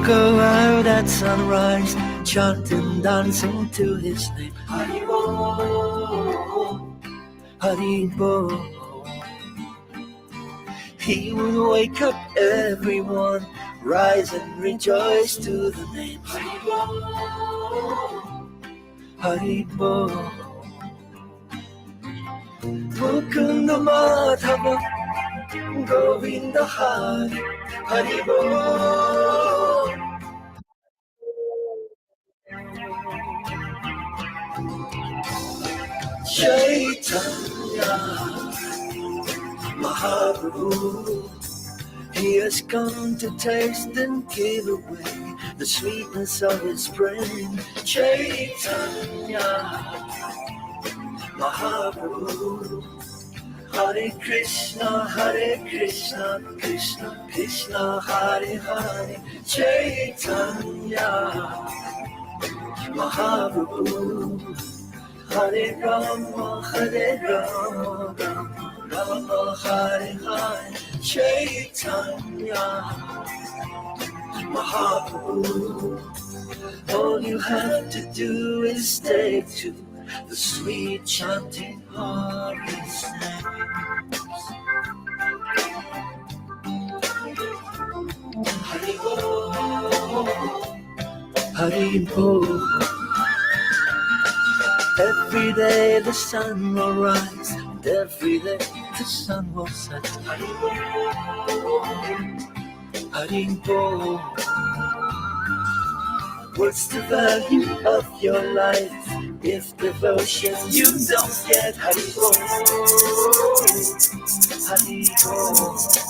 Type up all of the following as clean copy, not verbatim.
go out at sunrise, chanting, dancing to his name. Haribo, Haribo. He would wake up everyone, rise and rejoice to the name. Haribo, Haribo. Mukunda Madhava, Govinda Hari, Haribo. Chaitanya Mahaprabhu, he has come to taste and give away the sweetness of his brain. Chaitanya Mahaprabhu, Hare Krishna, Krishna Krishna, Hare Hare. Chaitanya Mahaprabhu, Hare Rama, Rama Hare Hare. Chaitanya Mahaprabhu, all you have to do is take to the sweet chanting of his name. Haribo, Haribo. Every day the sun will rise, and every day the sun will set. Haribo, Haribo. What's the value of your life if devotion you don't get? Haribo, Haribo.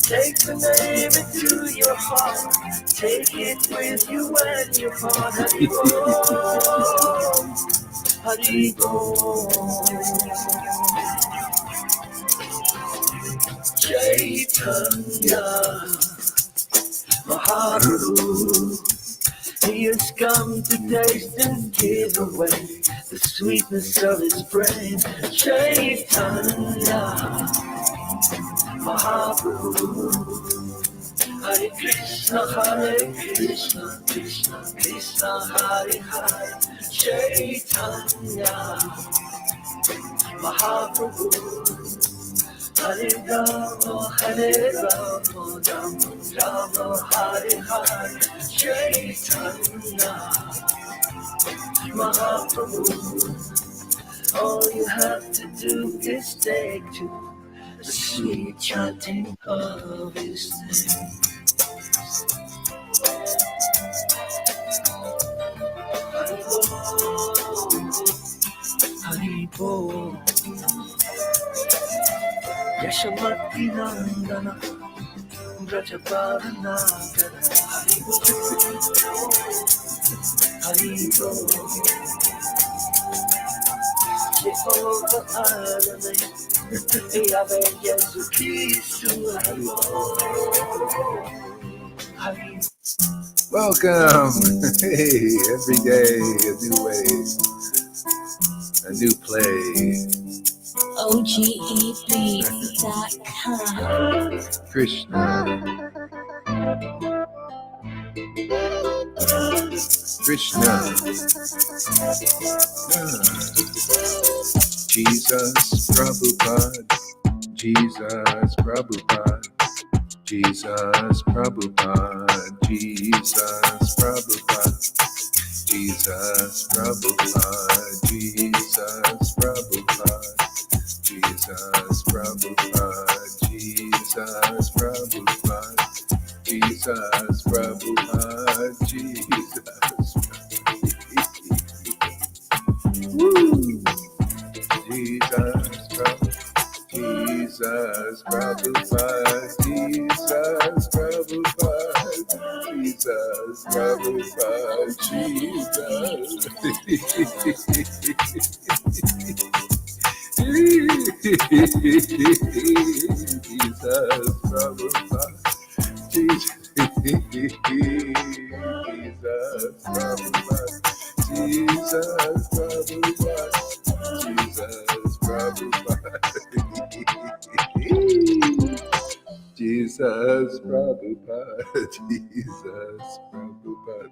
Take the name into your heart, take it with you when you fall. Haribo, Haribo. Chaitanya Mahaprabhu, he has come to taste and give away the sweetness of his brain. Chaitanya Mahaprabhu, Hare Krishna, Krishna Krishna, Hare Hare. Chaitanya Mahaprabhu, Hare Rama, Rama Hare Hare. Chaitanya Mahaprabhu, all you have to do is take to the sweet chanting of his name. Haribo, Yashamati Nandana, Brajaparanagara. Haribo, Haribo. Jehovah Adonai, Yahweh Jesus Christ. Haribo. Welcome. Hey, every day a new way, a new play. OGEP.com. Krishna, Krishna, Jesus Prabhupada, Jesus Prabhupada, Jesus Prabhupada, Jesus Prabhupada, Jesus Prabhupada, Jesus Prabhupada, Jesus Prabhupada, Jesus Prabhupada, Jesus Prabhupada, Jesus. Woo! Jesus Prabhupada, Jesus Prabhupada, Jesus Prabhupada, Jesus Prabhupada, Jesus. Jesus Prabhupada, Jesus. Jesus Prabhupada, Jesus Prabhupada, Jesus Prabhupada, Jesus Jesus Prabhupada, Jesus Prabhupada.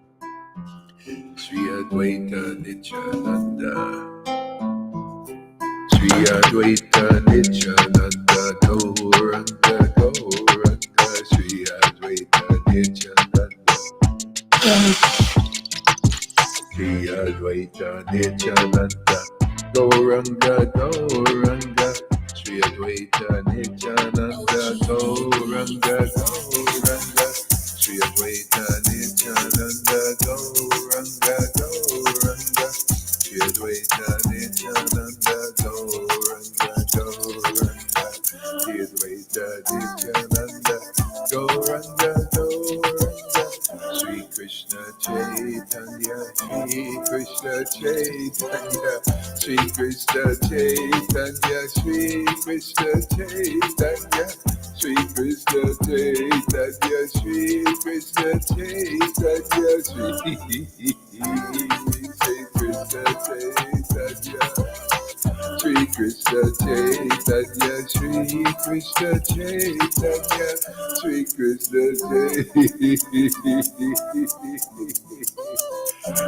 Sri Advaita Nityananda, Sri Advaita Nityananda, Gauranga, Gauranga, Sri Advaita Nityananda, Sri Advaita Nityananda, Gauranga, Gauranga, Sri Advaita Nityananda, Gauranga, Gauranga, Sri Advaita Nityananda, Gauranga, Gauranga, Sri Advaita Nityananda, Gauranga, Gauranga, Sri Advaita Nityananda, Gauranga, Gauranga, Sri Krishna Chaitanya, Sri Krishna Chaitanya, Sri Krishna Chaitanya, Sri Krishna Chaitanya, Sri Krishna Chaitanya, Sri Krishna Chaitanya, Sri Krishna Chaitanya, Sri Krishna Chaitanya, Sri Krishna Chaitanya, Sri Krishna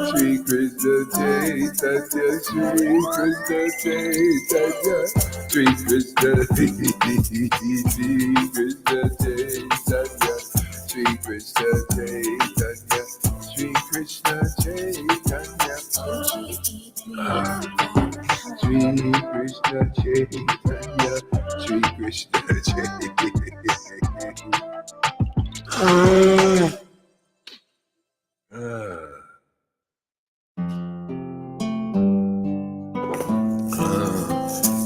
Sri Krishna Chaitanya, Sri Krishna Chaitanya, Sri Krishna Chaitanya, Sri Krishna Chaitanya, Sri Krishna Chaitanya, Sri Krishna Chaitanya, Sri Krishna Chaitanya.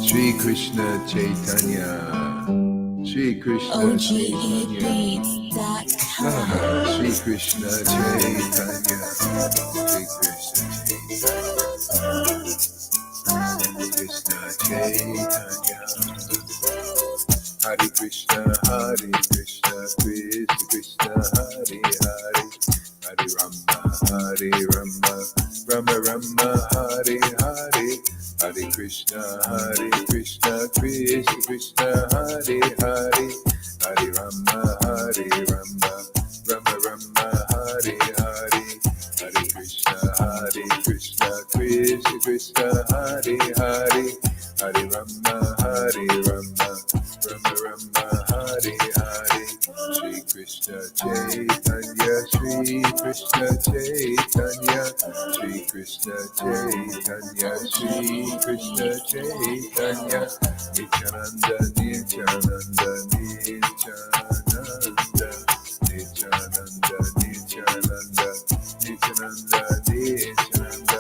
Sri Krishna Chaitanya, Sri Krishna Chaitanya, Sri Krishna Chaitanya, Sri Krishna Chaitanya, Hare Krishna, Hare Krishna, Krishna Krishna, Hare Hare, Hare Rama, Hare Rama, Rama Rama, Hare Hare, Hare Krishna, Krishna Krishna, Hare Hare, Hare Rama, Rama, Rama Rama, Hare Hare, Hare Krishna, Krishna Krishna, Hare Hare, Hare Rama, Rama, Rama Rama, Hare Hare, Sri Krishna Chaitanya, Sri Krishna Chaitanya, Sri Krishna Chaitanya, Sri Krishna Chaitanya, Nityananda, Nityananda, Nityananda, Nityananda, Nityananda, Nityananda, Nityananda,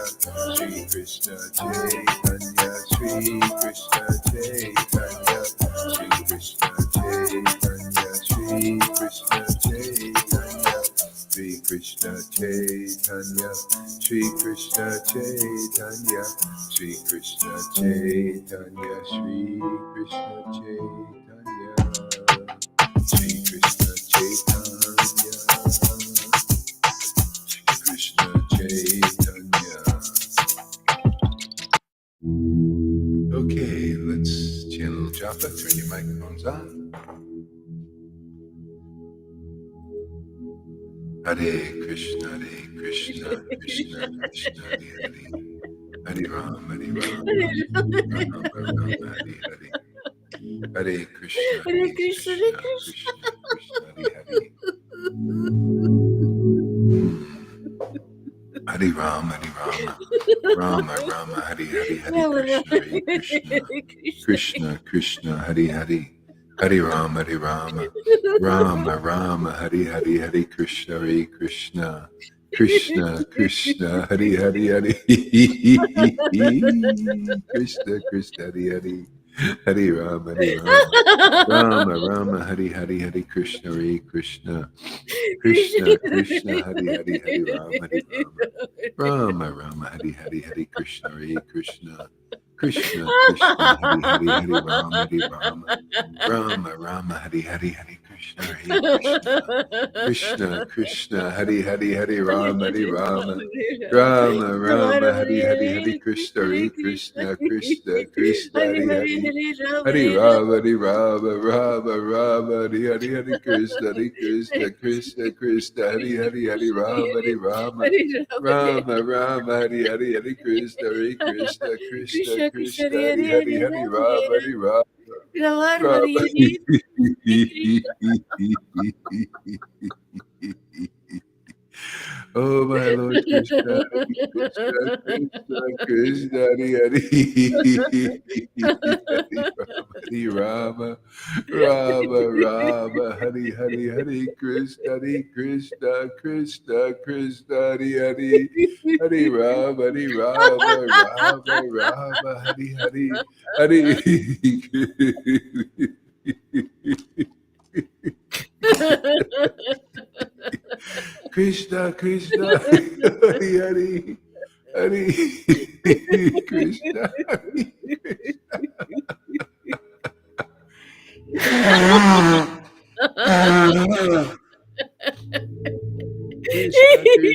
Sri Krishna Chaitanya, Sri Krishna Chaitanya, Sri Krishna Chaitanya, Sri Krishna Chaitanya, Sri Krishna Chaitanya, Sri Krishna Chaitanya, Sri Krishna Chaitanya, Sri Krishna Chaitanya, Sri Krishna Chaitanya, Sri Krishna Chaitanya. Okay, let's channel japa. Turn your microphones on. Hare Krishna, Krishna Krishna, Hare Hare, Hare Ram, Hare Ram, Ram Ram, Hare Hare, Hare Krishna, Krishna Krishna, Hare Hare, Hare Ram, Rama Rama, Hare Hare, Hare Krishna, Krishna Krishna, Hare Hare, Hare Rama, Rama Rama, Hare Hare, Hare Krishna, Krishna Krishna, Hare Hare, Hare Krishna Krishna, Hare Hare, Hare Rama, Rama Rama, Hare Hare, Hare Krishna, Krishna Krishna, Hare Hare, Hare Rama, Rama Rama, Hare Hare, Hare Krishna, Krishna Krishna, Hare Hare, Hare Rama, Rama Rama, Hare Hare, Hare Krishna, Krishna, Hare Krishna. Krishna, Krishna, Hare Hare, Hare Rama, Hare Rama. Rama, Rama, Hare Hare, Hare Krishna, Hare Krishna, Krishna, Krishna, Hare Hare. Hare Rama, Hare Rama, Rama, Rama, Hare Hare, Hare Krishna, Hare Krishna, Krishna, Krishna, Hare Hare, Hare Rama, Hare Rama. Rama, Rama, Hare Hare, Hare Krishna, Hare Krishna, Krishna, Krishna, Hare Hare, Hare Rama, Hare Rama. Oh, my Lord Krishna, Krishna, Krishna, Krishna, Hare Hare, Hare Rama, Rama, Rama, Hare Hare, Hare Krishna, Krishna, Krishna, Krishna, Hare Hare, Hare Rama, Rama, Rama, Hare Hare, Hare Krishna, Krishna, Hare Hare, Hare Krishna, Hare Krishna, Krishna,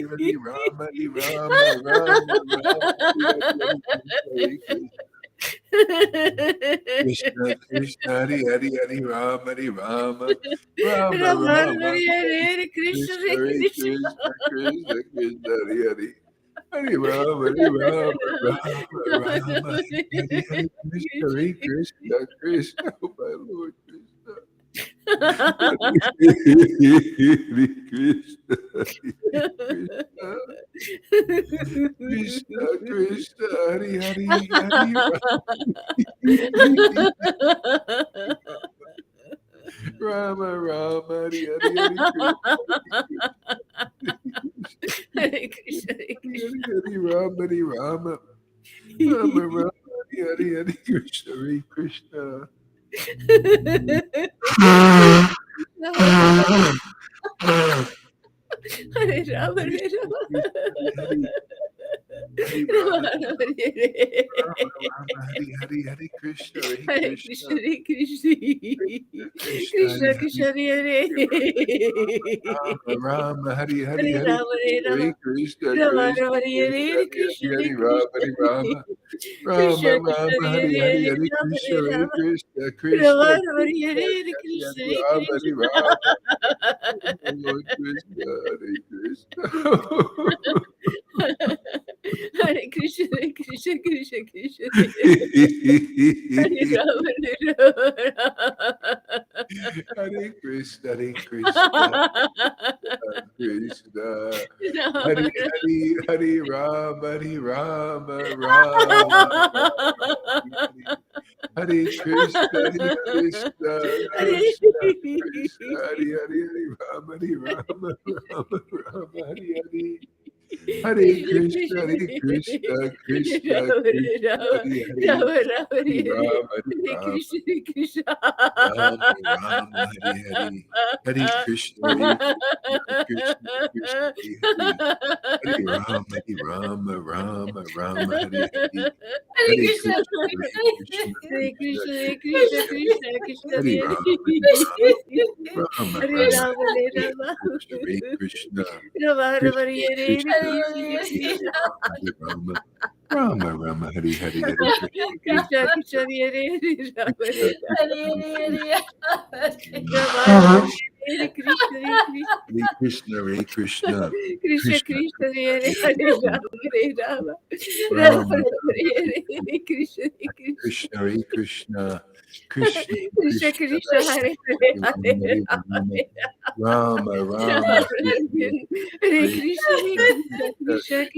Hare Rama, Hare Rama, Rama, Rama, Hare Hare, Krishna, Krishna, Hare Hare, Hare Rama, Hare Rama, Rama, Rama, Hare Krishna, Krishna, Krishna, Krishna, Hare Hare. Hare Rama, Hare Rama, Rama, Rama, Hare Hare, Krishna, Hare Krishna, Krishna, oh my Lord Krishna. Hare Krishna, Krishna, Krishna, Hare Hare, Hare Rama, Rama, Hare Hare, Hare Krishna, Hare Rama, Hare Rama, Rama, Rama, Hare Hare, Hare Krishna, Hare Krishna. Hare Rama, Hare Rama. Hare Rama, Hare Hare, Hare Krishna, Hare Hare Krishna, Krishna, Hare Krishna, Krishna Krishna, Hare Hare, Rama, Hare Hare, Hare Hare Rama, Hare Krishna, Rama, Krishna, Rama Krishna, Rama, Hare Hare, Hare Krishna, Hare Hare Rama, Krishna, Hare Rama, Krishna Rama, Krishna, Rama, Hare Hare Hare, Hare, Hare Hare Rama, Krishna, Hare Hare Rama, Krishna, Rama Krishna, Rama, Hare Krishna, Hare, Hare Hare Krishna, Hare Hare Rama, Hare Krishna. Rama, Lord Krishna, Hare Krishna. Hare Krishna, Hare Krishna, Krishna Krishna, Hare Rama, Hare Rama. Hare Krishna, Hare Krishna, Krishna, Hare Hare, Hare Rama, Hare Rama, Rama, Hare Krishna, Hare Krishna, Krishna, Krishna, Hare Hare, Hare Rama, Hare Rama, Rama, Rama, Hare Hare. Hare Krishna, Hare Krishna, Krishna, Krishna, Hare Hare, Hare Rama, Hare Rama, Krishna, Hare Krishna. Rama, Rama, Hare Hare, Hare Krishna, Hare Krishna, Krishna, Krishna, Hare Hare, Hare Rama, Hare Rama, Rama, Rama, Hare Hare, Hare Krishna, Hare Krishna, Hare Krishna, Krishna, Hare Krishna, Krishna, Krishna Krishna, Hare Hare Rama, Hare Rama, Hare Rama, Rama, Hare Hare Hare, Rama, Krishna, Hare Krishna, Rama Rama, Krishna, Hare Krishna, Krishna, Hare Rama, Hare Rama, Rama, Rama, Hare Hare, Hare Krishna, Hare Krishna Krishna, Hare Rama, Krishna, Rama Krishna, Rama, Hare Krishna, Hare Hare Krishna, Hare Krishna, Krishna Krishna, Krishna, Hare Krishna, Rama, Hare Rama, Rama Rama, Rama, Hare Krishna, Hare Krishna, Hare Krishna, Krishna, Krishna Krishna, Krishna, Hare Rama, Hare Rama, Rama, Rama, Hare Hare, Hare Hare Krishna, Hare Krishna, Krishna, Krishna Krishna, Krishna, Hare Krishna, Hare Rama, Rama, Hare Rama, Rama, Rama Hare Rama, Hare, Hare Hare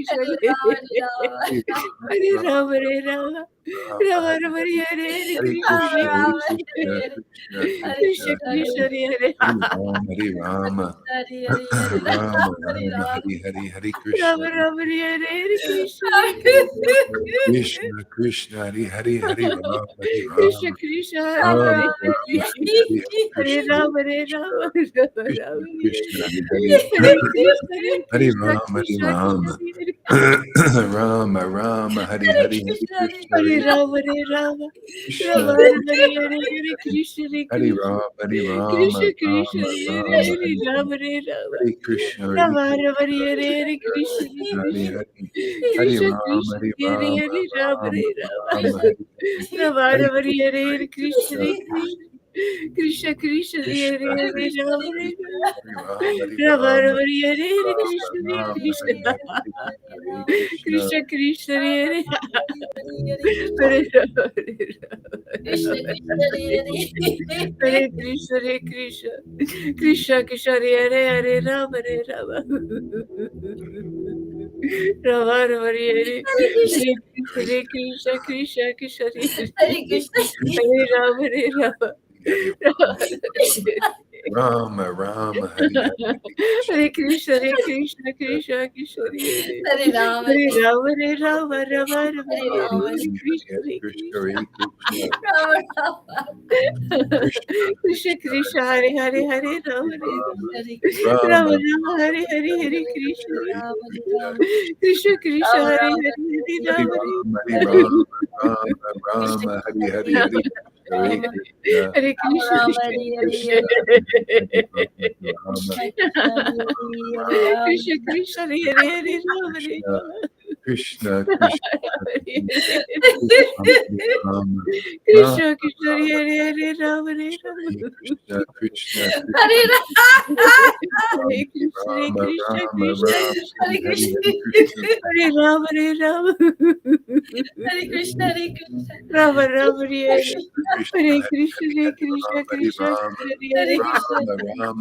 Krishna, Krishna, Hare Krishna Krishna, Krishna, Krishna, Krishna, Hare Krishna, Hare, Hare Hare Rama, Hare Rama, Rama, Rama, Hare Hare, Hare Krishna, Rama Hare Rama, Hare Krishna, Krishna Krishna, Krishna, Hare Hare, Hare Rama, Hare Krishna Rama, Krishna, Rama, Hare Hare Krishna, Hare Hare Krishna, Rama, Hare Krishna, Rama, Rama Krishna, Rama, Krishna, Hare Hare Hare, Krishna, Hare Hare Krishna, Rama, Hare Krishna Rama, Krishna, Rama Rama Hari Hari Hari Krishna Hare Hare Rama, Hare Rama, Krishna Rama Rama, Hare Hare, Krishna Hare Hari Krishna, Rama Hari Rama Krishna Krishna, Rama Hare Rama Hare, Hari Hari Rama Hare Rama, Hare Krishna Hare Rama Rama, Krishna Hare Hare, Krishna Hare Krishna Hari Krishna, Hari Hari Krishna Rama Krishna, Hari Hare Rama Hare, Rama Rama Hare Rama, Rama Hari Hari Rama Hari Rama, Hare Krishna Hare, Hare Krishna Krishna Hare Krishna, Krishna Krishna, Hare Krishna Hare, Krishna Rama Hari Hare Hari Rama, Hari Rama Hari Rama Rama Rama, Hare Hare, Rama Krishna Hare Rama Krishna, Hari Hari Hari Krishna Hare Krishna Krishna Krishna, Hare Hare Hare Rama, Hare Krishna, Hare Krishna, Krishna Krishna, Hare Hare, Rama Hare Rama, Rama Rama, Hare Hare Krishna, Krishna Krishna, Hare Rama, Hare Rama, Hari Rama Rama Rama, Rama Rama Hari Hari Hare Krishna Krishna, Hare Krishna, Krishna Krishna, Hare Hare Rama, Hare Rama, Hare Rama, Rama Rama, Hare Hare Rama, Hari Krishna, Hari Hare Krishna Krishna, Hare Krishna Rama Rama, Krishna Krishna Krishna Krishna, Hari Hare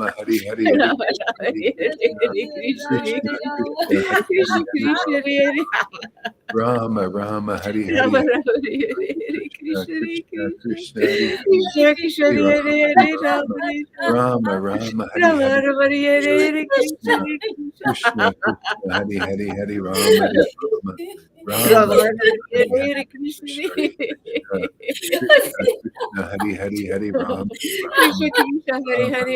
Hare, Hari Hare Rama, Hare Rama Rama, Hare Krishna, Rama Rama Rama, Hare Hari Hare, Hari Hare Krishna Krishna, Hare Rama, Krishna Krishna Krishna, Rama, Hare Rama, Hare, Hare Hari Rama, Rama Hari Hare Rama Rama Krishna, Rama Hari Hari Hare Hari Krishna Hare Rama, Krishna Hare Rama, Krishna, Rama, Krishna Hare Krishna Hare, Hari Rama Rama Krishna Krishna, Hare Rama, Krishna Krishna, Hare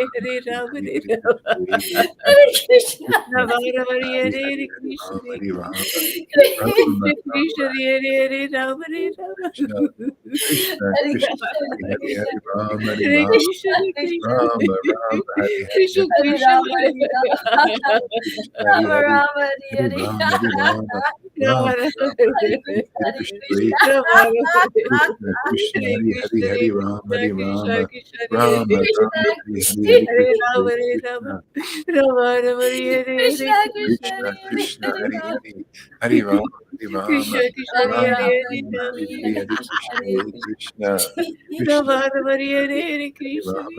Hare, Rama Hare Krishna Rama, Krishna Krishna Hari Rama Rama Krishna Krishna, Hare Hare, Rama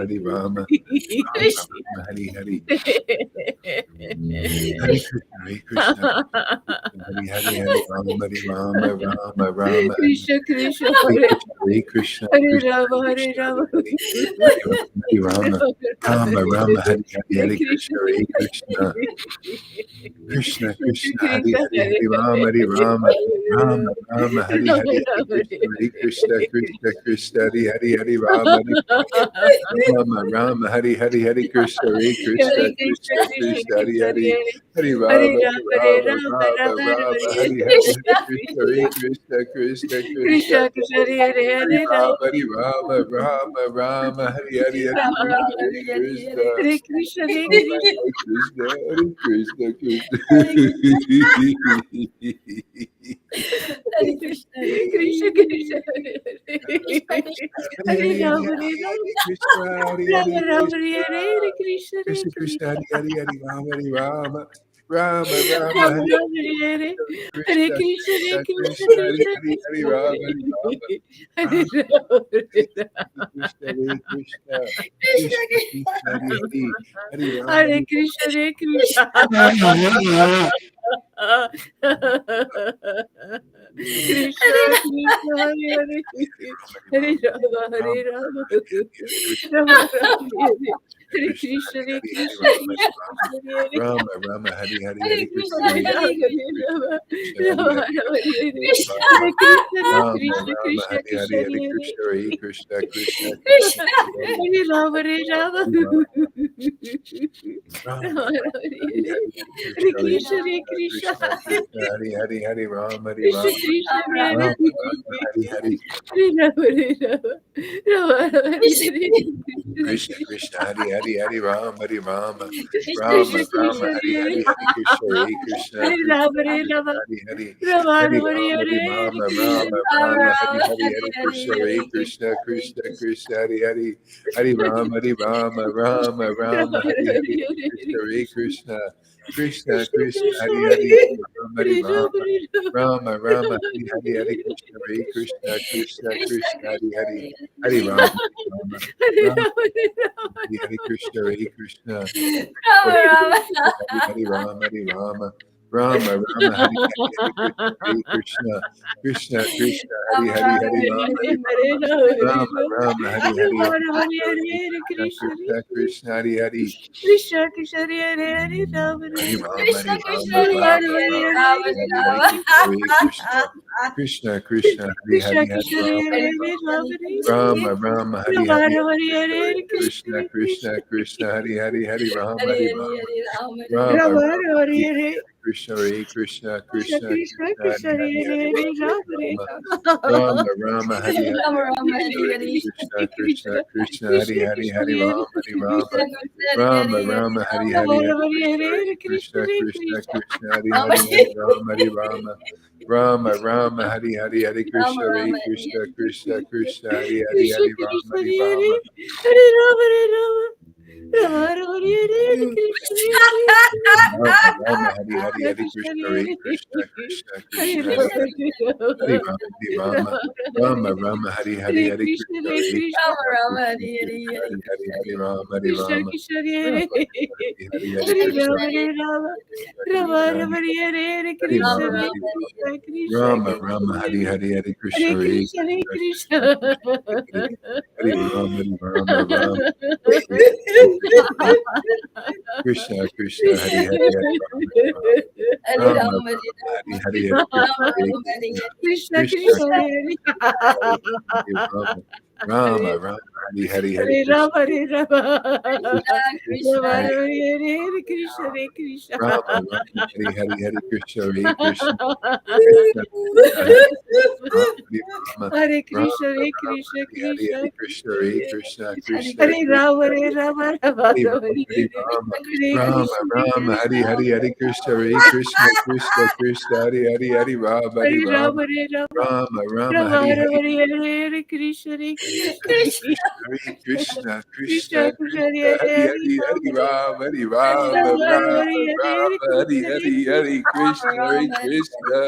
Hare Rama, Krishna Krishna Hare Krishna Hare Krishna, Hare Rama Krishna, Rama Krishna Rama Krishna, Hari Hari Krishna, Hari Krishna Hare Rama, Hare Rama, Hare Krishna, Hare Krishna, Rama Rama, Hare Krishna, Krishna Krishna Hare Hari Krishna, Hari Hare Hari Krishna, Rama Hari Krishna Rama Krishna, Hare Hare Krishna, Rama Rama Hari Hari Hari Rama Krishna Rama, Hari Hare Krishna Hare Krishna, Hare Krishna Rama, Krishna Hari Krishna Hari Hari Krishna, Hare Rama Rama Hari Rama Hari Rama, Hare Krishna Krishna, Hare Krishna Krishna, Krishna Hari Hari Krishna Krishna, Hari Hare Rama Hari Hare, Rama Rama Hare Rama Rama Hari Rama Hari Rama, Hare Hare Krishna, Krishna Hare Krishna, Krishna Krishna Hari Hari Hari Rama Hari Rama Rama Rama Rama, Hari Hare Hari Hare Krishna, Krishna Hari Krishna Krishna Krishna Hari Hari Hari Rama Krishna Rama Krishna, Hare Rama Hare, Rama Hare Hari Rama, Hari Hare Hari Rama, Krishna Hari Krishna Hare Krishna, Krishna Rama Rama, Krishna Hare Hari Hare Hari Hari Krishna, Rama Hari Rama Rama Krishna Rama Krishna, Hare Hare, Rama Hare Krishna Rama. Krishna Hare Krishna Krishna, Hari Hare Hari Krishna, Hari Rama Hari Hare Rama Krishna, Hare Krishna, Rama Rama Hari Hari Krishna Hari Hare Krishna, Rama, Hare Hare Krishna Hari Rama, Hari Rama, Hari Hare Rama Hari Rama Rama Rama Rama Hare Hari Rama, Krishna, Hari Hare Krishna Hari Krishna, Rama Krishna Krishna Hare Hari Hari Krishna, Hari Hare Rama Krishna, Hari Krishna Rama Krishna, Hare Rama Krishna, Rama Hare Hari Hari Hari Hare Krishna Rama, Hari Hare Rama, Krishna Rama Rama, Hare Hare Krishna, Krishna, Krishna Hare Krishna Krishna Hari Rama, Hari Hari Rama Hari Rama Krishna Krishna, Rama, Hare Rama Rama, Hare Rama Rama, Hari Hari Hare Hari Krishna, Krishna Hare Hari Krishna Krishna Rama Rama, Hare Hare Hari Krishna, Rama Hari Rama Rama Krishna, Rama Hari Hari Hari Krishna. Krishna Hari Krishna Hari Hari Hari Rama Hari Rama Rama Rama Hari Krishna Krishna, Hari Hare Krishna Hari Krishna Hare Krishna Rama, Hare Krishna Hari Rama, Hari Hari Rama Hari Rama Rama Rama Hari Hari Hare Hari Krishna, Krishna Hari Krishna Krishna Krishna Krishna Hari Krishna, Hari Hare Hari Rama Hari Rama Rama Rama Hari Hari Hari Krishna Hari Krishna Krishna Krishna Hari Hari Hari Rama Hari Rama Rama Hari Hari Hari Krishna Hari Krishna Hare Krishna, Krishna Krishna Krishna Hari Krishna, Hari Hari Hare Rama Hari Rama, Hare Rama Rama, Rama Rama Rama, Rama Hare Hari Hari Hari Krishna Hari Krishna. Krishna Krishna Krishna Krishna Krishna, Hare Hari Hare Rama Rama, Hari Rama Rama Rama Hari Hari Hari Rama, Krishna Rama, Hari Krishna Hare Krishna, Hare Oh, Krishna. Krishna, Hare Krishna, Krishna. Hare Krishna, Krishna Krishna, Krishna, Hare Hare Hare Rama, Hare Hare Rama, Hare Krishna, Hare Rama Hare Rama, Krishna, Hare Hare Krishna, Hare Krishna Krishna, Krishna. Hare Hare Hare Rama, Hare Rama, Rama Rama, Rama Hare Rama, Hare Hare Krishna, Krishna, Hare Krishna Krishna, Krishna, Hare Krishna Hare Hare Krishna, Rama, Hare Rama, Hare Rama Rama, Hare Krishna, Hare Krishna, Krishna Krishna, Hare Hare Hare Rama, Hare Hare Krishna, Hare Krishna. Rama. Krishna Krishna, Hare Hare, Hare Rama, Hare Rama, Rama Rama, Hare Krishna, Hare Krishna, Krishna Krishna, Hare Rama Rama Hari Hari Hare Hari Krishna, Krishna Hari Hare Hari Rama, Hari Hare Krishna Rama, Krishna Hari Rama Hari Rama, Hari Hare Krishna, Hare Krishna, Hare Rama Krishna, Rama Krishna Hari Hari Krishna, Hari Hare Krishna Hari Krishna Krishna Krishna Krishna, Hari Hari Hare Rama, Hare Rama, Hari Rama Rama, Hare Krishna, Hare Krishna, Hari Hari Hari Ram, Hari Krishna Ram, Krishna, Hare Ram, Hare, Hari Hari, Hare Rama, Hare Rama, Rama Rama, Hare Krishna Krishna, Hari Hari Hari Ram, Hari Ram, Krishna Rama Krishna, Rama, Hari Hari Hari Krishna, Hari Krishna, Hare Krishna Rama, Hare Krishna, Rama, Hari Hari, Rama Hari Rama, Ram, Hari Hare Rama, Krishna, Rama Rama, Hari Hari Hari Krishna, Hari Krishna, Krishna Krishna, Hari Hari, Hari Rama, Rama Rama, Rama Hari Rama, Hari Krishna, Hare Hari Krishna, Krishna Krishna Krishna, Krishna, Hari Hari, Hare Hari Hare Rama, Rama, Rama Rama, Hari Hari Hari Krishna, Hari Krishna, Krishna Krishna, Hari Hari, Hari Rama, Rama Hare Rama, Rama, Hare Rama, Hari Hari Krishna, Hari Krishna, Rama Rama. Hari Hari Rama, Hari Rama, Rama Rama, Hari Hari Hari Krishna, Hari Krishna, Krishna Krishna, Hari Hari, Hari Rama, Hari Hare Rama, Rama, Hare Rama Rama, Rama, Hari Hari Rama Hari Rama, Krishna, Hari Hare Krishna, Krishna, Krishna Krishna, Hari Hari, Krishna Krishna, Hare Hare Rama, Hari Rama, Rama, Krishna Hari Krishna Rama, Hare Hare Rama Rama, Hare Rama, Rama Hari Hari Hari Rama. Krishna, Hari Krishna, Krishna Krishna, Hari Krishna Hari Hari Krishna, Rama, Hare Hare Hare Krishna Rama, Rama Rama, Hari Rama Hari Rama, Hari Hare Krishna, Krishna, Krishna Krishna, Hari Hari Hari Rama, Hare Hari Hare Rama, Hare Rama Rama Rama Rama, Rama, Hari Hare Krishna, Hare Krishna, Krishna Krishna Krishna, Krishna, Krishna Hari Hari Hare Hari Hare Rama, Rama, Rama Rama, Hari Hari Rama Hari Rama Hare Krishna, Hare. Krishna Krishna, Krishna Krishna Hari Krishna, Hari Krishna Hari Hare Rama, Hari Rama, Krishna Krishna Hare Rama Hare Hare Rama, Hari Rama. Hari Rama Hari Rama, Krishna, Hare Hare Krishna, Krishna, Krishna Krishna Krishna, Hari Rama Hari Hari Rama, Hari Rama, Rama Rama, Hari Hari Hari Rama Krishna, Hare Rama Hare Krishna, Hare. Krishna Krishna, Hari Hari Krishna Hari Rama, Krishna, Hari Hare Rama, Hare Rama, Hare Rama, Rama Rama, Hare Krishna, Rama Rama, Hari Hari Krishna Hari Krishna, Krishna, Hare Hare Krishna, Krishna Hare Krishna, Hari Rama, Hari Hari Rama, Hari Rama, Rama Rama, Hari Hari Hare Hari Krishna, Krishna, Hare Hare Krishna, Rama Krishna, Rama Krishna Hare Hare Krishna, Hare Hari Hari Hari Krishna. Rama, Hari Krishna Rama, Krishna, Hare Rama Hari Hari Hari Hare Krishna Krishna, Rama, Krishna Hare Rama, Krishna Rama Krishna, Rama, Hare Hari Krishna, Rama, Rama Hari Rama Rama, Krishna Krishna, Rama Rama, Krishna Hari Hari Hari Krishna, Hare Hare Krishna, Hare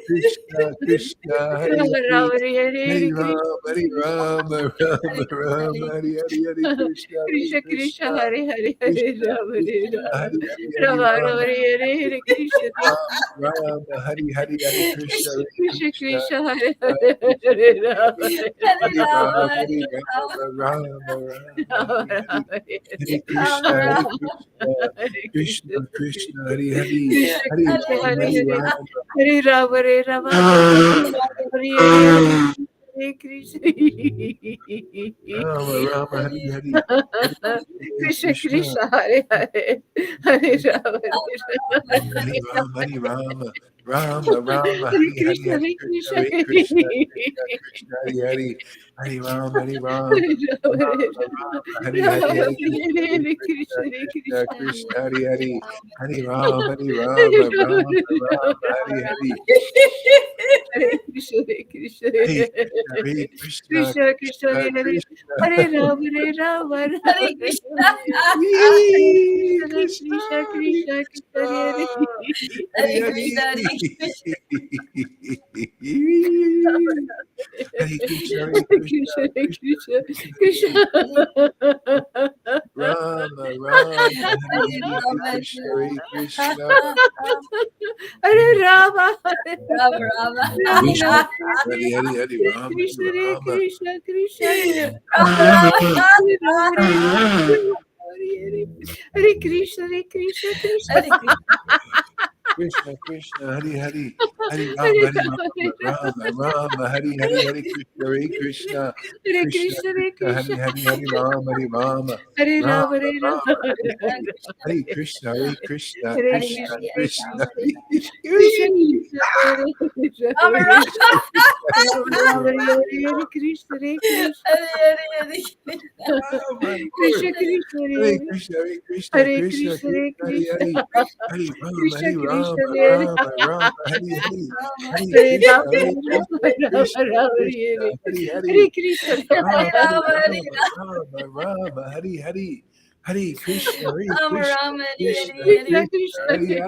Krishna, Krishna. Krishna Krishna, Hari Hari Rama, Hari Rama, Rama Hari Krishna, Krishna Krishna, Hari Hari Hari Rama, Hare Rama Rama Rama, Hare Hari Rama. Hari Hari Krishna, Rama Hare Rama Hare Krishna, Hare. Krishna Krishna Krishna, Hare Hare Rama, Rama Rama, Hari Hari Hari Hare Krishna, Rama, Hare Rama, Krishna Krishna Krishna Rama Hare Rama, Hare. Hare Krishna, Hare Krishna. Rama Rama, Hari Hari Hari Krishna, Hare Krishna, Krishna Krishna, Hare Rama, Hare Rama Krishna, Hare Rama, Krishna, Hari Hari Krishna Hari Krishna, Hare Krishna. Krishna, Hare Krishna Hare Krishna, Rama, Hare Rama, Rama Hari Rama, Rama, Hari Hare Rama, Hare Rama Krishna, Rama, Hari Hari Hari Krishna, Hare Krishna, Krishna Krishna, Hari Hari Hari Rama, Hari Hare Rama, Rama, Hare Rama, Rama Rama, Rama Hari Rama, Hari Hare Krishna, Hare Krishna. Hare Krishna, Krishna Krishna Krishna, Krishna, Hare Hari Hare Hari Hari Rama, Rama, Hari Rama Rama, Rama, Rama Hare Hare Rama, Hari Krishna, Hare Hari Hari Krishna, Hare Rama Hare Krishna, Krishna Krishna, Krishna. Hare Hare Rama, Krishna, Hare Hare Rama, Krishna, Krishna Krishna, Hare Rama Hare, Rama, Hare Hare Krishna, Ram, Hare Ram, Ram Ram, Hare Hare, Hare Krishna, Hare Krishna Krishna, Krishna, Hare Hare, Hare Krishna Rama, Hare Krishna, Rama, Hare Hare, Hare Rama Ram, Rama, Hare Hare Krishna, Ram Ram, Hare Hare, Hare Krishna, Hare Krishna Krishna, Krishna, Hare Krishna Hare, Krishna, Hare Hare Rama, Hare, Hare Hare Rama Ram, Hare Hare Rama. Ram, Ram Ram, Rama Hare Rama, Hare, Hare Hare Rama Krishna, Hare, Hare Rama. Krishna, Hare Krishna Krishna, Krishna, Hare Hare, Krishna Hare Krishna, Ram, Hare Hare Hare, Ram. Hare Rama, Hare Rama, Hare Hare, Hare Krishna, Rama Rama, Hari Hari, Hari Hare Krishna Krishna, Krishna, Hare Hare, Hare Rama, Hare Rama, Hari Rama, Hari Rama, Rama Rama, Hare Hari Hari, Krishna, Hari Hare Krishna, Krishna, Hari Krishna, Krishna Krishna, Hari Hari, Hari Rama, Hari Rama, Hare Rama, Hare Rama Rama, Rama, Hari Rama Hari, Hari Rama, Krishna, Hari Hare Krishna, Krishna, Hare Krishna Krishna. Krishna, Hari Hari, Hari Rama, Hari Hare Rama, Rama, Rama Rama, Hari Hari, Hare Krishna, Hare Krishna, Hare Krishna, Hare Krishna, Krishna Krishna, Krishna Hare Krishna, Hare Rama, Hare Rama, Hare Rama Krishna. Hare Krishna, Krishna, Krishna, Krishna Krishna, Krishna Hare Hari Hare Hari. Krishna. Hare Krishna. Hari Krishna, Hari Hare Krishna, Krishna, Hare Krishna Krishna, Krishna, Krishna. Rama, Rama, Hari Hare Hari, Hari Rama. Krishna, Hari Krishna, Hare Rama, Rama Rama. Rama Krishna, Rama, Hari Hari, Hari Rama, Hari Krishna, Hare Rama, Krishna, Krishna, Hare Rama Rama. Hare Krishna, Hare Krishna, Krishna. Hare Krishna. Krishna, Krishna, Hari Hari, Hari Rama, Hari Rama, Rama, Rama, Hari Hari, Hari Krishna, Hare Krishna, Hare Krishna Krishna, Hare Krishna, Hari Krishna, Hari, Hari Rama, Hari Rama, Hare Rama, Rama, Hare Rama, Rama, Hari Hari, Hari Krishna, Hare Krishna, Hare Krishna Krishna, Hare Krishna, Krishna, Hari Krishna Hari. Krishna, Hare Krishna, Rama, Hare Rama. Krishna, Rama Rama, Hare Krishna, Hare Krishna, Hare Oh my Krishna Lord. Krishna, Hare Hare Krishna, Hare Krishna, Hare Krishna Krishna, Hare Krishna, Hare Krishna, Hare, Hare Rama, Krishna Hare Krishna, Rama, Hare Rama, Rama, Hare Hare, Hare Hare Krishna, Rama, Hare Rama Krishna, Rama, Krishna Rama, Krishna, Hare Hare Hare Hare, Krishna, Rama, Rama, Rama, Hare Rama, Rama, Hare Hare, Hare Krishna, Hare Rama, Krishna, Rama, Krishna Hare Krishna Krishna, Krishna, Hare Hare,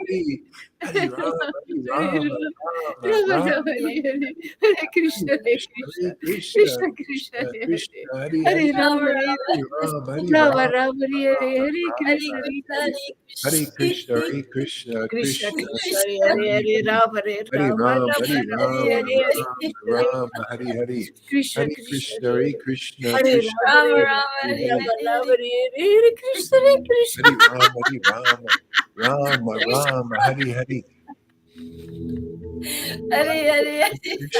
Hare Rama, Hare Hare Rama, Rama, Rama Rama, Rama, Hare Hare Krishna, Hare Krishna, Krishna, Hare Krishna, Krishna Krishna, Krishna Hare Krishna, Hare Hare Hare, Rama, Rama, Hare Hare Rama, Hare Rama Rama, Rama, Hare Hare Krishna, Rama, Krishna, Hare Hare Krishna, Hare Hare Krishna, Krishna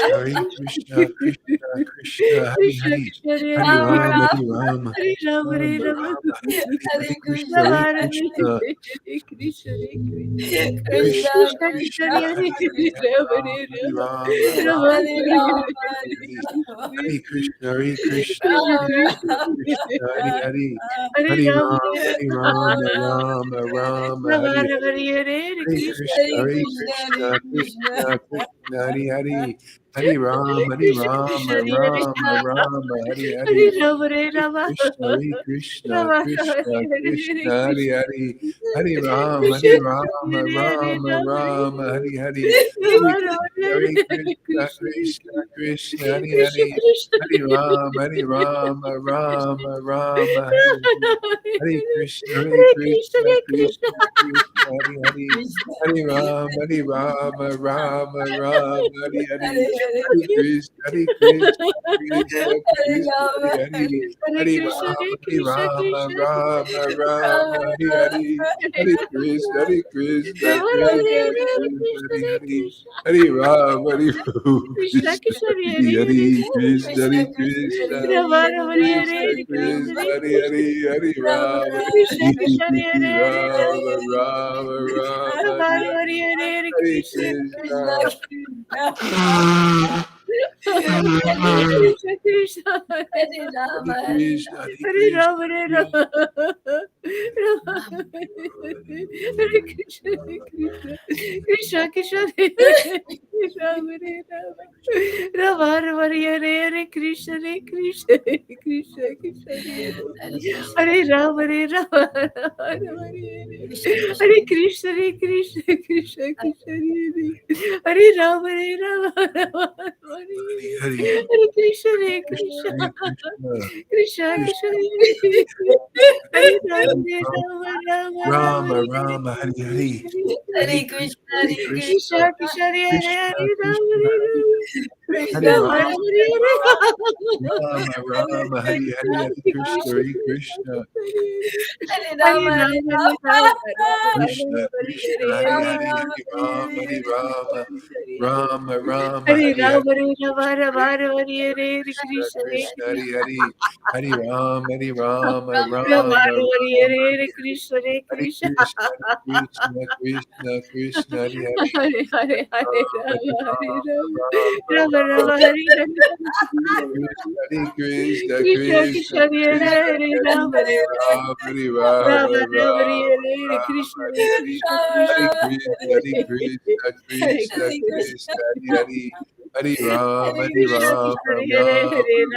Krishna Krishna, Krishna, Krishna, Hare Hare Hare Hare, Rama, Hare Hare Rama Ram, Rama Hare Rama, Ram, Hare Hare Ram, Krishna, Ram, Hare Hare, Krishna Hare Krishna, Krishna, Hare Krishna, Hare Krishna Rama, Rama, Hare Rama, Hare Hare Hare, Rama Rama, Hare Hare Krishna, Hare Krishna. Hare Ram, Hare Ram, Rama, Rama, Hare Hare, Hare Hare Hare Krishna, Krishna Krishna, Hare Krishna Hare, Krishna, Hare Hare Rama, Ram, Rama, Hare Ram, Hare Rama, Hare Rama, Rama, Rama, Hare Hare, Hare Hare Krishna, Krishna, Hare Rama Rama, Krishna, Hare Krishna, Hare Krishna, Krishna Krishna Krishna, Krishna, Krishna, Hare Hare Hare, Hare Ram, Hare Ram, Rama, Hare Hare Rama, Rama, Hare Hare, Hare Hare Krishna, Hare Krishna, Krishna Rama, Krishna, Krishna Rama, Krishna, Hare Hare, Hare Hare Rama, Ram, Hare Ram, Ram, Ram, Rama Hare Rama, Hare, Hare Hare Krishna, Krishna, Hare Hare Krishna, Hare Krishna, Krishna, Krishna Krishna, Hare Hare, Hare Ram, Hare Krishna Ram, Krishna, Hare Ram, Ram, Hare Hare, Hare Rama, Hare Hare Rama, Krishna, Hare Krishna, Rama Rama, Krishna Hare Krishna, Hare Krishna, Hare, Hare Ram, Krishna Hare Krishna, Ram, Hare Ram, Rama, Ram, Hare Hare, Hare Rama Rama, Krishna, Hare Hare Krishna, Krishna, Krishna Krishna, Hare Krishna Hare, Krishna, Hare Ram, Hare Ram, Ram, Ram, Hare Hare, Hare Krishna, Hare Hare Krishna, Krishna, Hare Krishna. Krishna Krishna, Hare Hare, Krishna, Hare Ram, Hare Ram, Ram, Ram, Hare Hare, Hare Hare, Hare Krishna, Hare Krishna, Krishna Hare Krishna, Rama, Hare Hare, Hare Hare Krishna, Ram, Hare Hare Krishna, Ram, Krishna, Ram, Ram, Rama, Hare Hare, Hare Hare Krishna, Hare Krishna, Rama, Krishna Hare Krishna, Krishna, Hare Hare Hare, Krishna, Hare Ram, Hare Ram, Krishna, Krishna Krishna, Hare Hare Hare, Hare, Krishna Krishna, Hare Krishna, Krishna, Rama, Hare Rama, Hare, Hare Krishna Hare, Krishna, Krishna, Hare Hare Krishna, Hare, Hare Rama, Ram, Krishna, Rama, Krishna, Hare Hare, Ram, Ram, Ram, Rama, Hare Rama, Hare, Hare Hare, Hare Krishna, Krishna. Krishna, Krishna, Krishna, Krishna, Hare Hare Rama, Hare Krishna, Hare Hare Krishna, Rama, Hare Krishna, Rama, Rama, Hare Krishna, Hare Krishna, Krishna, Krishna, Hare Rama, Hare Rama, Rama, Rama, Hare Hare, Krishna, Hare Krishna, Krishna, Krishna, Hare Hare Rama, Hare Rama, Rama, Rama, Krishna, Hare Krishna, Hare Krishna, Krishna, Krishna, Hare Rama, Hare Rama, Rama, Rama, Hare Hare Hare, Krishna, Hare Krishna, Hare Krishna, Krishna, Krishna Krishna, Hare Rama, Hare Hare Ram, Rama, Rama, Rama, Rama, Hare Rama, Hare Hare, Krishna, Hare Hare Krishna, Krishna, Hare Hare Krishna, Krishna, Krishna, Hare Krishna, Hare Rama, Krishna, Hare Krishna, Hare Rama, Rama, Rama, Hare Rama, Rama, Hare Hare, Hare Krishna, Krishna, Hare Krishna, Hare Hare Rama, Rama, Hare Hare Rama, Rama, Krishna, Krishna, Hare Hare Hare, Rama, Hare, Rama, Hare Hare Rama, Hare, Hare Rama, Rama, Rama, Hare Hare Hare, Rama, Hare Rama, Rama, Rama, Hare Krishna, Krishna, Hare Krishna, Hare Hare, Hare Rama, Hare Rama, Rama, Rama, Rama, Hare Rama, Hare Hare Krishna, Hare Hare Krishna, Krishna, Hare Krishna, Krishna, Krishna, Hare Hare, Hare Hare, Hare Rama, Rama, Hare Rama, Rama, Rama, Rama, Hare Hare, Hare Krishna, Krishna, Krishna, Krishna, Hare Krishna, Hare, Rama, Hare Hare Rama, Hare Rama, Rama, Rama, Rama, Hare Krishna, Rama, Hare Hare Krishna, Hare Krishna, Krishna, Hare Krishna, Hare Krishna, Krishna. Krishna, Hare Hare, Hare Rama, Hare Krishna Rama, Krishna Hare Rama, Hare Rama Hare Rama, Hare Hare, Rama Hare Rama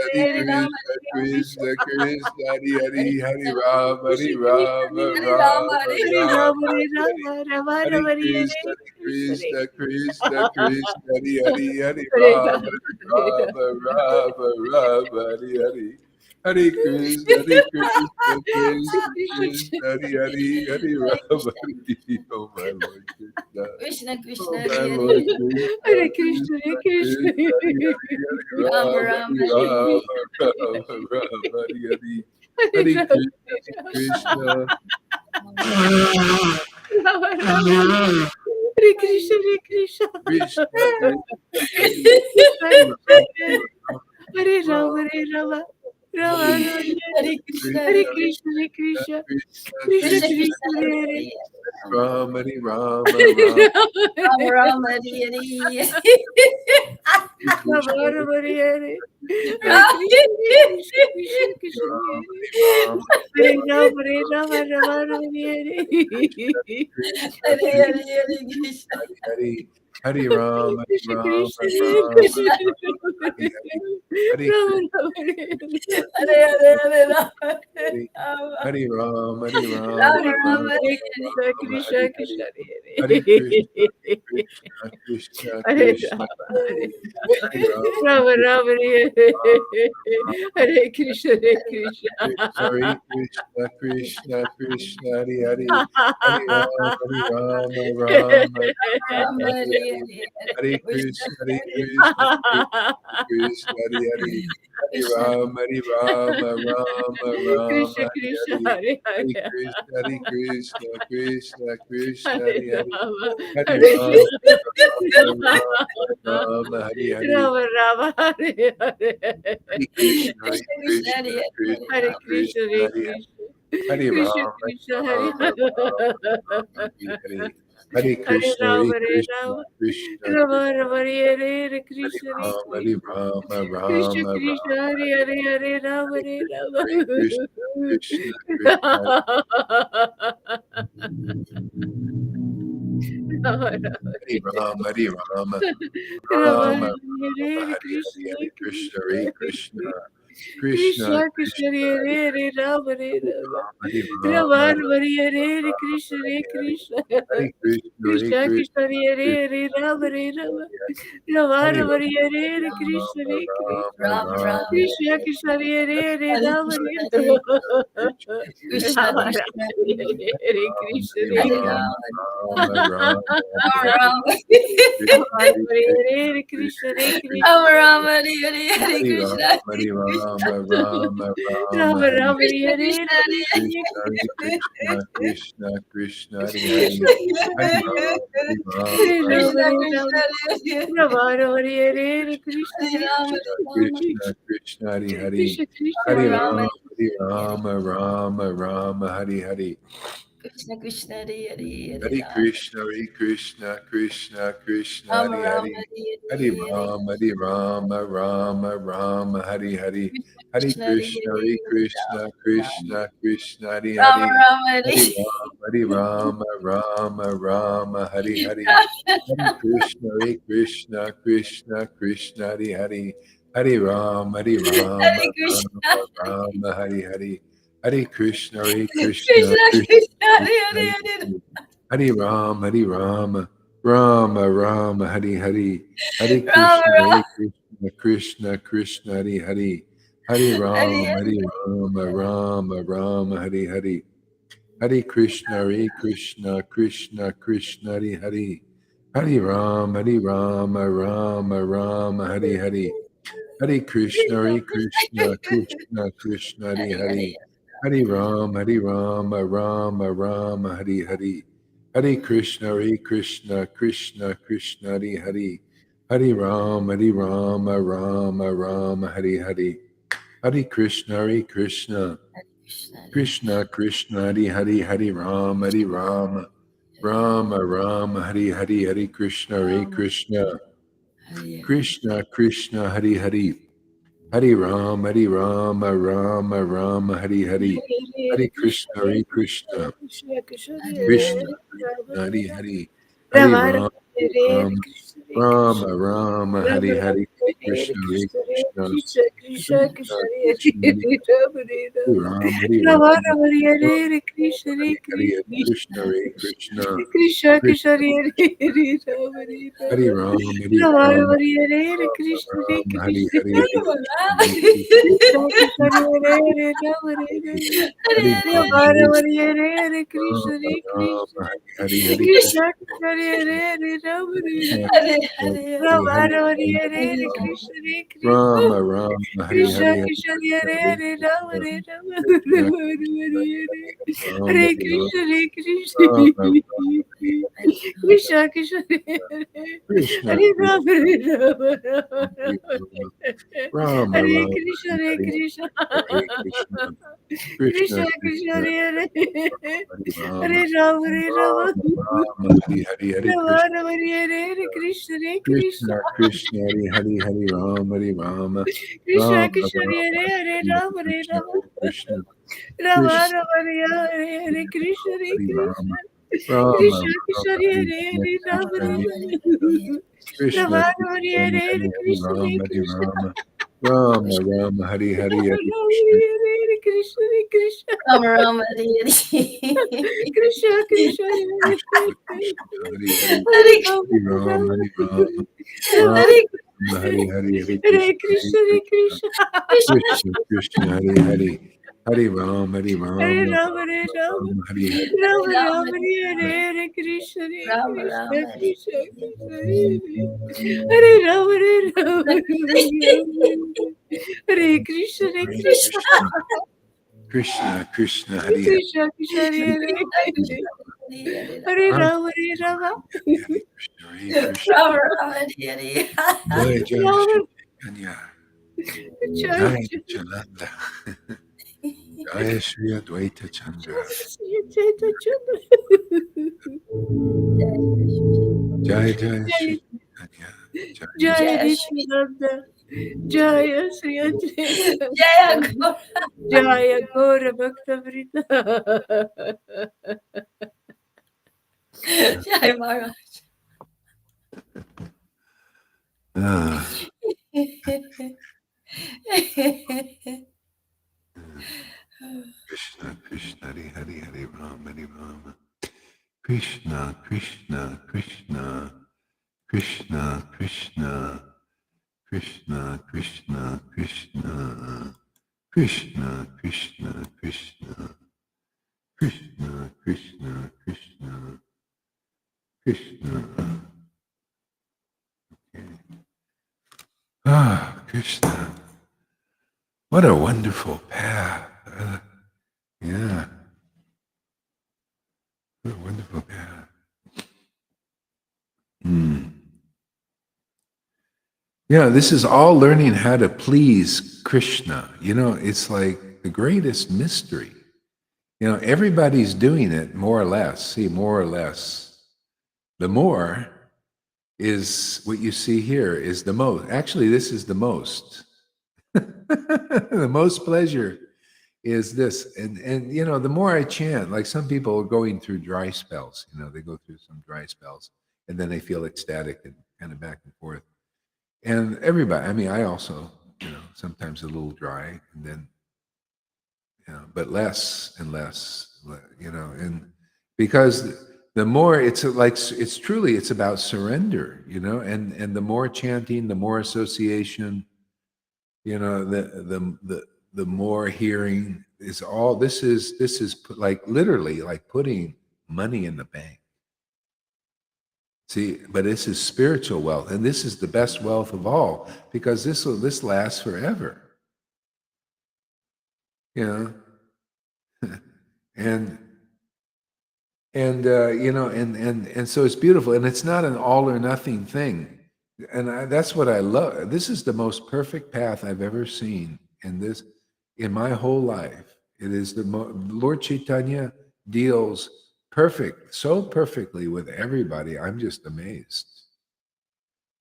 Krishna, Hare Hare Hare Krishna, Krishna Krishna, Krishna, Hare Hare, Hare Rama, Hare Krishna Rama, Hare Rama, Rama, Hare Hare Rama, Rama Hare Hare Hare, Rama Rama Hare Rama Hare Krishna, Hare Krishna Krishna, Krishna, Krishna, Hare Hare, Hare Hare Rama, Rama Hare Rama, Rama Rama, Rama, Hare Hare. Hare Krishna, Hare Krishna, Krishna, Krishna, Hare Hare, Hare Rama, Hare. Oh my Lord Krishna. Krishna, Krishna, Oh Hare my Hare, Lord Krishna, Hare Krishna Krishna, Hare Krishna Krishna, Hare Hare, Hare Rama, Rama, Rama, Hare Hare Hare, Rama, Rama, Rama, Hare Hare. Hare Hare Rama Krishna, Hare Krishna. Hare Krishna, Hare Krishna. Krishna, Hare Rama, Hare Rama. Rama, Rama, Hare Krishna, Hare Krishna, Hare Krishna. Krishna, Krishna Krishna, Krishna, Hare Hare Hare. Rama, Hare Rama, Hare Rama, Rama Rama, Rama, Hare Hare. Rama, Rama, Hare Hare. Hare Rama Krishna, Hare Krishna, Krishna, Krishna, Hare Hare. Rama, Hare Rama, Hare Rama, Rama, Rama, Hare Hare. Krishna, Hare Krishna, Hare, Hare Krishna. Hare Hare Rama, Hare Krishna, Rama, Krishna, Hare Rama, Krishna, Hare Hare Rama, Rama, Hare Hare. Hare Hare, Hare Rama, Hare Rama. Hare Ram, Hare Ram, Rama Hare Rama, Ram, Krishna, Hare Krishna, Hare Krishna, Hare, Krishna, Hare Krishna, Hare Krishna, Krishna, Hare Krishna, Rama, Hare Hare Ram, Rama, Hare Rama, Hare Hare Krishna, Hare Krishna. Krishna, Hare Krishna, Krishna, Krishna, Hare Hare, Hare Ram, Hare Ram, Ram, Rama, Hare Hare Hare, Hare, Hare Krishna, Krishna, Hare Krishna, Krishna, Krishna, Hare Hare, Hare Krishna, Ram, Hare Ram, Ram, Ram, Krishna, Hare Krishna, Hare, Hare Hare Hare. Krishna, Hare Krishna, Krishna, Krishna, Hare Hare Hare, Rama, Hare Hare Ram, Hare Ram, Ram, Hare Hare, Rama, Rama, Hare Hare Hare. Krishna, Hare Krishna, Krishna, Krishna, Hare Hare, Krishna, Hare Krishna, Krishna, Hare Hare Hare, Krishna. Hare Krishna, Ram, Krishna, Hare Hare Ram, Ram, Hare Hare, Hare Hare Krishna, Rama, Hare Hare Krishna, Rama. Krishna, Rama, Krishna, Rama, Hare Hare. Hare Krishna, Hare Ram, Hare Krishna. Ram, Krishna, Ram, Krishna, Ram, Hare Hare, Hare Rama, Hare Hare Krishna, Rama. Hare Krishna, Krishna, Krishna, Rama, Rama, Hare Ram, Hare Ram, Rama, Ram, Ram, Hare Hare Krishna, Hare, Hare Krishna, Hare Krishna, Krishna. Krishna, Krishna, Krishna, Krishna, Hare Hare Hare, Rama, Hare Hare Rama. Hare Rama, Ram, Rama, Hare Hare, Krishna, Hare Hare Krishna. Hare Krishna, Hare Krishna, Krishna, Krishna, Hare Krishna, Hare, Rama, Hare Rama. Hare Rama, Hare Rama, Ram, Hare Hare, Hare Krishna, Ram, Hare Krishna. Ram, Rama Ram, Rama, Krishna, Krishna, Hare Hare, Hare Rama, Krishna, Hare Hare Rama. Krishna, Rama, Rama, Krishna, Hare Krishna, Hare Hare Rama, Ram, Rama Rama, Rama, Hare Krishna, Hare Rama Krishna. Rama, Hare Krishna, Rama, Rama, Krishna, Hare Krishna, Hare Krishna, Krishna, Krishna, Hare Hare, Hare Ram, Hare Rama, Krishna, Hare Krishna, Rama. Hare Rama, Rama, Hare Krishna, Hare Hare Rama, Krishna. Rama, Krishna, Hare Hare, Krishna, Krishna, Hare Rama Hare Rama, Ram, Ram, Hare Hare. Krishna, Krishna, Hare Hare Rama, Krishna, Hare Krishna, Krishna, Krishna, Rama Hare Rama, Hare. Hare Hare Ram, Hare Ram, Ram, Ram, Hare Hare. Krishna, Hare Krishna, Krishna, Hare Krishna, Rama Krishna, Krishna, Hare Rama, Hare. Rama, Hare Hare Ram, Hare Ram, Ram, Hare Hare. Hare Krishna, Hare Krishna, Krishna, Krishna, Hare Hare. Hare Ram, Hare Ram, Hare Krishna, Ram, Hare Hare. Hare Krishna, Hare Krishna, Krishna, Krishna, Krishna, Hare Hare Hare, Hare. Hare Ram, Hare Ram, Rama Rama, Hare Hare. Hare Rama Krishna, Rama, Hare Krishna, Krishna Krishna, Hare Hare. Hare Ram, Hare Hare Rama, Rama Rama, Hare Hare. Hare Krishna, Hare Krishna, Krishna Krishna, Hare Hare. Hare Ram, Hare Rama, Rama Rama, Hare Hare. Hare Krishna, Hare Krishna, Krishna Krishna, Hare Hare. Hare Ram, Hare Rama, Rama Rama, Hare Hare. Hare Krishna, Hare Krishna, Krishna Krishna, Hare Hare. Hare Ram, Hare Rama, Rama Rama, Hare Hare. Hare Krishna, Hare Krishna, Krishna Krishna, Hare Hare. Hare Ram, Hare Rama, Rama Rama, Hare Hare. Hare Krishna, Hare Krishna, Krishna Krishna, Hare Hare. Hare Ram, Hare Rama, Rama Rama, Hare Hare. Hare Krishna, Hare Krishna, Krishna, Krishna, Krishna Hare Krishna, Rama. Hare Hare. Hare Rama, Ram, Hare Ram, Krishna, Hare Krishna. Rama Rama, Rama, Hare Hare. Rama, Hare Hare Krishna, Hare Krishna, Hare Krishna, Krishna, Krishna, Krishna Krishna, Krishna, Hare Hare Rama, Hare Hare Rama. Ram, Hare Rama, Ram, Rama, Ram Hare Krishna, Hare Hare Hare. Krishna. Krishna, Hare Krishna, Krishna, Krishna Krishna, Hare Rama, Hare Hare Rama. Ram, Hare Rama, Ram, Rama, Hare Krishna, Hare Ram Hare Krishna. Hare. Hare Rama, Krishna, Hare Krishna, Krishna, Hare Rama, Hare Rama. Hare Rama, Ram, Hare Rama, Hare Ram, Krishna, Hare Ram Krishna. Hare Hare. Krishna, Krishna, Krishna, Hare Rama, Hare Krishna, Rama. Hare Krishna, Hare, Hare Rama, Hare. Rama, Ram, Hare Rama Rama Hari Krishna Hari Hari Krishna Krishna Hare Hare Rama Krishna Hare Rama Krishna Rama Hare Hare Rama Hare Rama Krishna Hare Krishna Rama Krishna Krishna Hare Krishna Hare Rama Hare Rama Rama Hare Rama Krishna Hari Hare Hari Krishna Hare Krishna Krishna Krishna Krishna Krishna Hare Hare Hari Rama Hare Rama Hare Rama Rama Rama Hari Hari Hare Rama Krishna Rama Hare Hare Krishna Hare Krishna Krishna Krishna Hari Hari Hari Rama Hari Rama Krishna Rama Krishna Rama Hare Hare Hari Rama Hare Krishna Rama Hare Krishna Rama Krishna Rama Hare Hare Krishna Hare Hari Rama Krishna Rama Krishna Krishna Rama Hare Hari Hare Rama Rama, Rama Krishna Rama Krishna Rama Hare Hari Hare Hari Hari Krishna Rama Hare Hari Krishna Rama Rama Rama Hari Hari Rama Hari Rama Krishna Hare Hare Krishna Hare Krishna Rama, Krishna Krishna Hare Krishna Hare Krishna Hari Hari Hare Hari Rama Rama Rama Hari Rama Rama Rama Hari Hari Hari Hare Krishna Hari Krishna Hare Krishna Krishna Krishna Krishna Hari Hari Hari Ram Hari Hare Rama Rama Hare Rama Rama Hari Hari Rama Rama Hare Hare Krishna Hare Krishna Krishna Krishna Hare Rama Hare Rama Hare Krishna Hare Krishna Krishna Krishna Krishna Hari Hari Krishna Krishna Hare Hare Hare Rama Hare Rama Hari Krishna Hari Krishna Jai Jai Shri Rama Chaitanya Jai Jai Nityananda Jai Shri Advaita Chandra Jai Jai Shri Chaitanya Jai Jai Nityananda Jaya Sri Advaita Jaya Gora Bhakta Vrita Jai Maharaj. Ah, Krishna Krishna Hari Hari Hari Ram Hari Rama Krishna Krishna Krishna Krishna Krishna Krishna Krishna Krishna Krishna Krishna Krishna Krishna Krishna Krishna Krishna okay. Ah, Krishna. What a wonderful path. Yeah. What a wonderful path. Yeah, this is all learning how to please Krishna. You know, it's like the greatest mystery. You know, everybody's doing it more or less. See, more or less. The more is what you see here is the most. Actually, this is the most. The most pleasure is this. And you know, the more I chant, like some people are going through dry spells, you know, they go through some dry spells and then they feel ecstatic and kind of back and forth. And everybody, I mean, I also, you know, sometimes a little dry and then, you know, but less and less, you know, and because the more it's like, it's truly, it's about surrender, you know, and the more chanting, the more association, you know, the more hearing is all, this is like literally like putting money in the bank. See, but this is spiritual wealth, and this is the best wealth of all because this lasts forever. You know, and you know, and so it's beautiful, and it's not an all or nothing thing, and that's what I love. This is the most perfect path I've ever seen in my whole life. It is Lord Caitanya deals so perfectly with everybody. I'm just amazed.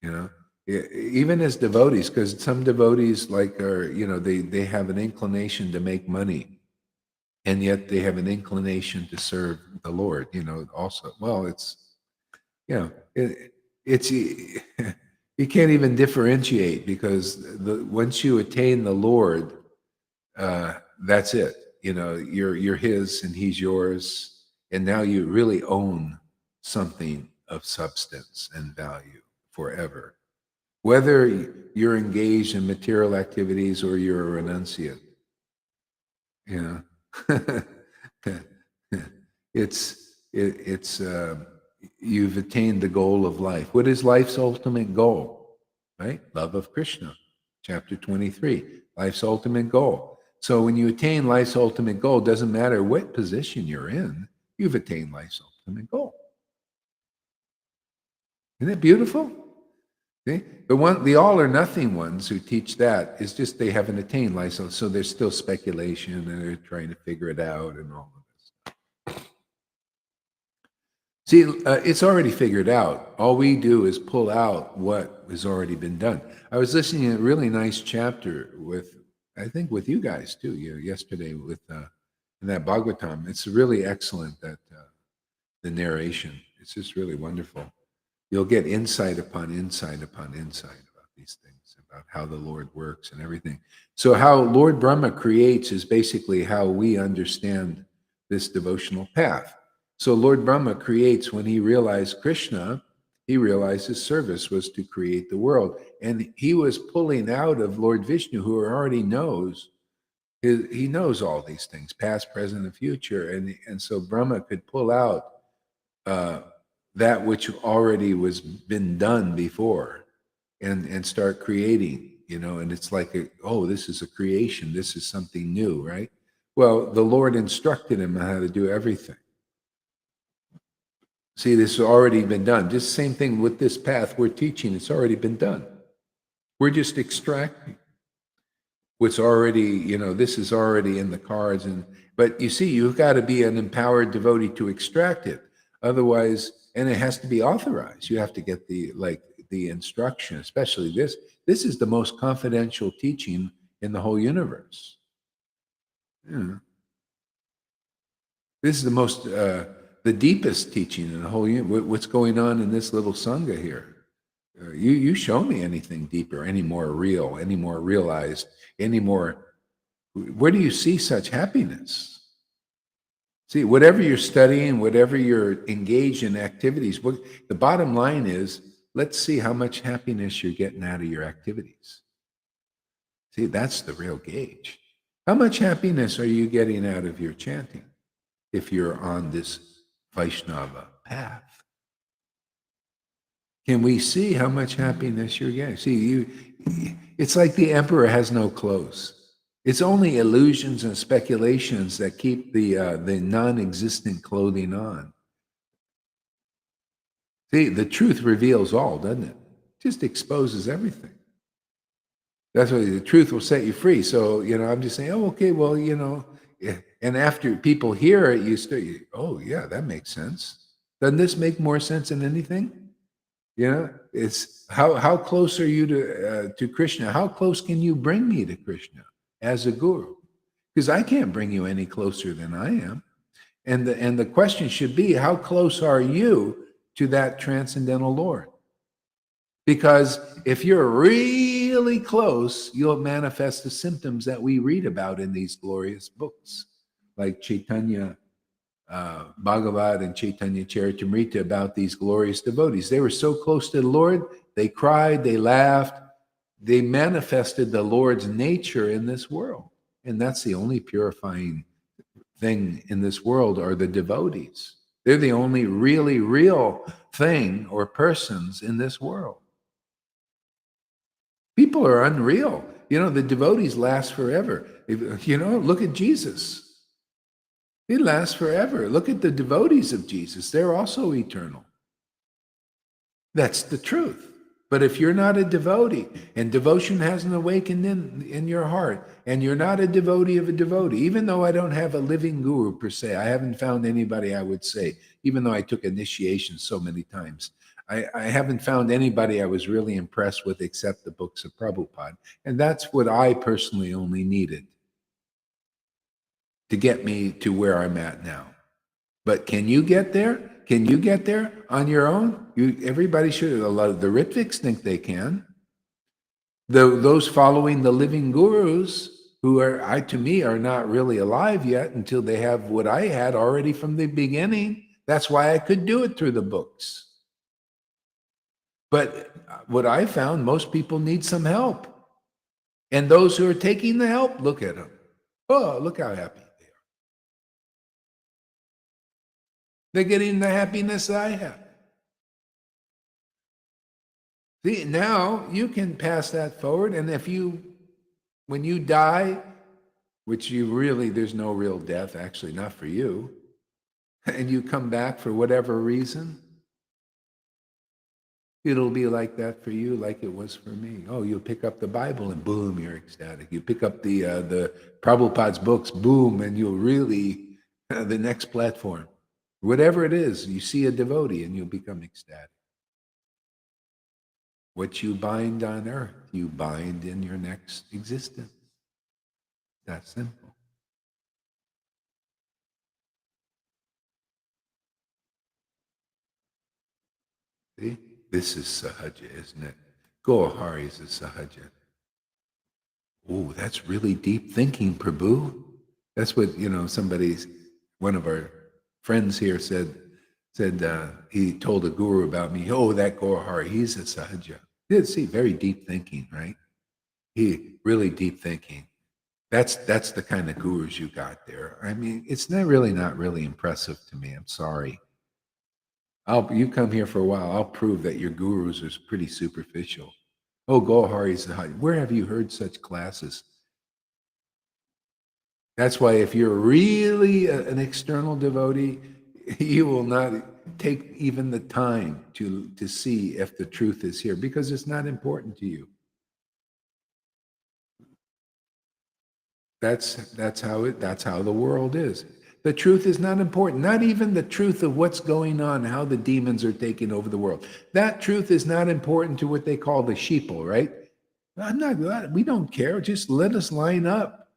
You know, even as devotees, because some devotees are, you know, they have an inclination to make money, and yet they have an inclination to serve the Lord, you know, also. Well, it's, you know, it's you can't even differentiate because once you attain the Lord, that's it. You know, you're His and He's yours, and now you really own something of substance and value forever. Whether you're engaged in material activities or you're a renunciate, you know, it's you've attained the goal of life. What is life's ultimate goal? right? Love of Krishna. Chapter 23, life's ultimate goal. So when you attain life's ultimate goal, doesn't matter what position you're in, you've attained life's ultimate goal. Isn't it beautiful? Okay? The all or nothing ones who teach that is just they haven't attained life, so there's still speculation and they're trying to figure it out and all of this. See, it's already figured out. All we do is pull out what has already been done. I was listening to a really nice chapter with, I think, with you guys too. Yesterday with in that Bhagavatam. It's really excellent that the narration. It's just really wonderful. You'll get insight upon insight upon insight about these things, about how the Lord works and everything. So how Lord Brahma creates is basically how we understand this devotional path. So Lord Brahma creates when he realized Krishna, he realized his service was to create the world. And he was pulling out of Lord Vishnu, who already knows, he knows all these things, past, present, and future. And so Brahma could pull out that which already was been done before and start creating, and it's like, this is a creation. This is something new, right? Well, the Lord instructed him on how to do everything. See, this has already been done. Just same thing with this path we're teaching. It's already been done. We're just extracting what's already, this is already in the cards. But you see, you've got to be an empowered devotee to extract it. Otherwise, and it has to be authorized. You have to get the instruction, especially this. This is the most confidential teaching in the whole universe. This is the most, the deepest teaching in the whole universe. What's going on in this little Sangha here? You show me anything deeper, any more real, any more realized, any more. Where do you see such happiness? See, whatever you're studying, whatever you're engaged in activities, the bottom line is, let's see how much happiness you're getting out of your activities. See, that's the real gauge. How much happiness are you getting out of your chanting if you're on this Vaishnava path? Can we see how much happiness you're getting? See, it's like the emperor has no clothes. It's only illusions and speculations that keep the non-existent clothing on. See, the truth reveals all, doesn't it? Just exposes everything. That's why the truth will set you free. So, I'm just saying, okay, well, and after people hear it, you start, oh, yeah, that makes sense. Doesn't this make more sense than anything? It's how close are you to Krishna? How close can you bring me to Krishna as a guru? Because I can't bring you any closer than I am. And the question should be, how close are you to that transcendental Lord? Because if you're really close, you'll manifest the symptoms that we read about in these glorious books, like Chaitanya Bhagavad and Chaitanya Charitamrita, about these glorious devotees. They were so close to the Lord, they cried, they laughed, they manifested the Lord's nature in this world. And that's the only purifying thing in this world, are the devotees. They're the only really real thing or persons in this world. People are unreal. The devotees last forever. Look at Jesus. He lasts forever. Look at the devotees of Jesus. They're also eternal. That's the truth. But if you're not a devotee and devotion hasn't awakened in your heart, and you're not a devotee of a devotee, even though I don't have a living guru per se, I haven't found anybody, I would say, even though I took initiation so many times, I haven't found anybody I was really impressed with except the books of Prabhupada. And that's what I personally only needed to get me to where I'm at now. But can you get there? Can you get there on your own? Everybody should. A lot of the Rhythmics think they can. Those following the living gurus, who to me are not really alive yet until they have what I had already from the beginning. That's why I could do it through the books. But what I found, most people need some help. And those who are taking the help, look at them. Oh, look how happy they are. They're getting the happiness I have. See, now you can pass that forward, and when you die, which there's no real death, actually, not for you, and you come back for whatever reason, it'll be like that for you, like it was for me. Oh, you'll pick up the Bible and boom, you're ecstatic. You pick up the Prabhupada's books, boom, and you'll really the next platform. Whatever it is, you see a devotee and you'll become ecstatic. What you bind on earth, you bind in your next existence. That's simple. See? This is sahaja, isn't it? Gohari is a sahaja. Oh, that's really deep thinking, Prabhu. That's what, one of our friends here said he told a guru about me. Oh, that Gohari, he's a sahaja. Yeah, see, very deep thinking, right? He really deep thinking. That's the kind of gurus you got there. I mean, it's not really impressive to me. I'm sorry. You come here for a while, I'll prove that your gurus are pretty superficial. Oh, Gohari's where have you heard such classes? That's why if you're really an external devotee, you will not take even the time to see if the truth is here, because it's not important to you. That's how the world is. The truth is not important. Not even the truth of what's going on, how the demons are taking over the world. That truth is not important to what they call the sheeple, right? We don't care. Just let us line up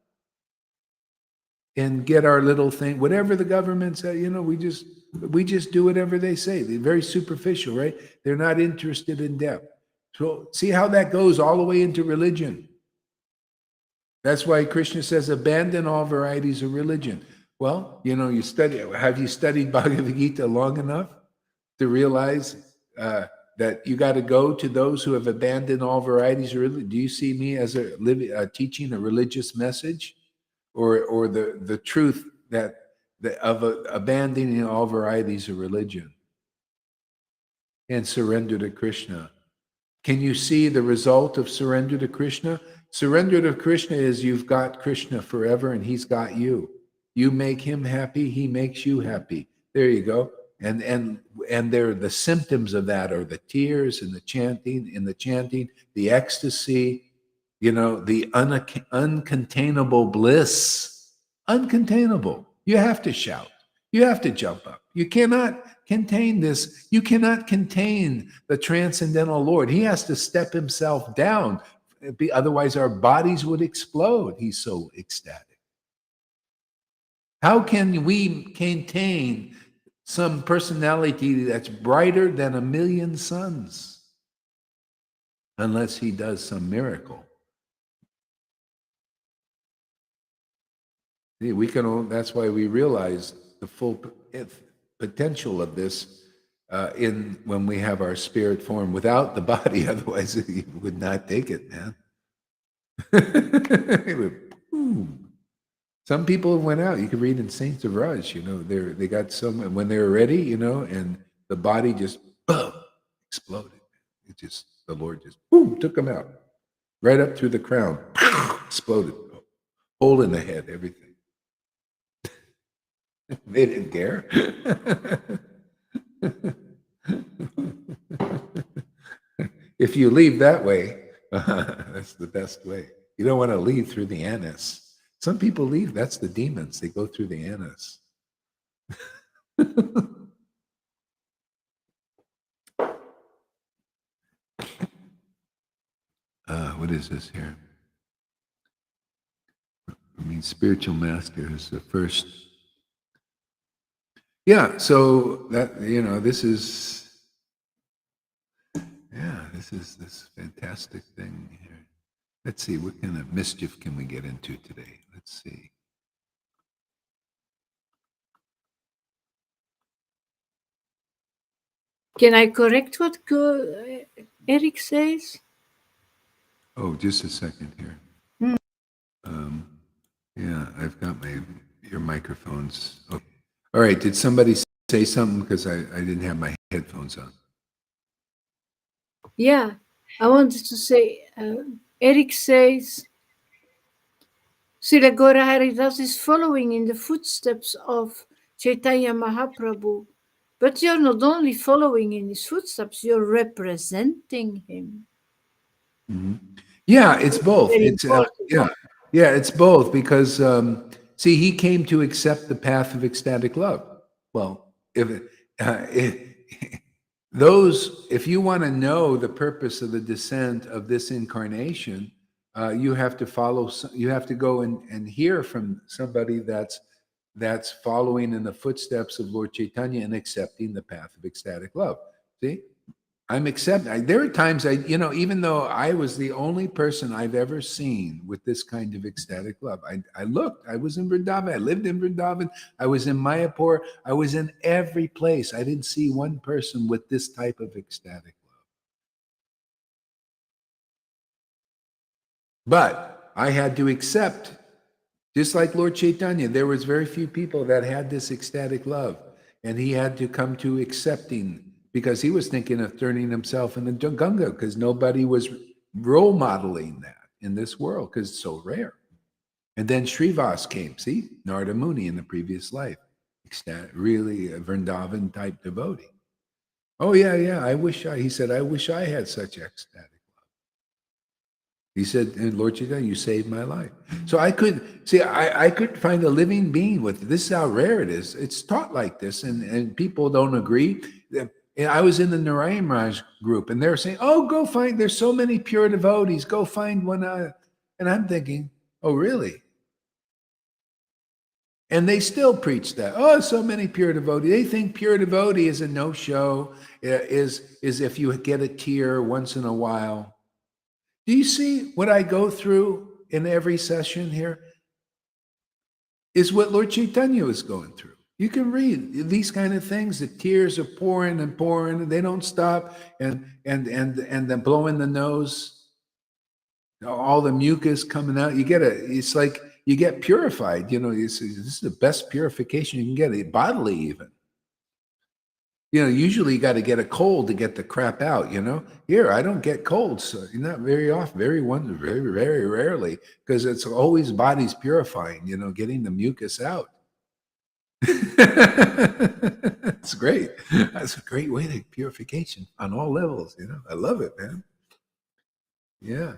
and get our little thing. Whatever the government says, we just do whatever they say. They're very superficial, right? They're not interested in depth. So see how that goes all the way into religion. That's why Krishna says, abandon all varieties of religion. Well, have you studied Bhagavad Gita long enough to realize that you got to go to those who have abandoned all varieties of religion? Do you see me as teaching a religious message, or the truth of abandoning all varieties of religion and surrender to Krishna? Can you see the result of surrender to Krishna? Surrender to Krishna is you've got Krishna forever and he's got you. You make him happy, he makes you happy. There you go. And there, the symptoms of that are the tears and the chanting, the ecstasy, the uncontainable bliss. Uncontainable. You have to shout. You have to jump up. You cannot contain this. You cannot contain the transcendental Lord. He has to step himself down. Otherwise, our bodies would explode. He's so ecstatic. How can we contain some personality that's brighter than a million suns? Unless he does some miracle. See, that's why we realize the full potential of this when we have our spirit form without the body. Otherwise, he would not take it, man. It would, boom. Some people went out. You can read in Saints of Raj. They got some when they were ready. And the body just boom, exploded. The Lord just boom took them out, right up through the crown, exploded, hole in the head, everything. They didn't care. If you leave that way, that's the best way. You don't want to leave through the anus. Some people leave, that's the demons. They go through the anus. What is this here? Spiritual master is the first. Yeah, so that, this is this fantastic thing here. Let's see, what kind of mischief can we get into today? Let's see. Can I correct what Eric says? Oh, just a second here. Yeah, I've got your microphones. Okay. All right, did somebody say something? Because I didn't have my headphones on. Yeah, I wanted to say, Eric says, Srila Gaura Haridas is following in the footsteps of Chaitanya Mahaprabhu. But you're not only following in his footsteps, you're representing him. Mm-hmm. Yeah, it's both. Very It's important. yeah, it's both because see, he came to accept the path of ecstatic love. Well, if you want to know the purpose of the descent of this incarnation, you have to follow. You have to go and hear from somebody that's following in the footsteps of Lord Chaitanya and accepting the path of ecstatic love. See, there are times even though I was the only person I've ever seen with this kind of ecstatic love, I looked, I was in Vrindavan, I lived in Vrindavan, I was in Mayapur, I was in every place. I didn't see one person with this type of ecstatic love. But I had to accept, just like Lord Chaitanya, there was very few people that had this ecstatic love. And he had to come to accepting because he was thinking of turning himself into Ganga because nobody was role modeling that in this world because it's so rare. And then Srivas came, see, Narada Muni in the previous life, really a Vrindavan type devotee. Oh, yeah, he said, I wish I had such ecstatic. He said, Lord Chaitanya, you saved my life. So I could find a living being with this is how rare it is. It's taught like this, and people don't agree. And I was in the Narayan Raj group, and they're saying, oh, go find, there's so many pure devotees, go find one. And I'm thinking, oh, really? And they still preach that. Oh, so many pure devotees. They think pure devotee is a no-show, is if you get a tear once in a while. Do you see what I go through in every session here? Is what Lord Caitanya is going through. You can read these kind of things. The tears are pouring and pouring, and they don't stop. And then blowing the nose, all the mucus coming out. It's like you get purified. This is the best purification you can get, bodily even. Usually you got to get a cold to get the crap out, Here, I don't get colds, so not very often, very, very rarely, because it's always body's purifying, getting the mucus out. It's great. That's a great way to purification on all levels, I love it, man. Yeah.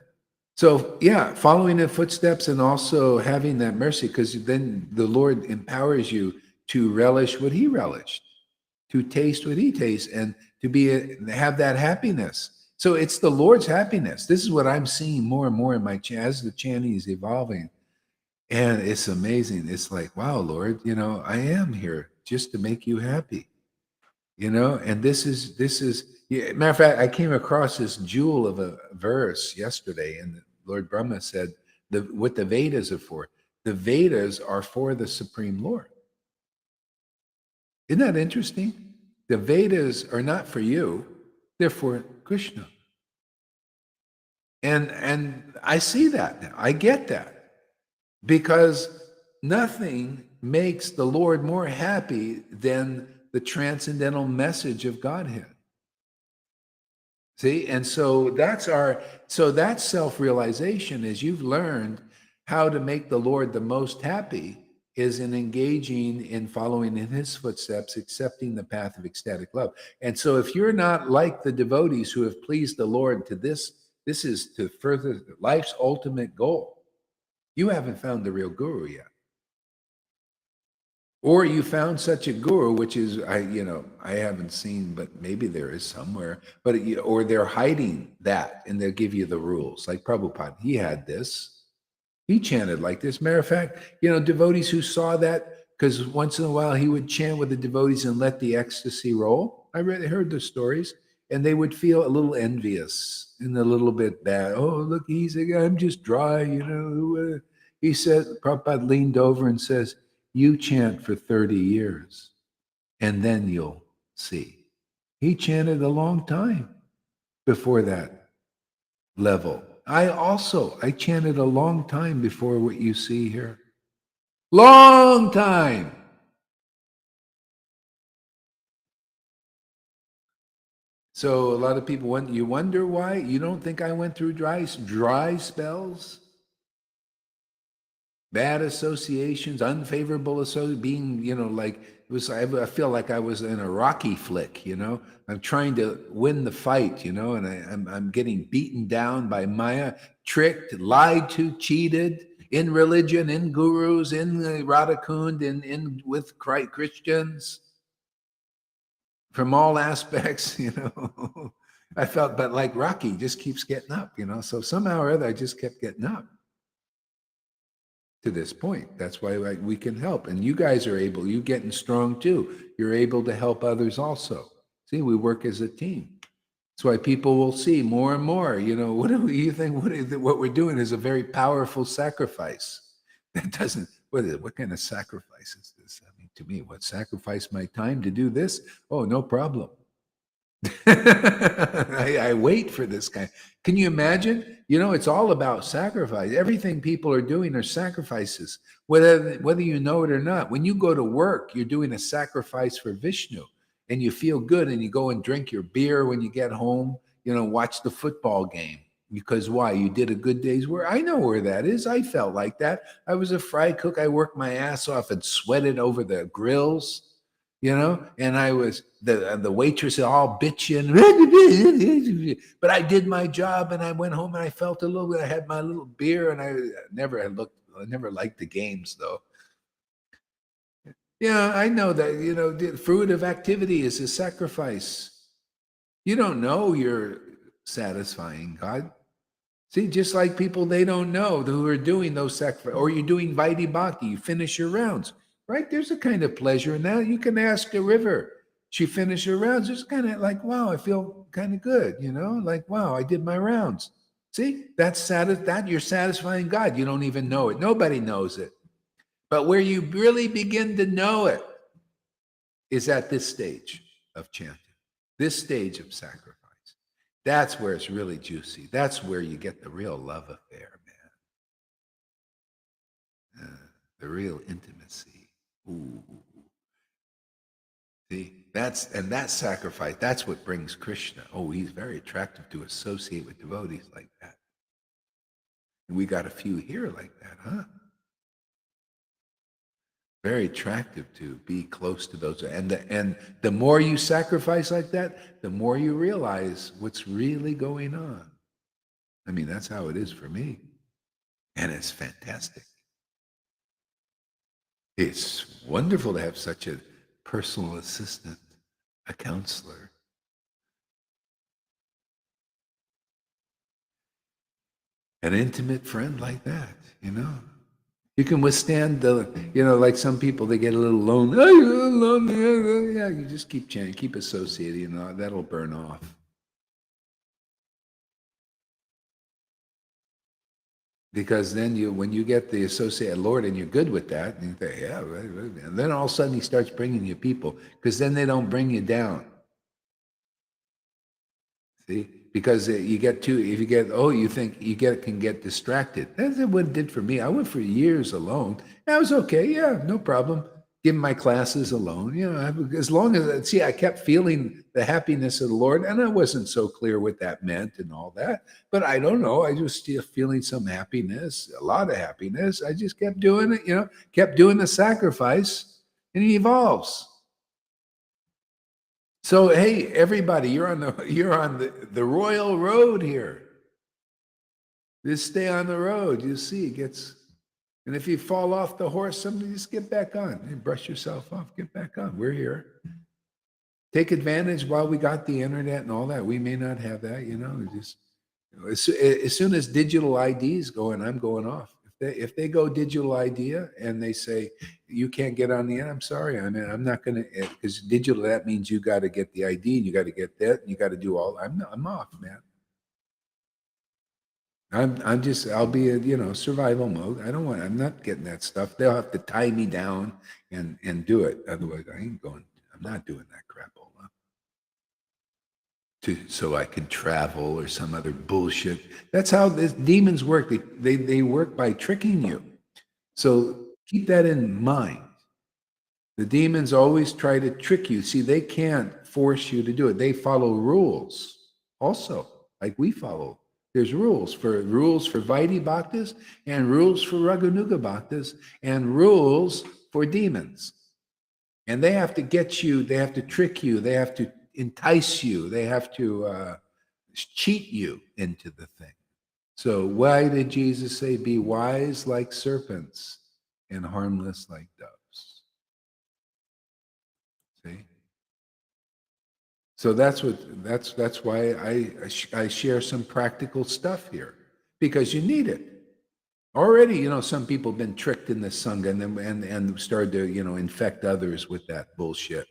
So, yeah, following the footsteps and also having that mercy, because then the Lord empowers you to relish what he relished, to taste what he tastes, and to have that happiness. So it's the Lord's happiness. This is what I'm seeing more and more in my as the chanting is evolving. And it's amazing. It's like, wow, Lord, I am here just to make you happy. And this is matter of fact, I came across this jewel of a verse yesterday, and Lord Brahma said what the Vedas are for. The Vedas are for the Supreme Lord. Isn't that interesting? The Vedas are not for you, they're for Krishna. And I see that now. I get that. Because nothing makes the Lord more happy than the transcendental message of Godhead. See, and so that's self-realization is you've learned how to make the Lord the most happy is in engaging in following in his footsteps, accepting the path of ecstatic love. And so if you're not like the devotees who have pleased the Lord to this is to further life's ultimate goal. You haven't found the real guru yet. Or you found such a guru, which is, I haven't seen, but maybe there is somewhere, or they're hiding that and they'll give you the rules. Like Prabhupada, he had this. He chanted like this. Matter of fact, devotees who saw that, because once in a while he would chant with the devotees and let the ecstasy roll. I heard the stories, and they would feel a little envious and a little bit bad. Oh, look, I'm just dry, He said, Prabhupada leaned over and says, you chant for 30 years, and then you'll see. He chanted a long time before that level. I chanted a long time before what you see here. Long time. So a lot of people you wonder why? You don't think I went through dry spells? Bad associations, unfavorable being, like it was. I feel like I was in a Rocky flick. I'm trying to win the fight. And I'm getting beaten down by Maya, tricked, lied to, cheated in religion, in gurus, in Radhakund, in with Christians from all aspects. I felt, but like Rocky just keeps getting up. So somehow or other, I just kept getting up to this point. That's why we can help. And you guys are able, you getting strong too. You're able to help others also. See, we work as a team. That's why people will see more and more, what do you think? What we're doing is a very powerful sacrifice. That doesn't, what kind of sacrifice is this? I mean, to me, what, sacrifice my time to do this? Oh, no problem. I wait for this guy. Can you imagine? It's all about sacrifice. Everything people are doing are sacrifices, whether you know it or not. When you go to work, you're doing a sacrifice for Vishnu, and you feel good, and you go and drink your beer when you get home. Watch the football game because why? You did a good day's work. I know where that is. I felt like that. I was a fry cook. I worked my ass off and sweated over the grills. And I was the waitress all bitching, but I did my job and I went home and I felt a little bit. I had my little beer and I never liked the games though. Yeah, I know that, the fruit of activity is a sacrifice. You don't know you're satisfying God. See, just like people, they don't know who are doing those sacrifices, or you're doing Vaidhi Bhakti, you finish your rounds. Right? There's a kind of pleasure in that. You can ask the river. She finished her rounds. It's kind of like, wow, I feel kind of good, like, wow, I did my rounds. See, that you're satisfying God. You don't even know it. Nobody knows it. But where you really begin to know it is at this stage of chanting, this stage of sacrifice. That's where it's really juicy. That's where you get the real love affair, man. The real intimacy. Ooh. See, that sacrifice, that's what brings Krishna. Oh, he's very attractive to associate with devotees like that. And we got a few here like that, huh? Very attractive to be close to those. And the more you sacrifice like that, the more you realize what's really going on. I mean, that's how it is for me. And it's fantastic. It's wonderful to have such a personal assistant, a counselor. An intimate friend like that, You can withstand like some people, they get a little lonely. Yeah, you just keep chanting, keep associating, that'll burn off. Because then when you get the associated Lord and you're good with that, and you say, yeah, right. And then all of a sudden he starts bringing you people, because then they don't bring you down. See, because you get you think you can get distracted. That's what it did for me. I went for years alone. I was okay. Yeah, no problem. Give my classes alone. As long as I kept feeling the happiness of the Lord, and I wasn't so clear what that meant and all that. But I don't know. I was still feeling some happiness, a lot of happiness. I just kept doing it. Kept doing the sacrifice, and it evolves. So hey, everybody, you're on the royal road here. Just stay on the road. You see, it gets. And if you fall off the horse, somebody just get back on. And brush yourself off. Get back on. We're here. Take advantage while we got the internet and all that. We may not have that, Just as soon as digital IDs go, and I'm going off. If they go digital ID and they say you can't get on the internet, I'm sorry. I mean, I'm not going to, because digital, that means you got to get the ID and you got to get that and you got to do all. I'm off, man. I'll be a, survival mode. I'm not getting that stuff. They'll have to tie me down and do it. Otherwise, I'm not doing that crap all up. So I can travel or some other bullshit. That's how the demons work. They work by tricking you. So keep that in mind. The demons always try to trick you. See, they can't force you to do it. They follow rules also, like we follow. There's rules for Vaidhi Bhaktas and rules for Raghunuga Bhaktas and rules for demons. And they have to get you, they have to trick you, they have to entice you, they have to cheat you into the thing. So why did Jesus say, be wise like serpents and harmless like doves? See? So that's why I share some practical stuff here, because you need it. Already, some people have been tricked in this Sangha and started to, infect others with that bullshit.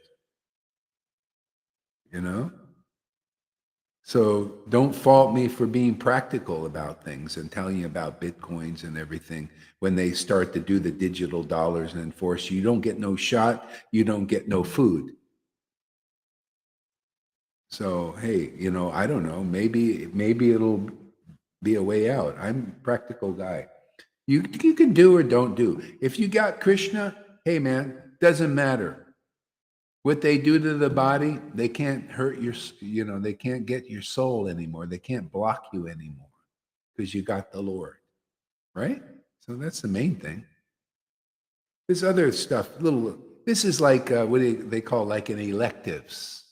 So don't fault me for being practical about things and telling you about Bitcoins and everything when they start to do the digital dollars and enforce you don't get no shot, you don't get no food. So, hey, I don't know, maybe it'll be a way out. I'm a practical guy. You can do or don't do. If you got Krishna, hey man, doesn't matter. What they do to the body, they can't hurt your, they can't get your soul anymore. They can't block you anymore because you got the Lord, right? So that's the main thing. This other stuff, this is like what they call like an electives.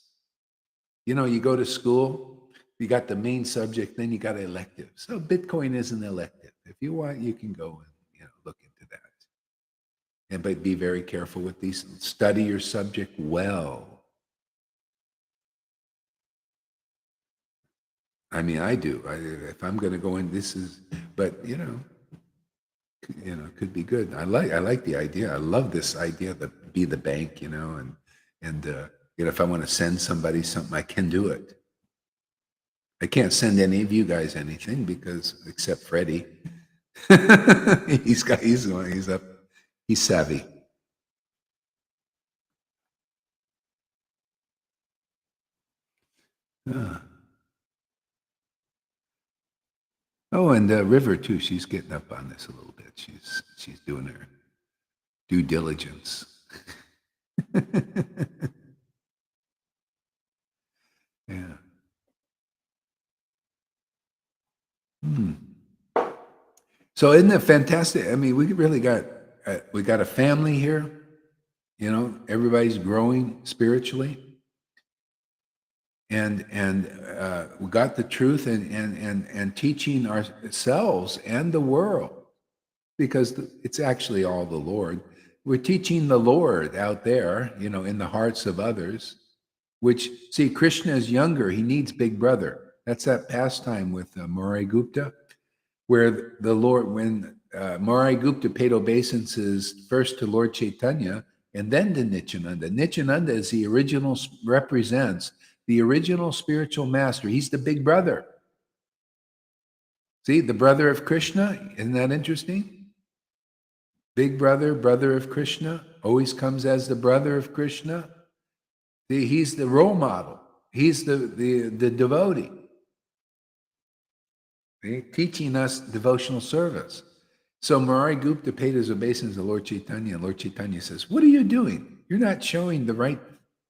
You go to school, you got the main subject, then you got electives. So Bitcoin is an elective. If you want, you can go and look into that. But be very careful with these. Study your subject well. I mean, I do. If I'm going to go in, but it could be good. I like the idea. I love this idea to be the bank, and if I want to send somebody something, I can do it. I can't send any of you guys anything except Freddie. He's savvy. Oh, and River too. She's getting up on this a little bit. She's doing her due diligence. Yeah. So isn't it fantastic? I mean, we really got a family here. Everybody's growing spiritually, and we got the truth and teaching ourselves and the world, because it's actually all the Lord. We're teaching the Lord out there, in the hearts of others. Which, see, Krishna is younger. He needs Big Brother. That's that pastime with Morai Gupta, where the Lord, when Morai Gupta paid obeisances first to Lord Caitanya and then to Nityananda. Nityananda is represents the original spiritual master. He's the Big Brother. See, the brother of Krishna. Isn't that interesting? Big Brother, brother of Krishna, always comes as the brother of Krishna. He's the role model. He's the devotee. Teaching us devotional service. So Morai Gupta paid his obeisance to Lord Caitanya, and Lord Caitanya says, "What are you doing? You're not showing the right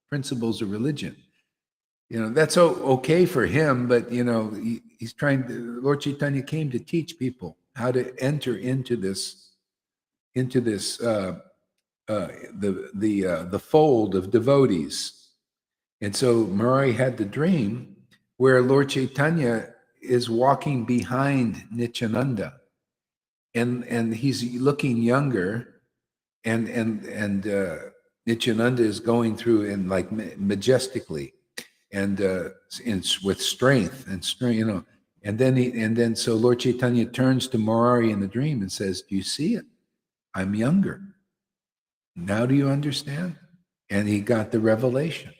principles of religion." That's okay for him, but he's trying to. Lord Caitanya came to teach people how to enter into this the fold of devotees. And so Morai had the dream where Lord Caitanya is walking behind Nityananda, and he's looking younger, and Nityananda is going through and like majestically, and with strength, and then so Lord Caitanya turns to Morai in the dream and says, "Do you see it? I'm younger. Now do you understand?" And he got the revelation.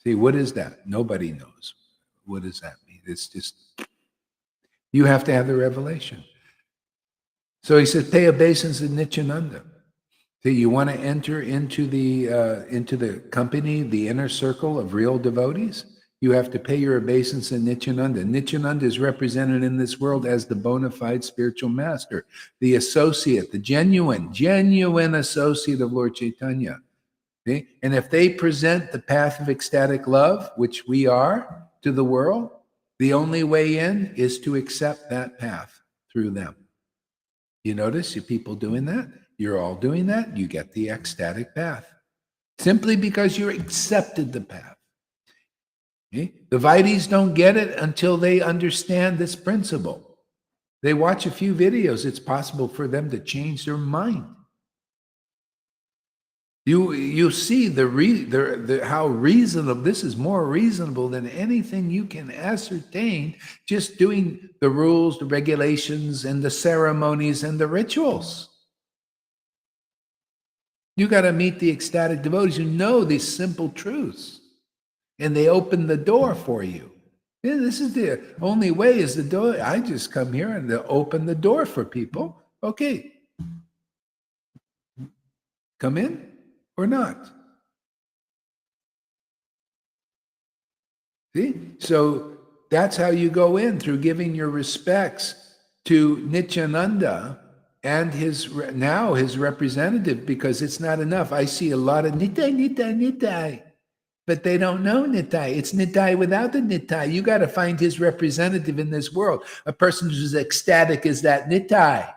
See, what is that? Nobody knows. What does that mean? It's just, you have to have the revelation. So he said, pay obeisance to Nityananda. See, you want to enter into the company, the inner circle of real devotees? You have to pay your obeisance to Nityananda. Nityananda is represented in this world as the bona fide spiritual master, the associate, the genuine associate of Lord Caitanya. See? And if they present the path of ecstatic love, which we are, to the world, the only way in is to accept that path through them. You notice you people doing that? You're all doing that. You get the ecstatic path simply because you accepted the path. Okay? The devotees don't get it until they understand this principle. They watch a few videos, it's possible for them to change their mind. You see how reasonable, this is more reasonable than anything you can ascertain just doing the rules, the regulations, and the ceremonies and the rituals. You got to meet the ecstatic devotees who know these simple truths, and they open the door for you. Yeah, this is the only way is the door. I just come here and they'll open the door for people. Okay, come in or not. See? So that's how you go in, through giving your respects to Nityananda and his representative, because it's not enough. I see a lot of Nitai, Nitai, Nitai, but they don't know Nitai. It's Nitai without the Nitai. You got to find his representative in this world, a person who's ecstatic as that Nitai,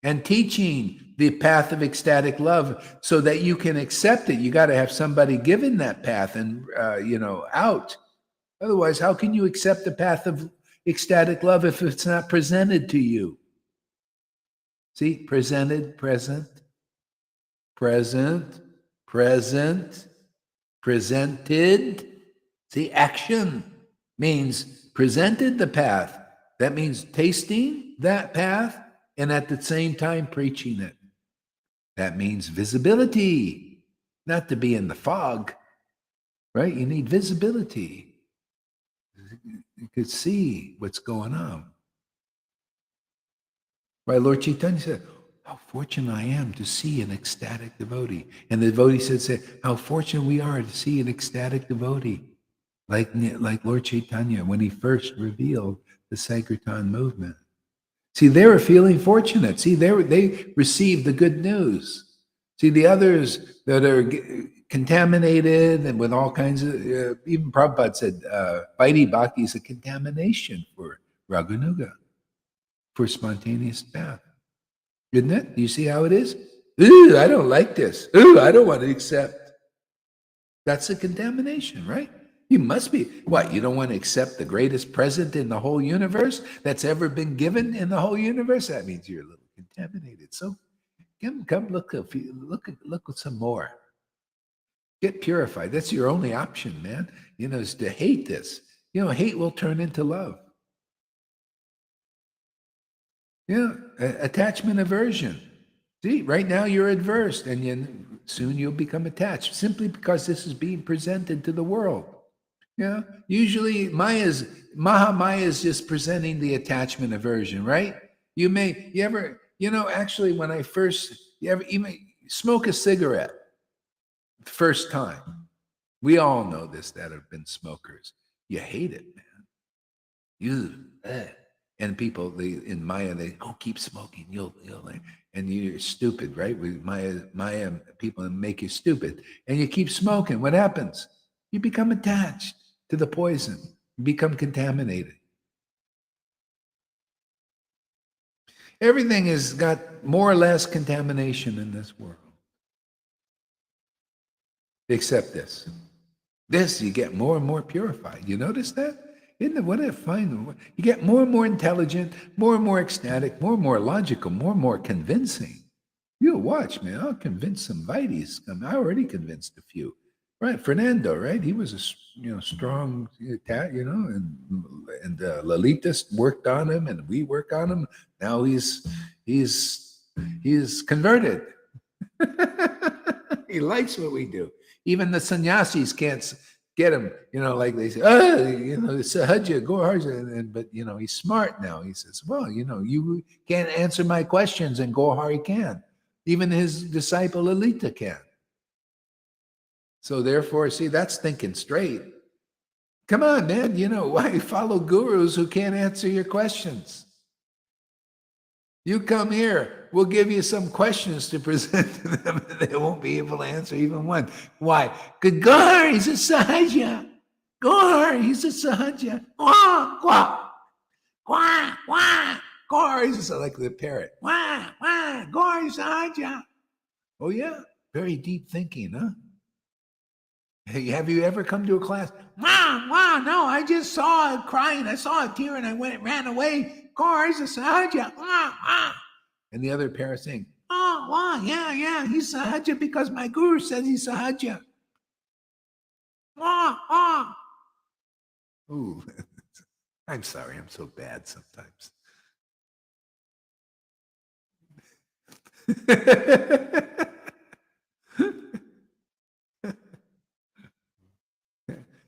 and teaching the path of ecstatic love so that you can accept it. You got to have somebody given that path and, out. Otherwise, how can you accept the path of ecstatic love if it's not presented to you? See, presented, present, present, present, presented. See, action means presented the path. That means tasting that path and at the same time preaching it. That means visibility, not to be in the fog, right? You need visibility. You could see what's going on. Right? Lord Caitanya said, how fortunate I am to see an ecstatic devotee. And the devotee said, how fortunate we are to see an ecstatic devotee, like Lord Caitanya when he first revealed the Sankirtan movement. See, they were feeling fortunate. See, they received the good news. See, the others that are contaminated and with all kinds of, even Prabhupada said, Vaidhi Bhakti is a contamination for Raganuga, for spontaneous path. Isn't it? Do you see how it is? Ooh, I don't like this. Ooh, I don't want to accept. That's a contamination, right? You must be, what, you don't want to accept the greatest present in the whole universe that's ever been given in the whole universe? That means you're a little contaminated. So come look at some more. Get purified. That's your only option, man. Is to hate this. Hate will turn into love. Yeah, attachment aversion. See, right now you're adverse, and soon you'll become attached, simply because this is being presented to the world. Yeah, usually Mahamaya is just presenting the attachment aversion, right? Actually, when I first, you ever even smoke a cigarette the first time? We all know this that have been smokers. You hate it, man. And people in Maya, they keep smoking. You'll and you're stupid, right? With Maya people make you stupid, and you keep smoking. What happens? You become attached to the poison. You become contaminated. Everything has got more or less contamination in this world, except this. This you get more and more purified. You notice that? Isn't it? What a fine! You get more and more intelligent, more and more ecstatic, more and more logical, more and more convincing. You'll watch, man. I'll convince some Vaidhis. I already convinced a few. Right, Fernando, right? He was a strong, and Lalita worked on him, and we work on him. Now he's converted. He likes what we do. Even the sannyasis can't get him. Like they say, Sahaja, go hard. But he's smart now. He says, well, you can't answer my questions, and Gohari can. Even his disciple Lalita can. So therefore, see, that's thinking straight. Come on, man. Why follow gurus who can't answer your questions? You come here, we'll give you some questions to present to them. They won't be able to answer even one. Why? Gaur, he's a sahaja. Gaur, he's a sahaja. Quack, quack, quack, quack. Gaur, he's like the parrot. Quack, quack, Gaur, sahaja. Oh yeah, very deep thinking, huh? Hey, have you ever come to a class? Wow, no, I just saw it crying. I saw a tear and I ran away. Gaur, he's a sahaja. And the other parrot saying, oh, wow, yeah, he's sahaja because my guru says he's sahaja. Ooh, I'm sorry, I'm so bad sometimes.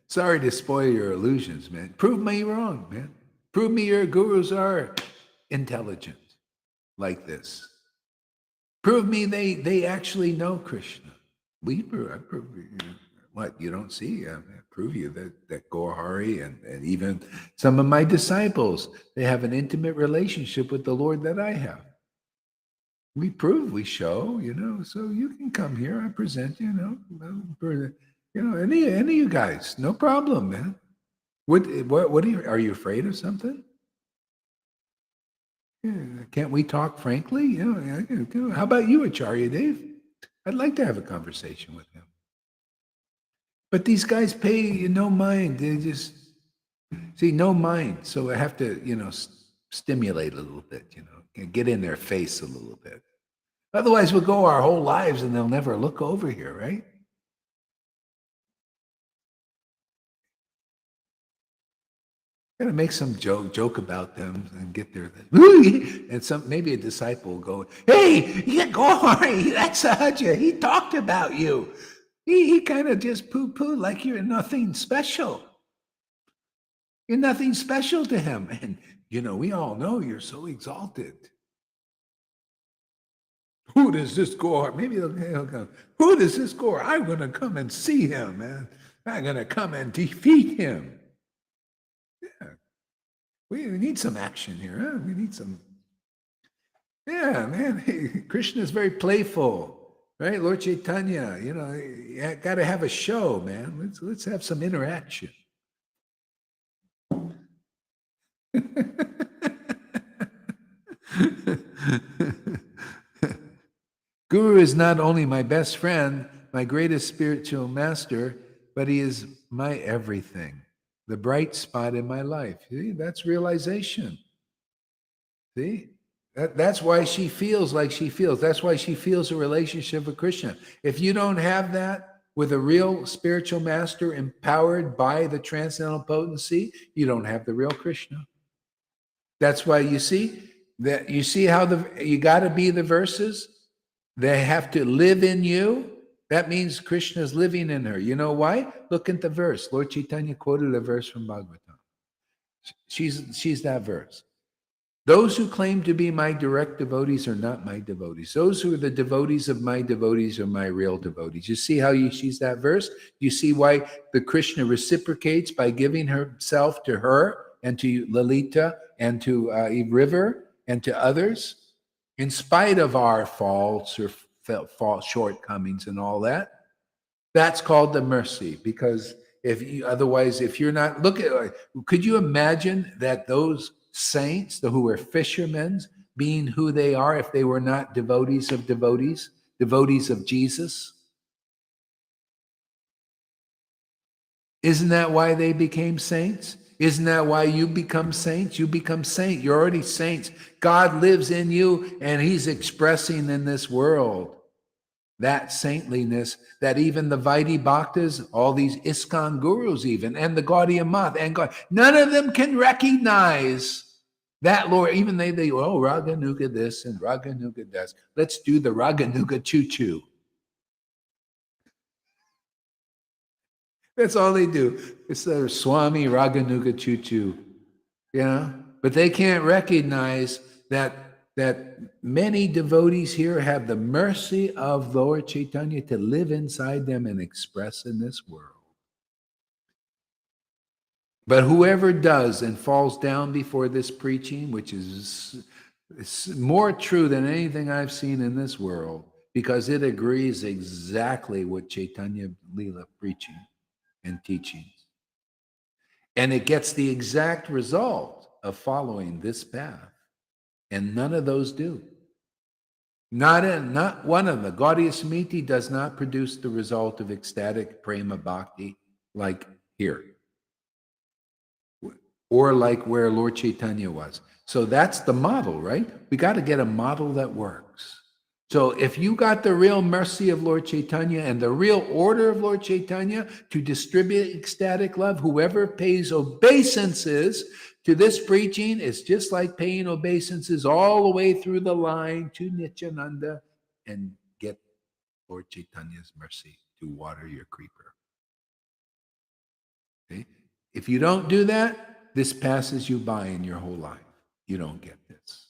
Sorry to spoil your illusions, man. Prove me wrong, man. Prove me your gurus are intelligent like this. Prove me they actually know Krishna. I prove what you don't see. I prove you that Gaur Hari and even some of my disciples, they have an intimate relationship with the Lord that I have. We prove, we show, so you can come here. I present, any of you guys, no problem, man. What are you afraid of something? Yeah, can't we talk frankly? How about you, Acharya Dave? I'd like to have a conversation with him. But these guys pay no mind. They just see no mind. So I have to, stimulate a little bit, and get in their face a little bit. Otherwise, we'll go our whole lives and they'll never look over here, right? Gotta make some joke about them and get there. And maybe a disciple will go, hey, Gaur, that's Sahaja. He talked about you. He kind of just poo-pooed like you're nothing special. You're nothing special to him. And, we all know you're so exalted. Who does this Gaur? Maybe he'll go, who does this Gaur? I'm going to come and see him, man. I'm going to come and defeat him. Yeah. We need some action here, huh? We need some. Yeah, man. Hey, Krishna is very playful, right? Lord Caitanya, you got to have a show, man. Let's have some interaction. Guru is not only my best friend, my greatest spiritual master, but he is my everything, the bright spot in my life. See, that's realization. See, that's why she feels like she feels. That's why she feels a relationship with Krishna. If you don't have that with a real spiritual master empowered by the transcendental potency, you don't have the real Krishna. That's why you see how you got to be the verses. They have to live in you. That means Krishna is living in her. You know why? Look at the verse. Lord Caitanya quoted a verse from Bhagavatam. She's that verse. Those who claim to be my direct devotees are not my devotees. Those who are the devotees of my devotees are my real devotees. You see how she's that verse? You see why the Krishna reciprocates by giving herself to her and to Lalita and to River and to others, in spite of our faults or shortcomings and all that. That's called the mercy, because if you're not, could you imagine that those saints who were fishermen being who they are if they were not devotees of Jesus? Isn't that why they became saints? Isn't that why you become saints? You become saint. You're already saints. God lives in you and he's expressing in this world that saintliness that even the Vaidhi Bhaktas, all these ISKCON gurus even, and the Gaudiya Math, and God, none of them can recognize that Lord. Even they Raganuga this and Raganuga this. Let's do the Raganuga choo-choo. That's all they do. It's the Swami Raganuga choo-choo. But they can't recognize that many devotees here have the mercy of Lord Caitanya to live inside them and express in this world. But whoever does and falls down before this preaching, which is It's more true than anything I've seen in this world because it agrees exactly with Chaitanya Leela preaching and teachings. And it gets the exact result of following this path. And none of those do. Not one of them. Gaudiya Samiti does not produce the result of ecstatic prema bhakti like here, or like where Lord Chaitanya was. So that's the model, right? We got to get a model that works. So if you got the real mercy of Lord Chaitanya and the real order of Lord Chaitanya to distribute ecstatic love, whoever pays obeisances to this preaching is just like paying obeisances all the way through the line to Nityananda and get Lord Chaitanya's mercy to water your creeper. Okay? If you don't do that, this passes you by in your whole life. You don't get this.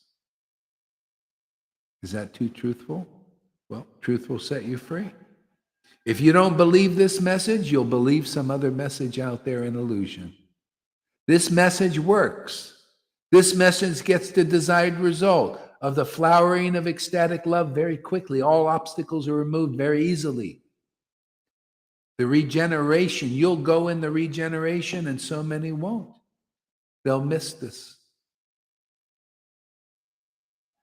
Is that too truthful? Well, truth will set you free. If you don't believe this message, you'll believe some other message out there in illusion. This message works. This message gets the desired result of the flowering of ecstatic love very quickly. All obstacles are removed very easily. The regeneration, you'll go in the regeneration and so many won't. They'll miss this.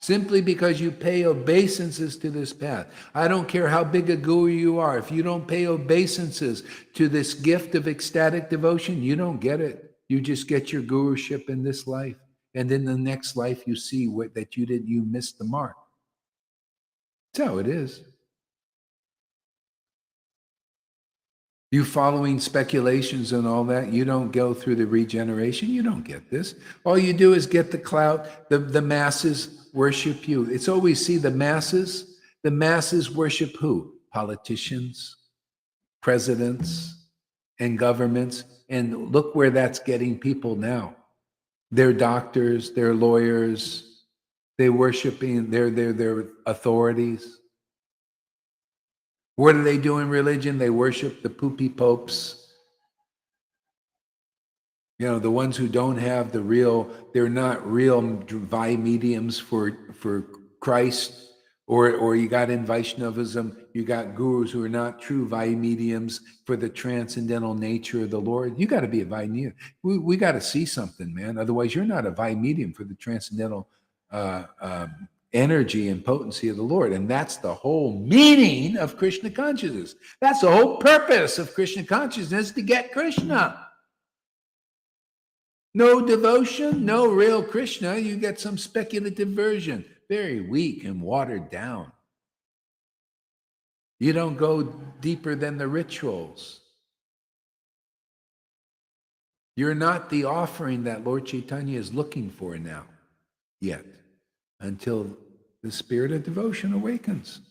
Simply because you pay obeisances to this path. I don't care how big a guru you are. If you don't pay obeisances to this gift of ecstatic devotion, you don't get it. You just get your guruship in this life. And in the next life, you see that you missed the mark. That's how it is. You following speculations and all that, you don't go through the regeneration. You don't get this. All you do is get the clout. The masses worship you. It's always, see, the masses worship who? Politicians, presidents, and governments. And look where that's getting people now. They're doctors, they're lawyers, they're worshiping, they're authorities. What do they do in religion? They worship the poopy popes. You know, the ones who don't have the real, they're not real mediums for Christ. Or you got in Vaishnavism, you got gurus who are not true mediums for the transcendental nature of the Lord. You got to be a medium. We got to see something, man. Otherwise, you're not a medium for the transcendental energy and potency of the Lord. And that's the whole meaning of Krishna consciousness. That's the whole purpose of Krishna consciousness, to get Krishna. No devotion, no real Krishna. You get some speculative version, very weak and watered down. You don't go deeper than the rituals. You're not the offering that Lord Caitanya is looking for now, yet, until the spirit of devotion awakens.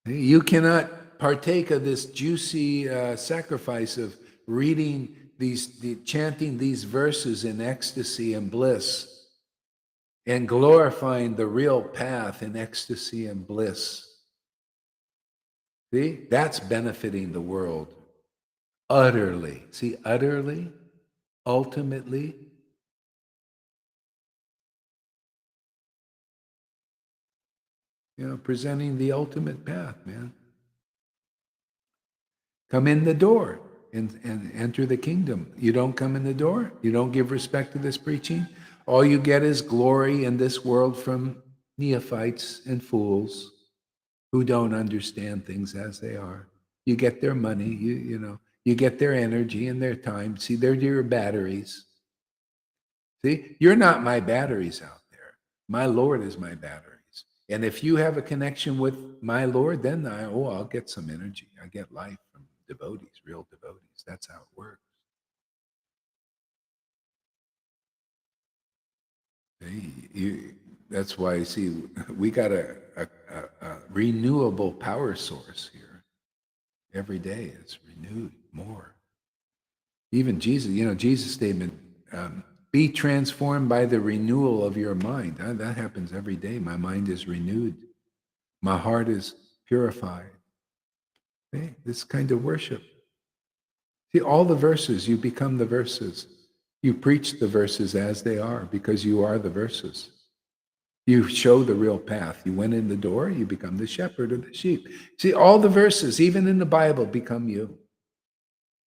You cannot partake of this juicy sacrifice of reading chanting these verses in ecstasy and bliss, and glorifying the real path in ecstasy and bliss. See, that's benefiting the world utterly. See, utterly, ultimately. You know, presenting the ultimate path, man. Come in the door and enter the kingdom. You don't come in the door, you don't give respect to this preaching, all you get is glory in this world from neophytes and fools who don't understand things as they are. You get their money, you get their energy and their time. See, they're your batteries. See, you're not my batteries out there. My Lord is my batteries. And if you have a connection with my Lord, then I'll get some energy. I get life from devotees, real devotees. That's how it works. That's why, see, we got a renewable power source here. Every day it's renewed more. Even Jesus, Jesus' statement, be transformed by the renewal of your mind. That happens every day. My mind is renewed. My heart is purified. Hey, this kind of worship. See, all the verses, you become the verses. You preach the verses as they are because you are the verses. You show the real path. You went in the door, you become the shepherd of the sheep. See, all the verses, even in the Bible, become you.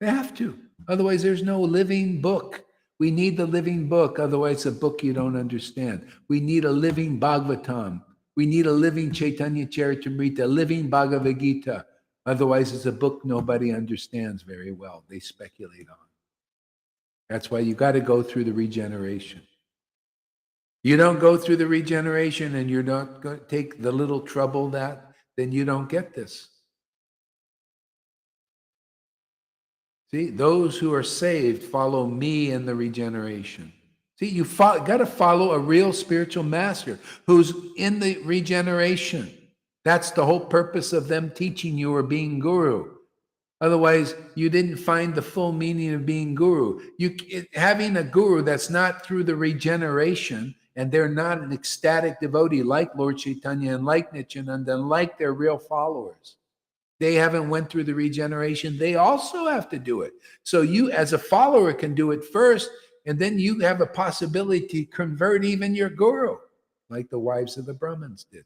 They have to. Otherwise, there's no living book. We need the living book. Otherwise, it's a book you don't understand. We need a living Bhagavatam. We need a living Chaitanya Charitamrita, a living Bhagavad Gita. Otherwise, it's a book nobody understands very well. They speculate on. That's why you got to go through the regeneration. You don't go through the regeneration and you're not going to take the little trouble then you don't get this. See, those who are saved follow me in the regeneration. See, you got to follow a real spiritual master who's in the regeneration. That's the whole purpose of them teaching you or being guru. Otherwise, you didn't find the full meaning of being guru. Having a guru that's not through the regeneration, and they're not an ecstatic devotee like Lord Caitanya and like Nityananda and like their real followers. They haven't went through the regeneration. They also have to do it. So you as a follower can do it first, and then you have a possibility to convert even your guru, like the wives of the Brahmins did.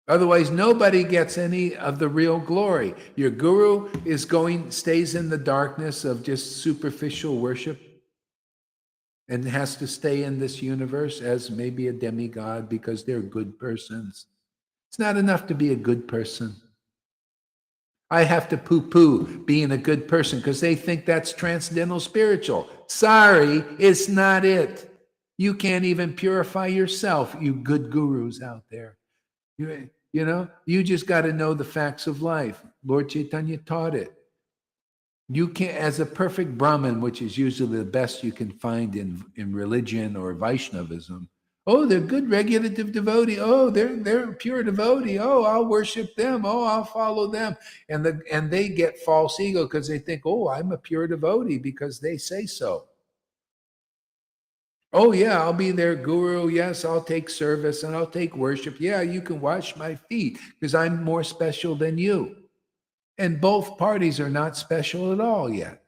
Otherwise, nobody gets any of the real glory. Your guru stays in the darkness of just superficial worship and has to stay in this universe as maybe a demigod because they're good persons. It's not enough to be a good person. I have to poo-poo being a good person because they think that's transcendental spiritual. Sorry, it's not it. You can't even purify yourself, you good gurus out there. You just got to know the facts of life. Lord Caitanya taught it. You can't, as a perfect Brahmin, which is usually the best you can find in religion or Vaishnavism. Oh, they're good regulative devotee. Oh, they're a pure devotee. Oh, I'll worship them. Oh, I'll follow them. And they get false ego because they think, oh, I'm a pure devotee because they say so. Oh, yeah, I'll be their guru. Yes, I'll take service and I'll take worship. Yeah, you can wash my feet because I'm more special than you. And both parties are not special at all yet.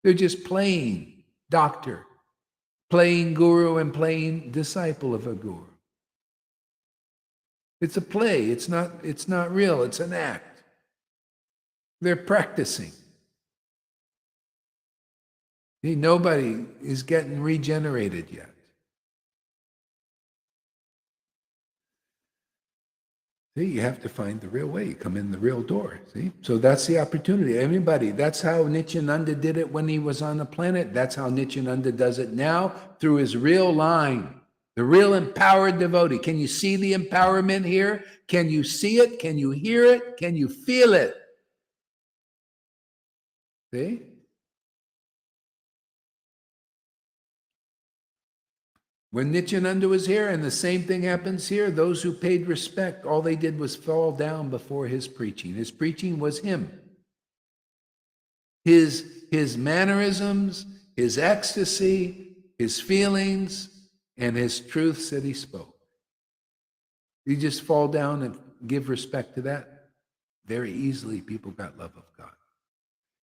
They're just playing doctor, playing guru, and playing disciple of a guru. It's a play. It's not real. It's an act. They're practicing. See, nobody is getting regenerated yet. See, you have to find the real way. You come in the real door. See? So that's the opportunity. Everybody, that's how Nityananda did it when he was on the planet. That's how Nityananda does it now through his real line. The real empowered devotee. Can you see the empowerment here? Can you see it? Can you hear it? Can you feel it? See? When Nityananda was here, and the same thing happens here, those who paid respect, all they did was fall down before his preaching. His preaching was him. His mannerisms, his ecstasy, his feelings, and his truths that he spoke. You just fall down and give respect to that. Very easily, people got love of God.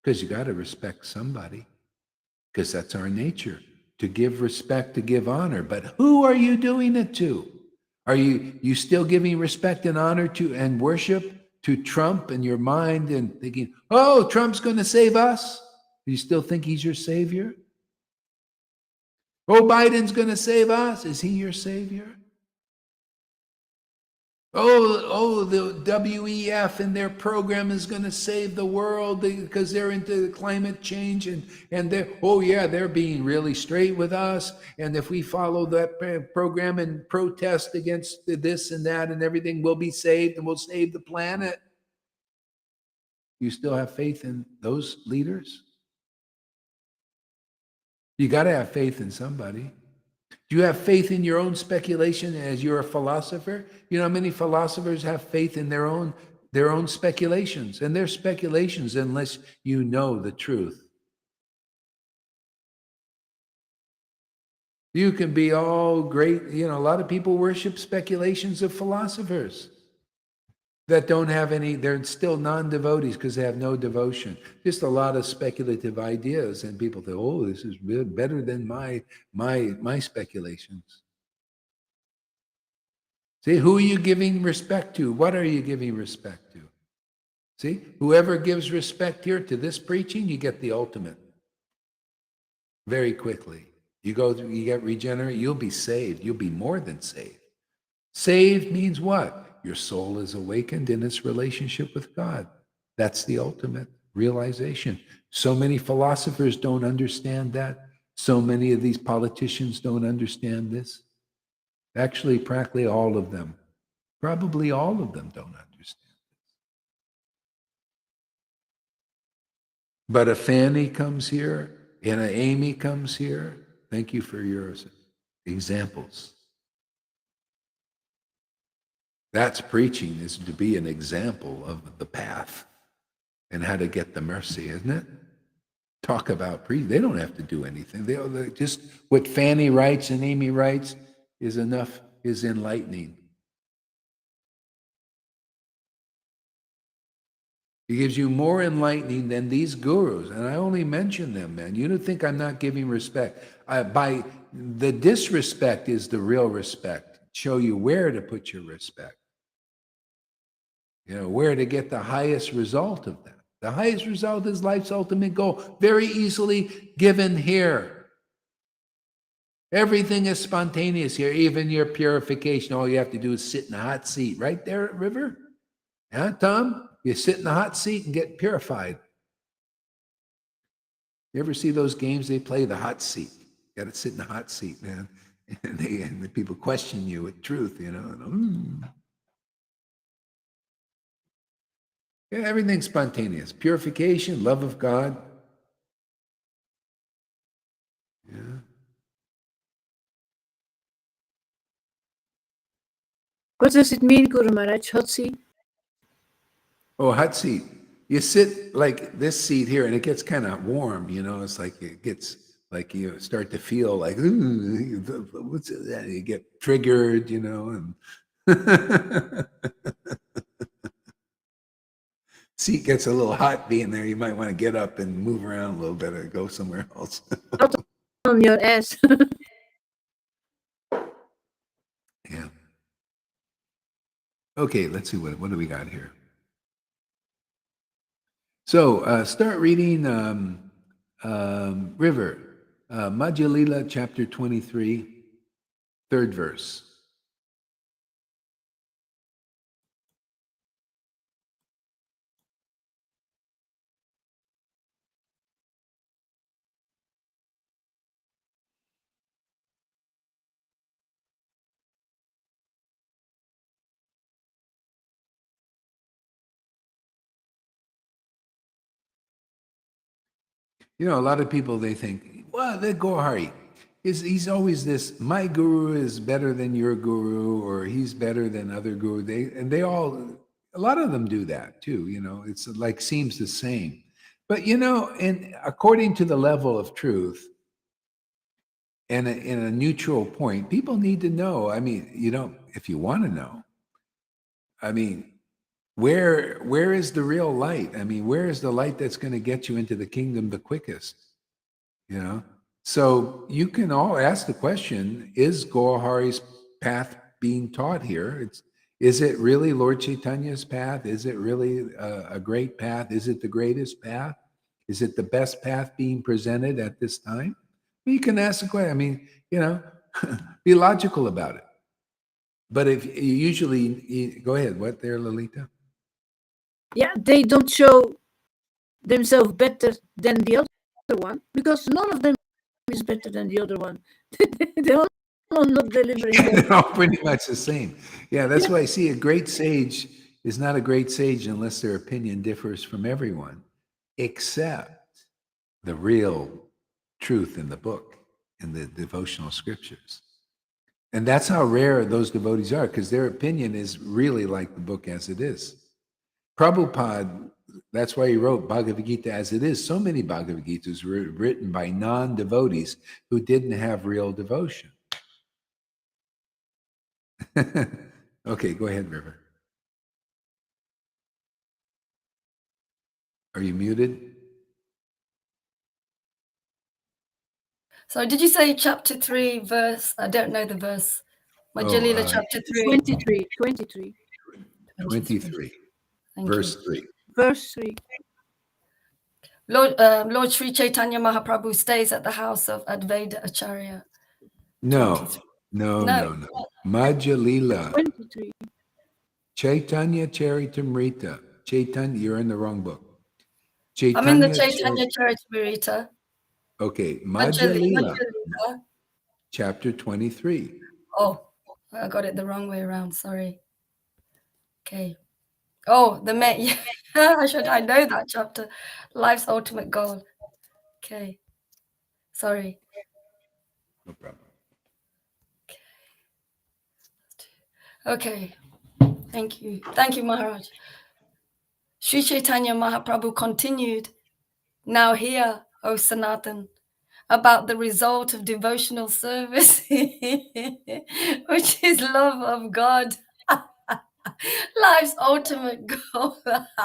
Because you got to respect somebody, because that's our nature. To give respect, to give honor. But who are you doing it to? Are you still giving respect and honor to and worship to Trump in your mind and thinking, oh, Trump's going to save us? Do you still think he's your savior? Oh, Biden's going to save us. Is he your savior? Oh, the WEF and their program is going to save the world because they're into climate change and they're being really straight with us. And if we follow that program and protest against this and that and everything, we'll be saved and we'll save the planet. You still have faith in those leaders? You got to have faith in somebody. Do you have faith in your own speculation as you're a philosopher? You know how many philosophers have faith in their own speculations, and they're speculations unless you know the truth. You can be all great, a lot of people worship speculations of philosophers. that don't have any, they're still non-devotees because they have no devotion. Just a lot of speculative ideas, and people think, oh, this is better than my speculations. See, who are you giving respect to? What are you giving respect to? See, whoever gives respect here to this preaching, you get the ultimate very quickly. You get regenerate, you'll be saved. You'll be more than saved. Saved means what? Your soul is awakened in its relationship with God. That's the ultimate realization. So many philosophers don't understand that. So many of these politicians don't understand this. Actually, practically all of them. Probably all of them don't understand. But a Fanny comes here and an Amy comes here. Thank you for your examples. That's preaching, is to be an example of the path and how to get the mercy, isn't it? Talk about preaching. They don't have to do anything. They just what Fanny writes and Amy writes is enough, is enlightening. It gives you more enlightening than these gurus. And I only mention them, man. You don't think I'm not giving respect. By the disrespect is the real respect. Show you where to put your respect. You know, where to get the highest result of that. The highest result is life's ultimate goal. Very easily given here. Everything is spontaneous here, even your purification. All you have to do is sit in a hot seat right there at River. Yeah, Tom? You sit in the hot seat and get purified. You ever see those games they play, the hot seat? You got to sit in the hot seat, man. And the people question you with truth, you know. Yeah, everything's spontaneous. Purification, love of God. Yeah. What does it mean, Guru Maharaj? Hot seat? Oh, hot seat. You sit like this seat here and it gets kind of warm, you know. It's like it gets like you start to feel like, ooh, what's that? You get triggered, you know, and seat gets a little hot being there. You might want to get up and move around a little bit or go somewhere else. Out on your ass. Yeah. Okay, let's see what do we got here. So start reading River, Madhya Lila, chapter 23, third verse. You know, a lot of people, they think, well, the Gohari, he's always this, my guru is better than your guru, or he's better than other guru. They all, a lot of them do that too, you know, it's like seems the same. But, you know, and according to the level of truth and in a neutral point, people need to know. I mean, you know, if you want to know, I mean, where is the real light? I mean, where is the light that's going to get you into the kingdom the quickest? You know, so you can all ask the question: is Gohari's path being taught here? Is it really Lord Chaitanya's path? Is it really a great path? Is it the greatest path? Is it the best path being presented at this time? You can ask the question. I mean, you know, be logical about it. But if you usually go ahead, what there, Lolita? Yeah, they don't show themselves better than the other one because none of them is better than the other one. They're all not delivering. They're all pretty much the same. Yeah, that's why I see a great sage is not a great sage unless their opinion differs from everyone, except the real truth in the book, in the devotional scriptures. And that's how rare those devotees are, because their opinion is really like the book as it is. Prabhupada, that's why he wrote Bhagavad Gita as it is. So many Bhagavad Gitas were written by non-devotees who didn't have real devotion. Okay, go ahead, River. Are you muted? So did you say chapter 3 verse? I don't know the verse. Majalila chapter 3. 23. 23. 23. Thank Verse you. 3. Verse 3. Lord Sri Chaitanya Mahaprabhu stays at the house of Advaita Acharya. No, 23. no, No. no, no. Majalila. 23. Chaitanya Charitamrita. Chaitanya, you're in the wrong book. I'm in the Chaitanya Chaitanya Charitamrita. Okay, Majalila, Majalila. chapter 23. Oh, I got it the wrong way around. Sorry. Okay. Oh, yeah, I know that chapter. Life's ultimate goal. Okay. Sorry. No problem. Okay. Thank you. Thank you, Maharaj. Sri Chaitanya Mahaprabhu continued, now hear, O Sanatan, about the result of devotional service, which is love of God. Life's ultimate goal.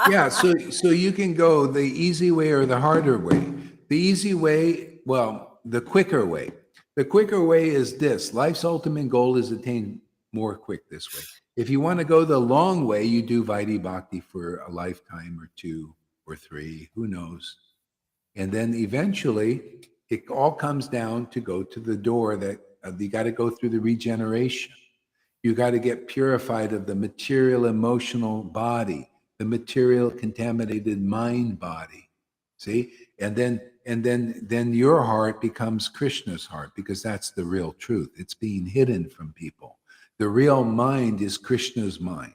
Yeah, so you can go the easy way or the harder way. The easy way, well, the quicker way. The quicker way is this. Life's ultimate goal is attained more quick this way. If you want to go the long way, you do Vaidhi Bhakti for a lifetime or 2 or 3, who knows. And then eventually it all comes down to go to the door that you got to go through the regeneration. You got to get purified of the material emotional body, the material contaminated mind body. See? And then your heart becomes Krishna's heart, because that's the real truth. It's being hidden from people. The real mind is Krishna's mind.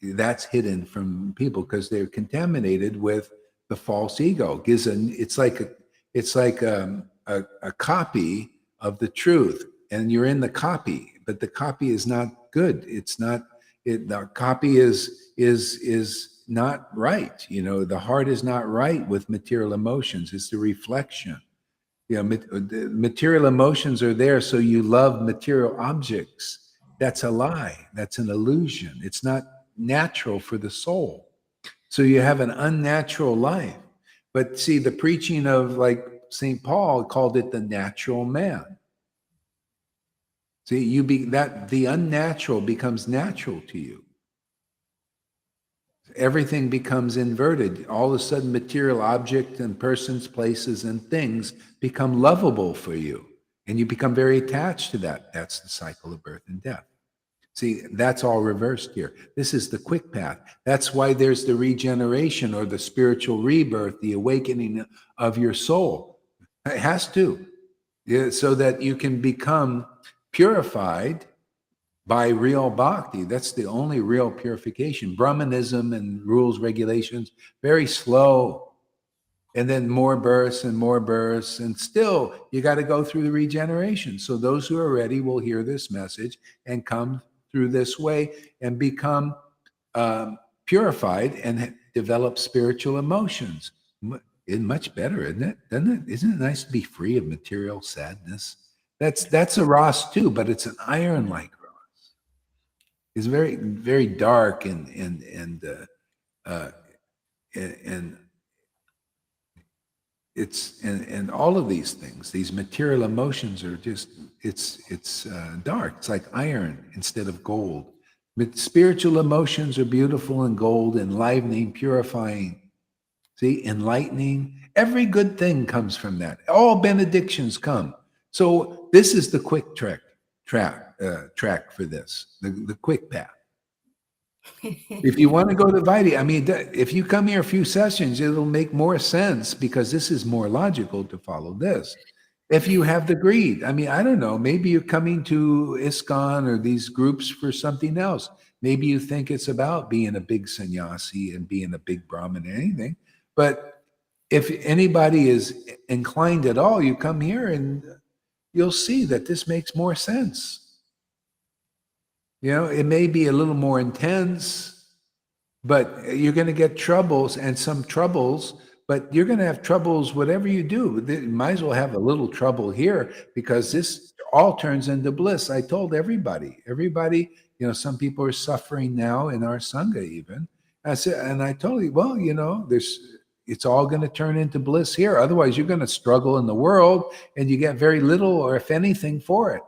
That's hidden from people because they're contaminated with the false ego. It's like a copy of the truth, and you're in the copy, but the copy is not good. It's not it. The copy is not right. You know, the heart is not right with material emotions. It's the reflection. You know, the material emotions are there, so you love material objects. That's a lie. That's an illusion. It's not natural for the soul. So you have an unnatural life. But see, the preaching of like St. Paul called it the natural man. See, the unnatural becomes natural to you. Everything becomes inverted. All of a sudden, material objects and persons, places, and things become lovable for you. And you become very attached to that. That's the cycle of birth and death. See, that's all reversed here. This is the quick path. That's why there's the regeneration or the spiritual rebirth, the awakening of your soul. It has to, so that you can become purified by real bhakti. That's the only real purification. Brahmanism and rules, regulations, very slow. And then more births and more births. And still, you got to go through the regeneration. So those who are ready will hear this message and come through this way and become purified and develop spiritual emotions. It's much better, isn't it? Isn't it nice to be free of material sadness? That's a Ras too, but it's an iron-like Ras. It's very, very dark and it's and all of these things, these material emotions are just it's dark. It's like iron instead of gold. But spiritual emotions are beautiful and gold, enlivening, purifying. See, enlightening. Every good thing comes from that. All benedictions come. So this is the quick track for this, the quick path. If you want to go to Vaidhi, I mean, if you come here a few sessions, it'll make more sense because this is more logical to follow this. If you have the greed, I mean, I don't know, maybe you're coming to ISKCON or these groups for something else. Maybe you think it's about being a big sannyasi and being a big Brahmin or anything. But if anybody is inclined at all, you come here and you'll see that this makes more sense. You know, it may be a little more intense, but you're going to get troubles and some troubles, but you're going to have troubles whatever you do. You might as well have a little trouble here because this all turns into bliss. I told everybody, you know, some people are suffering now in our Sangha even. I said, and I told you, well, you know, it's all going to turn into bliss here. Otherwise, you're going to struggle in the world and you get very little, or if anything, for it.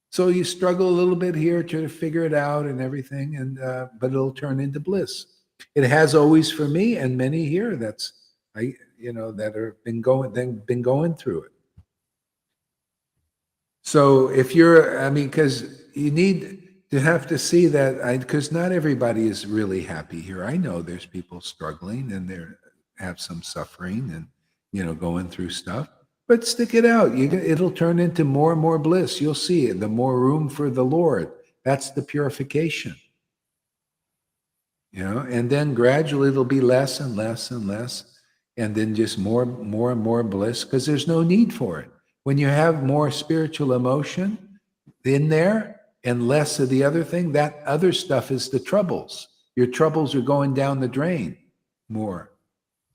So you struggle a little bit here to figure it out and everything, and but it'll turn into bliss. It has always for me and many here. That have been going through it. So if you're, because you need to have to see that, because not everybody is really happy here. I know there's people struggling and they have some suffering and going through stuff. But stick it out. It'll turn into more and more bliss. You'll see it. The more room for the Lord. That's the purification. And then gradually it'll be less and less and less, and then just more and more bliss, because there's no need for it. When you have more spiritual emotion in there and less of the other thing, that other stuff is the troubles. Your troubles are going down the drain more.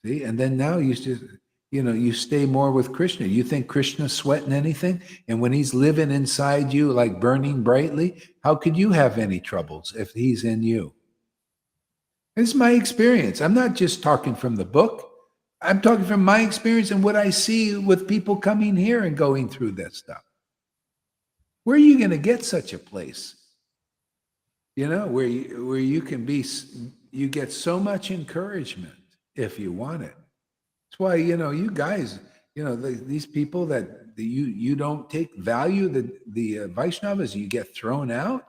See? And then now you just, you stay more with Krishna. You think Krishna's sweating anything? And when he's living inside you, like burning brightly, how could you have any troubles if he's in you? This is my experience. I'm not just talking from the book. I'm talking from my experience and what I see with people coming here and going through that stuff. Where are you going to get such a place? Where you can be, you get so much encouragement if you want it. That's why, you guys, these people that you don't take value, the Vaishnavas, you get thrown out.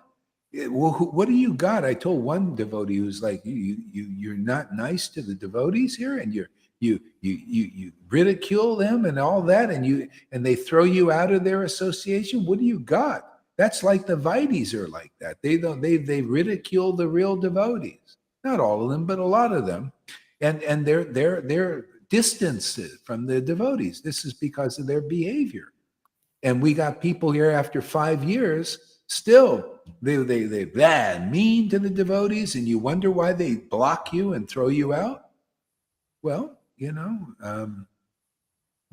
Well, what do you got? I told one devotee who's like, you're not nice to the devotees here, and you ridicule them and all that, and they throw you out of their association. What do you got? That's like the Vaidis are like that. They ridicule the real devotees. Not all of them, but a lot of them, and they're distanced from the devotees. This is because of their behavior. And we got people here after 5 years, still they mean to the devotees, and you wonder why they block you and throw you out. Well,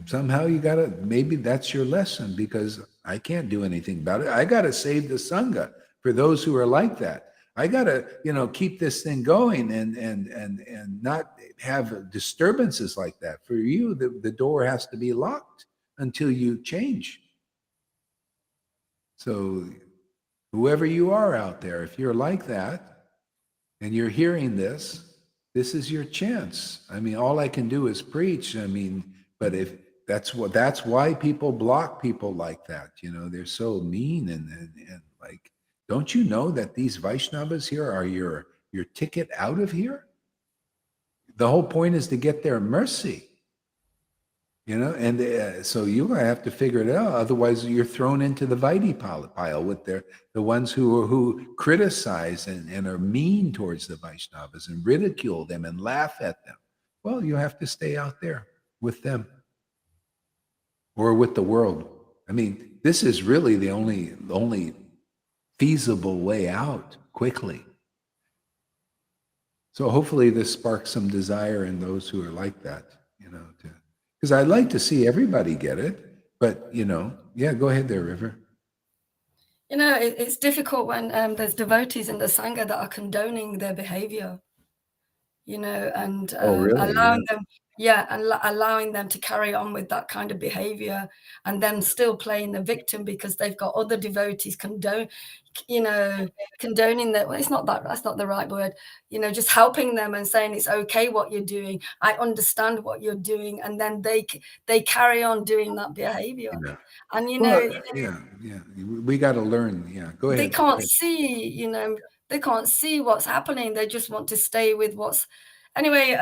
somehow you gotta, maybe that's your lesson, because I can't do anything about it. I gotta save the Sangha for those who are like that. I gotta, keep this thing going and not have disturbances like that. For you, the door has to be locked until you change. So whoever you are out there, if you're like that and you're hearing this is your chance. All I can do is preach. But if that's why people block people like that. They're so mean and like, don't you know that these Vaishnavas here are your ticket out of here? The whole point is to get their mercy. And so you have to figure it out. Otherwise, you're thrown into the Vaidi pile with the ones who criticize and are mean towards the Vaishnavas and ridicule them and laugh at them. Well, you have to stay out there with them or with the world. This is really the only feasible way out quickly. So hopefully this sparks some desire in those who are like that, because I'd like to see everybody get it, but yeah, go ahead there, River. It's difficult when there's devotees in the Sangha that are condoning their behavior, and really? allowing them, allowing them to carry on with that kind of behavior, and then still playing the victim because they've got other devotees condoning that. Well, that's not the right word. Just helping them and saying it's okay what you're doing. I understand what you're doing, and then they carry on doing that behavior. Yeah. And we got to learn. Yeah, go ahead. They can't see, they can't see what's happening. They just want to stay with what's. Anyway,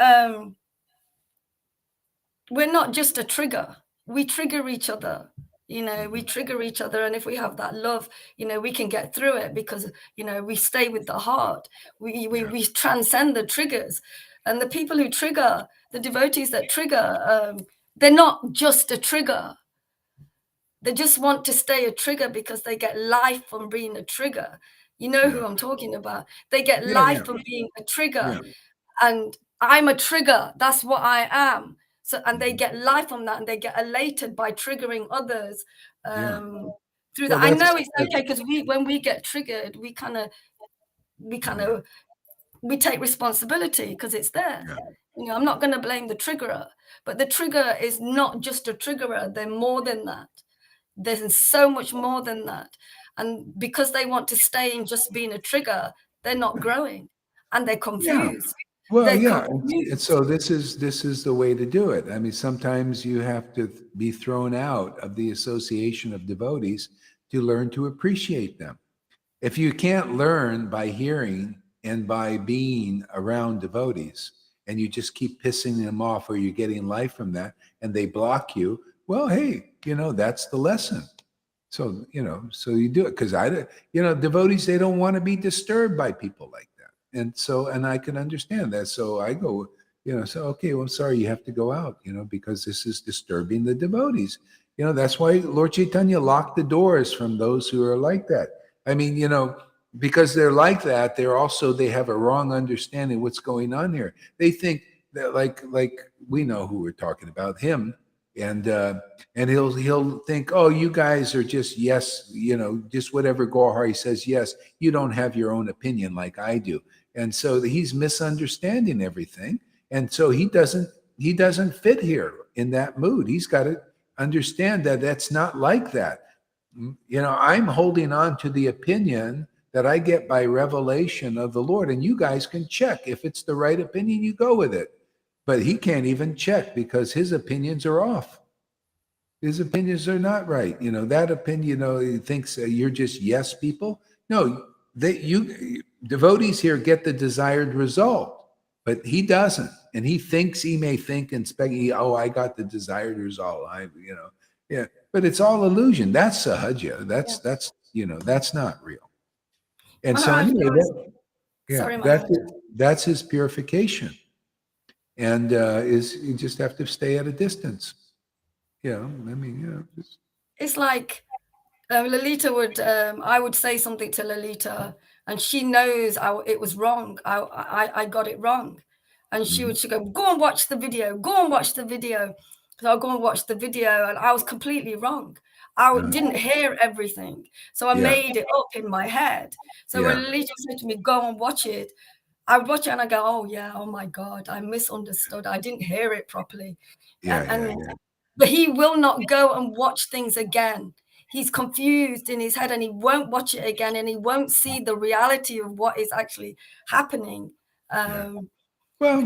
we're not just a trigger. We trigger each other. We trigger each other, and if we have that love, we can get through it because we stay with the heart. We transcend the triggers, and the people who trigger, the devotees that trigger, they're not just a trigger. They just want to stay a trigger because they get life from being a trigger. You know who I'm talking about. They get life from being a trigger, and I'm a trigger. That's what I am. So, and they get life from that, and they get elated by triggering others through that. I know it's okay because when we get triggered, we take responsibility because it's there. I'm not going to blame the triggerer, but the trigger is not just a triggerer. They're more than that. There's so much more than that. And because they want to stay in just being a trigger, they're not growing and they're confused. Well, They're yeah. confused. And so this is the way to do it. I mean, sometimes you have to be thrown out of the association of devotees to learn to appreciate them. If you can't learn by hearing and by being around devotees, and you just keep pissing them off, or you're getting life from that, and they block you, well, hey, that's the lesson. So, so you do it because devotees, they don't want to be disturbed by people like that. And I can understand that. So I go, so, okay, well, sorry, you have to go out, because this is disturbing the devotees. That's why Lord Caitanya locked the doors from those who are like that. I mean, because they're like that, they have a wrong understanding what's going on here. They think that like we know who we're talking about, him. And he'll think, oh, you guys are just yes, just whatever Gohari says yes. You don't have your own opinion like I do, and so he's misunderstanding everything, and so he doesn't fit here in that mood. He's got to understand that that's not like that. I'm holding on to the opinion that I get by revelation of the Lord, and you guys can check if it's the right opinion. You go with it. But he can't even check because his opinions are off. His opinions are not right. That opinion, he thinks you're just yes people. No, devotees here get the desired result, but he doesn't. And he may think and speculate, oh, I got the desired result. Yeah. But it's all illusion. That's sahaja. That's not real. And so anyway, that's his purification. And you just have to stay at a distance. It's like Lolita I would say something to Lolita, and she knows it was wrong. I got it wrong, and she'd go, go and watch the video. So I'll go and watch the video, and I was completely wrong. I didn't hear everything, so I made it up in my head. So when Lolita said to me, go and watch it, I would watch it and I go, oh yeah, oh my God, I misunderstood. I didn't hear it properly. But he will not go and watch things again. He's confused in his head and he won't watch it again, and he won't see the reality of what is actually happening. Well,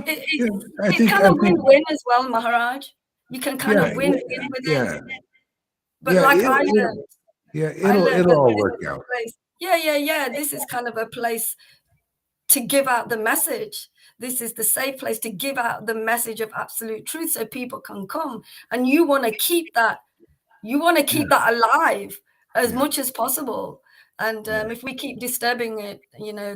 it's kind of win-win as well, Maharaj. You can kind of win with it. But like I learned. It'll all work out. This is kind of a place to give out the message. This is the safe place to give out the message of absolute truth so people can come. And you want to keep that. You want to keep that alive as much as possible. And if we keep disturbing it,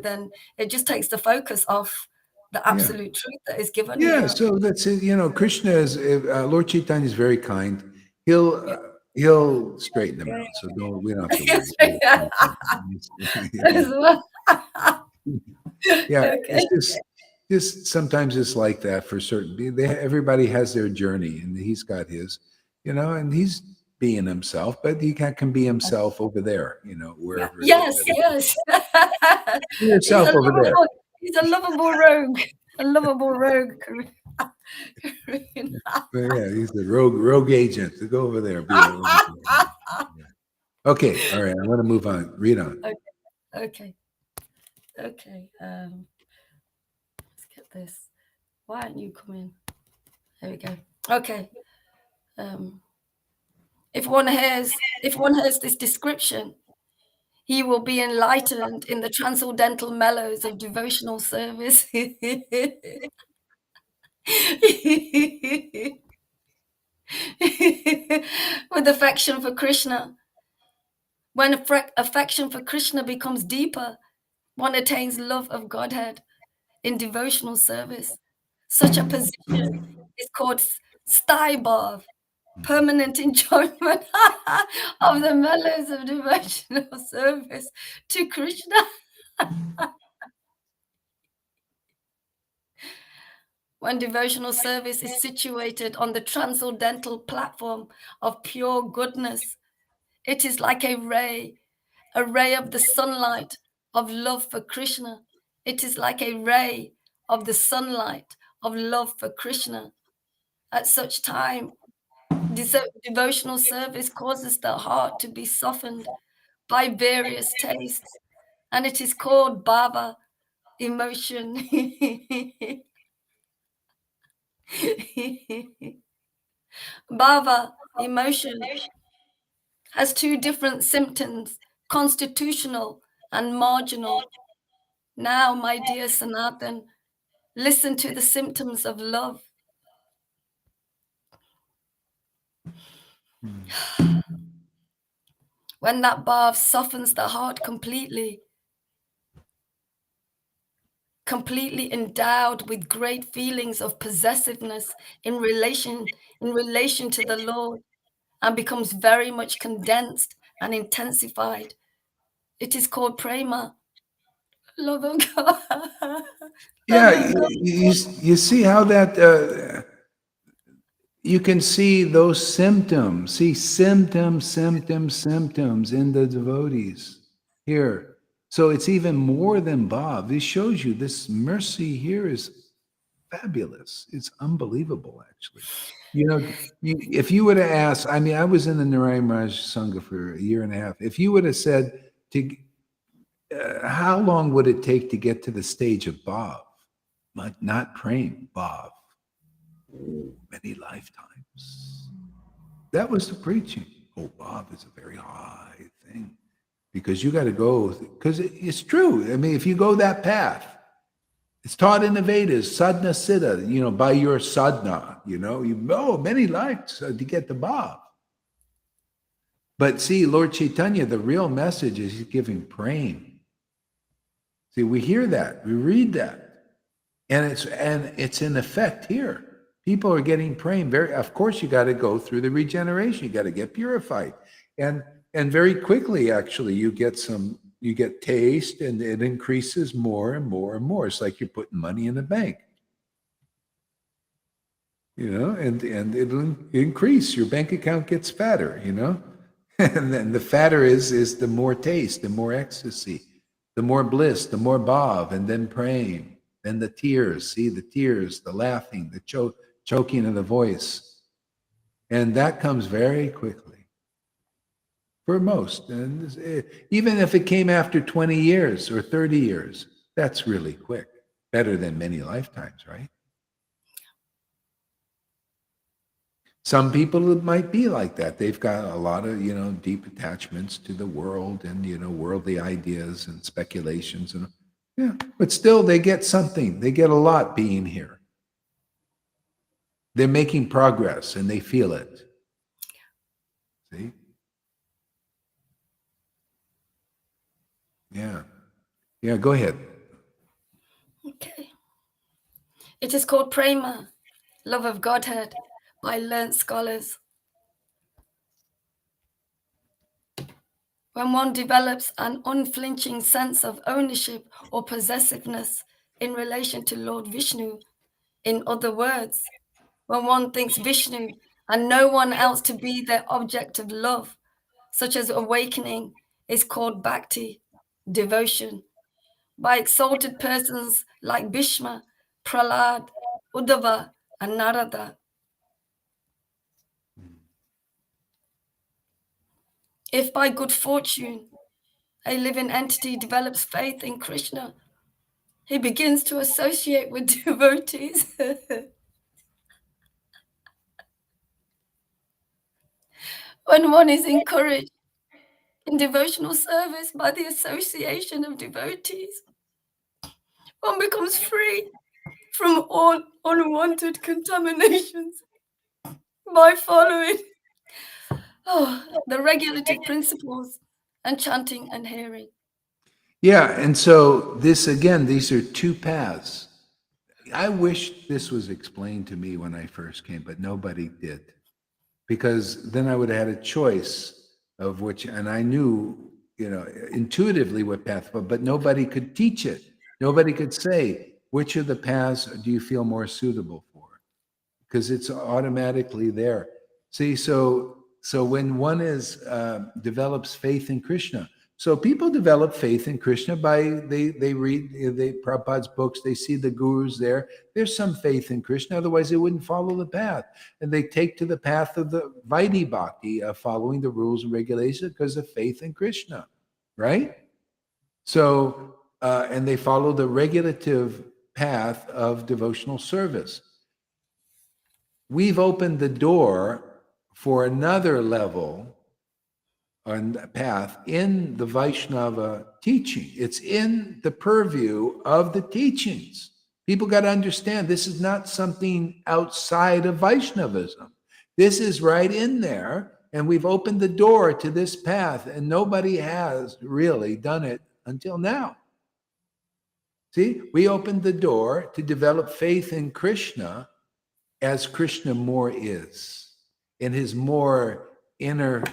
then it just takes the focus off the absolute truth that is given. So that's it. Krishna is Lord Caitanya is very kind. He'll straighten them out. So we don't have to worry. It's just sometimes it's like that for certain. Everybody has their journey, and he's got his, and he's being himself, but he can be himself over there, wherever. Yes. Be yourself over there. He's a lovable rogue. He's the rogue agent. To go over there. Okay, all right. I want to move on. Read on. Okay. Let's get this. Why aren't you coming? There we go. Okay. If one hears this description, he will be enlightened in the transcendental mellows of devotional service. With affection for Krishna. When affection for Krishna becomes deeper, one attains love of Godhead in devotional service. Such a position is called Staibhav, permanent enjoyment of the mellows of devotional service to Krishna. When devotional service is situated on the transcendental platform of pure goodness, it is like a ray of the sunlight of love for Krishna. It is like a ray of the sunlight of love for Krishna. At such time, devotional service causes the heart to be softened by various tastes, and it is called bhava, emotion. Bhava, emotion, has two different symptoms, constitutional and marginal. Now, my dear Sanatan, listen to the symptoms of love. When that bhav softens the heart completely endowed with great feelings of possessiveness in relation to the Lord, and becomes very much condensed and intensified. It is called prema, love of God. Love Yeah, of God. you see how that you can see those symptoms. See symptoms in the devotees here. So it's even more than Bob. This shows you this mercy here is fabulous. It's unbelievable, actually. You know, if you would have asked, I mean, I was in the Narayan Raj Sangha for a year and a half. If you would have said, how long would it take to get to the stage of Bob? Not praying, Bob. Many lifetimes. That was the preaching. Oh, Bob is a very high thing because you got to go, because it's true. I mean, if you go that path, it's taught in the Vedas, sadhana siddha, by your sadhana, you know many lives to get the Bob. But see, Lord Caitanya, the real message is he's giving praying. See, we hear that, we read that, and it's in effect here. People are getting praying. Of course, you got to go through the regeneration. You got to get purified, and very quickly, actually, you get taste, and it increases more and more and more. It's like you're putting money in the bank, and it'll increase. Your bank account gets fatter, and then the fatter is the more taste, the more ecstasy, the more bliss, the more bhav, and then praying. Then the tears, the laughing, the choking of the voice. And that comes very quickly for most. And even if it came after 20 years or 30 years, that's really quick. Better than many lifetimes, right? Some people, it might be like that. They've got a lot of, deep attachments to the world and, worldly ideas and speculations. And yeah, but still they get something. They get a lot being here. They're making progress and they feel it. See? Yeah. Yeah, go ahead. Okay. It is called prema, love of Godhead, by learned scholars. When one develops an unflinching sense of ownership or possessiveness in relation to Lord Vishnu, in other words, when one thinks Vishnu and no one else to be their object of love, such as awakening, is called bhakti, devotion, by exalted persons like Bhishma, Prahlad, Uddhava, and Narada. If by good fortune a living entity develops faith in Krishna, he begins to associate with devotees. When one is encouraged in devotional service by the association of devotees, one becomes free from all unwanted contaminations by following the regulative principles and chanting and hearing. Yeah, and so this again, these are two paths. I wish this was explained to me when I first came, but nobody did. Because then I would have had a choice of which, and I knew, intuitively what path, but nobody could teach it. Nobody could say, which of the paths do you feel more suitable for? Because it's automatically there. See, so when one develops faith in Krishna, So people develop faith in Krishna by they read Prabhupada's books, they see the gurus there. There's some faith in Krishna, otherwise they wouldn't follow the path. And they take to the path of the Vaidhi Bhakti, following the rules and regulations because of faith in Krishna, right? So, and they follow the regulative path of devotional service. We've opened the door for another level on path in the Vaishnava teaching. It's in the purview of the teachings. People got to understand this is not something outside of Vaishnavism. This is right in there, and we've opened the door to this path, and nobody has really done it until now. See, we opened the door to develop faith in Krishna as Krishna more is, in his more inner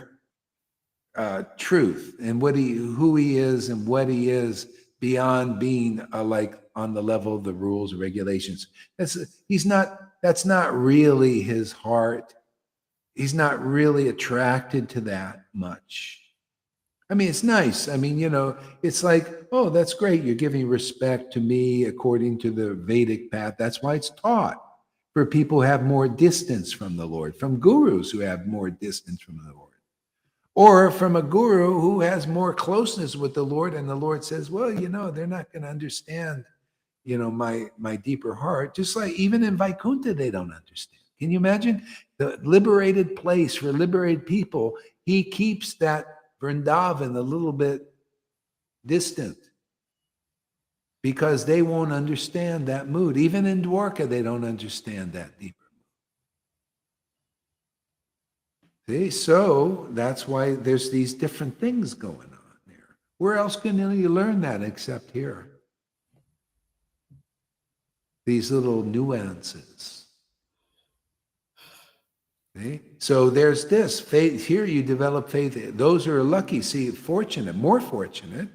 truth, and who he is and what he is beyond being like on the level of the rules and regulations. That's not really his heart. He's not really attracted to that much. I mean, it's nice. I mean, it's like, oh, that's great. You're giving respect to me according to the Vedic path. That's why it's taught for people who have more distance from the Lord, from gurus who have more distance from the Lord, or from a guru who has more closeness with the Lord. And the Lord says, well, they're not going to understand, my deeper heart. Just like even in Vaikuntha, they don't understand. Can you imagine the liberated place for liberated people? He keeps that Vrindavan a little bit distant because they won't understand that mood. Even in Dwarka, they don't understand that deeper mood. See? So that's why there's these different things going on there. Where else can you learn that except here? These little nuances. See? So there's this faith here. You develop faith. Those who are lucky, more fortunate,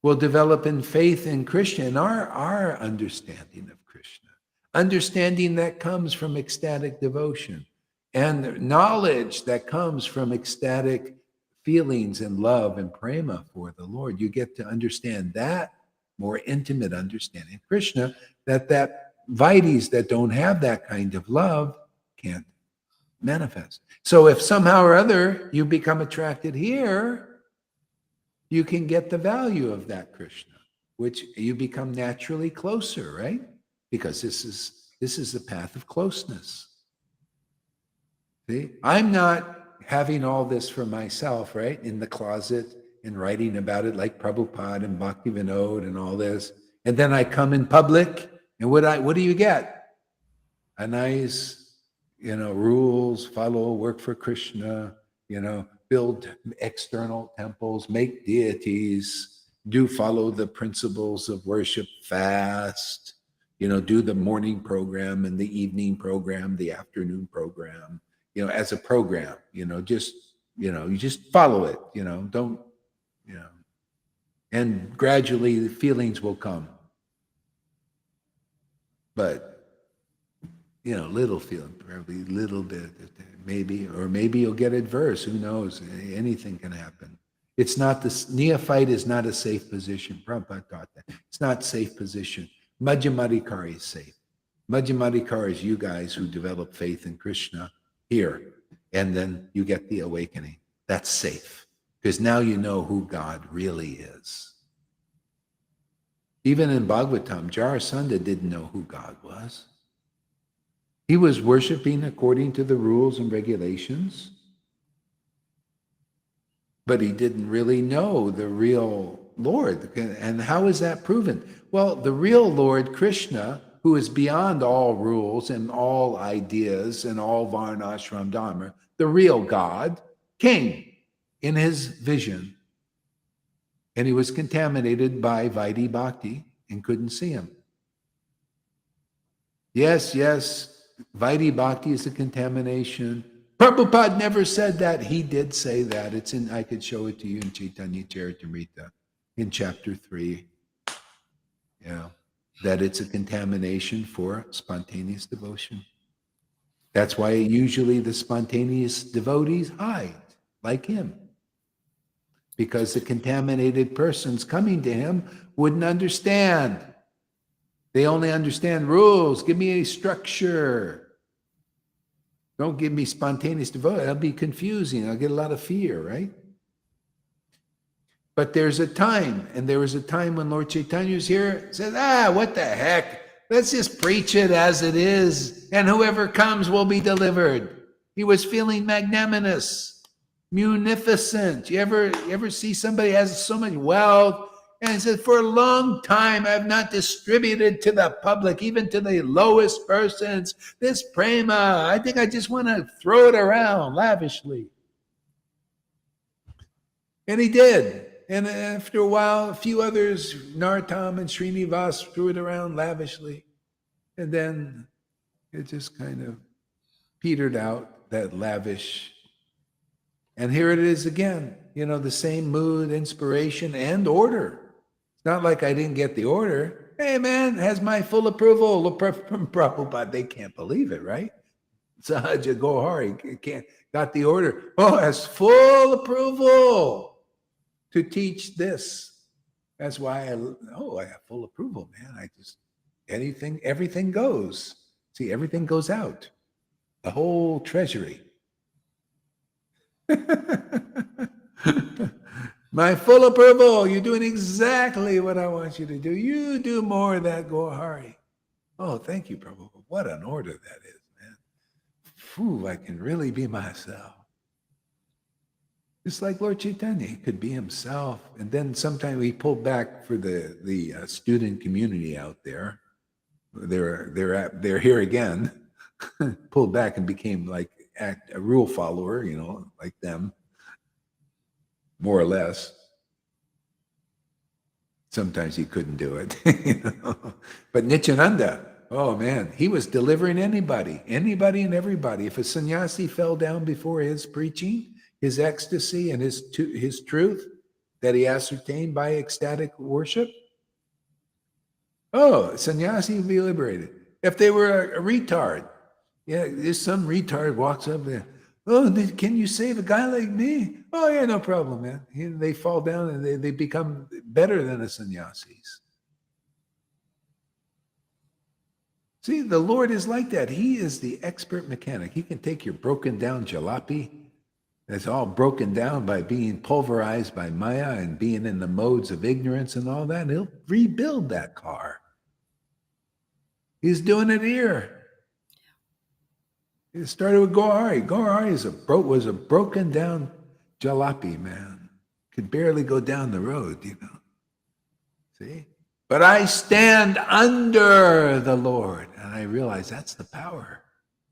will develop in faith in Krishna and our understanding of Krishna, understanding that comes from ecstatic devotion, and knowledge that comes from ecstatic feelings and love and prema for the Lord. You get to understand that more intimate understanding of Krishna, that Vaidhis that don't have that kind of love can't manifest. So if somehow or other you become attracted here, you can get the value of that Krishna, which you become naturally closer, right? Because this is the path of closeness. See, I'm not having all this for myself, right? In the closet and writing about it like Prabhupada and Bhakti Vinod and all this. And then I come in public, and what do you get? A nice, rules, follow, work for Krishna, build external temples, make deities, do follow the principles of worship, fast, do the morning program and the evening program, the afternoon program, as a program, you just follow it, don't, and gradually the feelings will come. But little feeling, probably little bit, maybe you'll get adverse. Who knows? Anything can happen. It's not neophyte is not a safe position. Prabhupada taught that. It's not safe position. Madhyamadikari is safe. Madhyamadikari is you guys who develop faith in Krishna here, and then you get the awakening. That's safe because now you know who God really is. Even in Bhagavatam, Jarasandha didn't know who God was. He was worshiping according to the rules and regulations, but he didn't really know the real Lord. And how is that proven? Well, the real Lord, Krishna, who is beyond all rules and all ideas and all varnashram dharma, the real God, came in his vision, and he was contaminated by Vaidhi Bhakti and couldn't see him. Yes, Vaidhi Bhakti is a contamination. Prabhupada never said that. He did say that. I could show it to you in Chaitanya Charitamrita in chapter 3. That it's a contamination for spontaneous devotion. That's why usually the spontaneous devotees hide, like him. because the contaminated persons coming to him wouldn't understand. They only understand rules. Give me a structure. Don't give me spontaneous devotion. That'll be confusing. I'll get a lot of fear, right? But there's a time, and there was a time when Lord Caitanya was here, said, what the heck? Let's just preach it as it is, and whoever comes will be delivered. He was feeling magnanimous, munificent. You ever see somebody has so much wealth? And he said, for a long time, I've not distributed to the public, even to the lowest persons, this prema. I think I just want to throw it around lavishly. And he did. And after a while, a few others, Narottam and Srinivas, threw it around lavishly. And then it just kind of petered out, that lavish. And here it is again, the same mood, inspiration, and order. It's not like I didn't get the order. Hey, man, has my full approval from Prabhupada. They can't believe it, right? Sahaja Gohari got the order. Oh, has full approval to teach this. That's why I have full approval, man. Everything goes. See, everything goes out. The whole treasury. My full approval. You're doing exactly what I want you to do. You do more of that, Gohari. Oh, thank you, Prabhu. What an order that is, man. Phew, I can really be myself. Just like Lord Caitanya, he could be himself. And then sometimes he pulled back for the student community out there. They're here again. Pulled back and became like a rule follower, like them. More or less. Sometimes he couldn't do it. But Nityananda, oh man, he was delivering anybody and everybody. If a sannyasi fell down before his preaching, his ecstasy and his truth that he ascertained by ecstatic worship, sannyasi would be liberated. If they were a retard, if some retard walks up there, can you save a guy like me? Oh, yeah, no problem, man. They fall down and they become better than the sannyasis. See, the Lord is like that. He is the expert mechanic. He can take your broken down jalopy that's all broken down by being pulverized by Maya and being in the modes of ignorance and all that, and he'll rebuild that car. He's doing it here. It started with Gohari. Gohari was a broken down jalopy, man. Could barely go down the road, See? But I stand under the Lord. And I realize that's the power.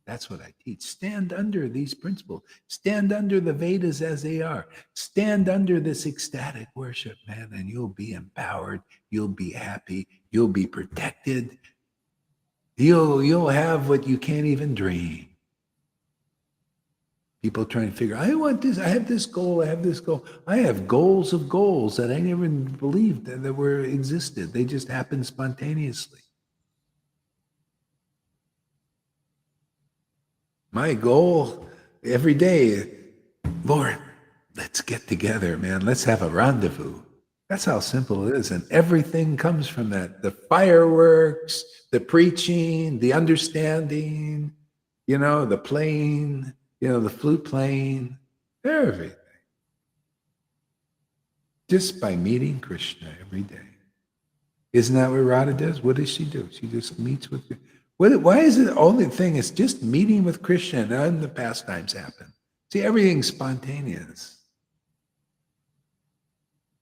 That's what I teach. Stand under these principles. Stand under the Vedas as they are. Stand under this ecstatic worship, man, and you'll be empowered. You'll be happy. You'll be protected. You'll have what you can't even dream. People trying to figure, I want this, I have this goal, I have this goal. I have goals of goals that I never believed that were existed. They just happen spontaneously. My goal every day, Lord, let's get together, man. Let's have a rendezvous. That's how simple it is. And everything comes from that. The fireworks, the preaching, the understanding, the playing, the flute playing, everything. Just by meeting Krishna every day. Isn't that what Radha does? What does she do? She just meets with Krishna. Why is it the only thing? It's just meeting with Krishna and then the pastimes happen. See, everything's spontaneous.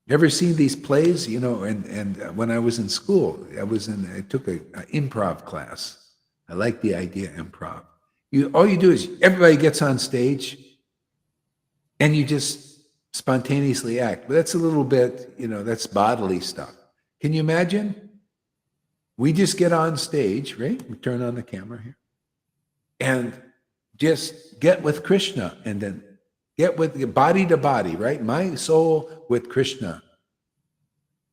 You ever seen these plays? And when I was in school, I took an improv class. I like the idea of improv. All you do is everybody gets on stage and you just spontaneously act. But that's a little bit, that's bodily stuff. Can you imagine? We just get on stage, right? We turn on the camera here and just get with Krishna and then get with body to body, right? My soul with Krishna,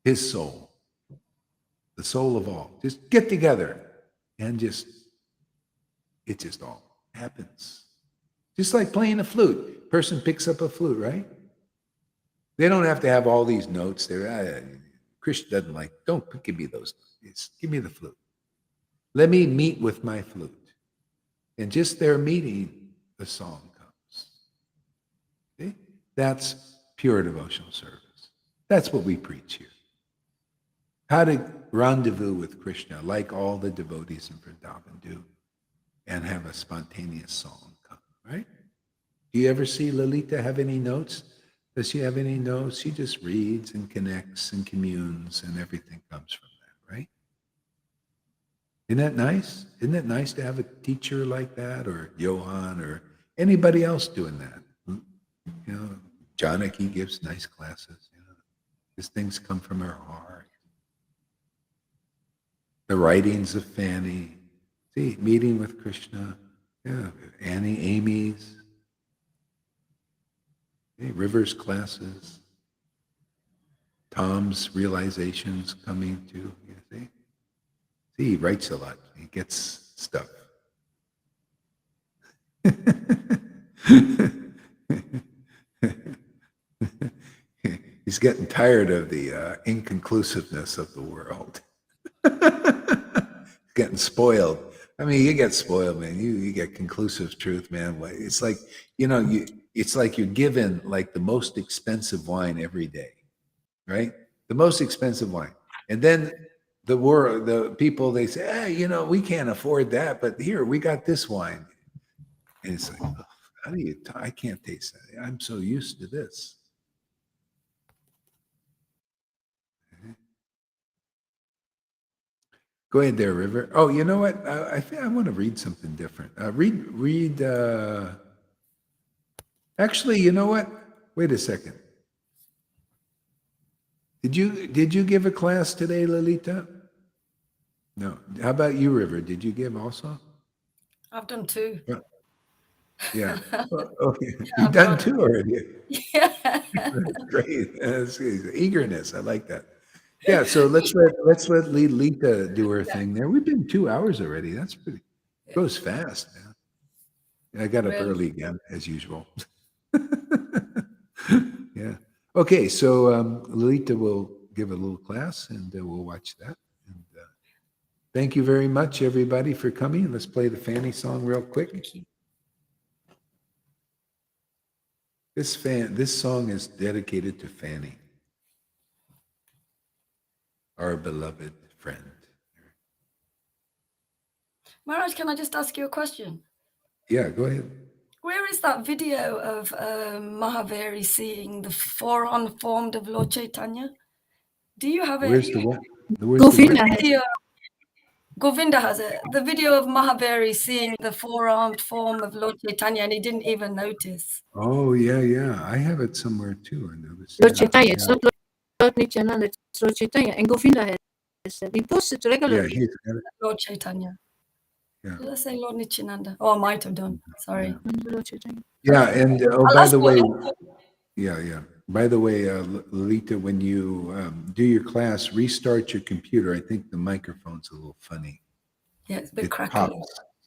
his soul, the soul of all. Just get together and it just all happens. Just like playing a flute. Person picks up a flute, right? They don't have to have all these notes there. Krishna doesn't like, don't give me those notes. Give me the flute. Let me meet with my flute. And just their meeting, the song comes. See? That's pure devotional service. That's what we preach here. How to rendezvous with Krishna, like all the devotees in Vrindavan do, and have a spontaneous song come, right? Do you ever see Lalita have any notes? Does she have any notes? She just reads and connects and communes, and everything comes from that, right? Isn't that nice? Isn't it nice to have a teacher like that, or Johan, or anybody else doing that? You know, Janaki gives nice classes. You know, these things come from her heart. The writings of Fanny, see, meeting with Krishna, yeah, Annie, Amy's, River's classes, Tom's realizations coming too, you see? See, he writes a lot. He gets stuff. He's getting tired of the inconclusiveness of the world. Getting spoiled. I mean, you get spoiled, man. You get conclusive truth, man. It's like, it's like you're given like the most expensive wine every day, right? The most expensive wine. And then the people, they say, hey, we can't afford that, but here, we got this wine. And it's like, oh, how do you, I can't taste that. I'm so used to this. Go ahead there, River. Oh, you know what? I think I want to read something different. Read. Actually, you know what? Wait a second. Did you give a class today, Lalita? No. How about you, River? Did you give also? I've done 2. Yeah. Okay. You've done 2 already. Yeah. That's great. That's eagerness. I like that. Yeah, so let's let Lita do her thing there. We've been 2 hours already. That's pretty. Goes fast, man. I got up early again, as usual. Yeah. Okay, so Lita will give a little class, and we'll watch that. And thank you very much, everybody, for coming. Let's play the Fanny song real quick. Thank you. This song is dedicated to Fanny, our beloved friend. Maharaj, can I just ask you a question? Yeah, go ahead. Where is that video of Mahaviri seeing the forearm formed of Lord Caitanya? Do you have it? Where's the what? Govinda has video? Govinda has it. The video of Mahaviri seeing the four-armed form of Lord Caitanya, and he didn't even notice. Oh, yeah. I have it somewhere too. I noticed. Lord Caitanya. It's not Lord Nityananda, it's Lord Caitanya. And Govinda has it. He posts it regularly. Yeah, he's got it. Lord Caitanya. Yeah. Did I say Lord Nityananda? Oh, I might have done. Sorry. Lord Caitanya. Yeah, and I'll by ask the way, Govinda. yeah. By the way, Lalita, when you do your class, restart your computer. I think the microphone's a little funny. Yeah, it's a bit crackly.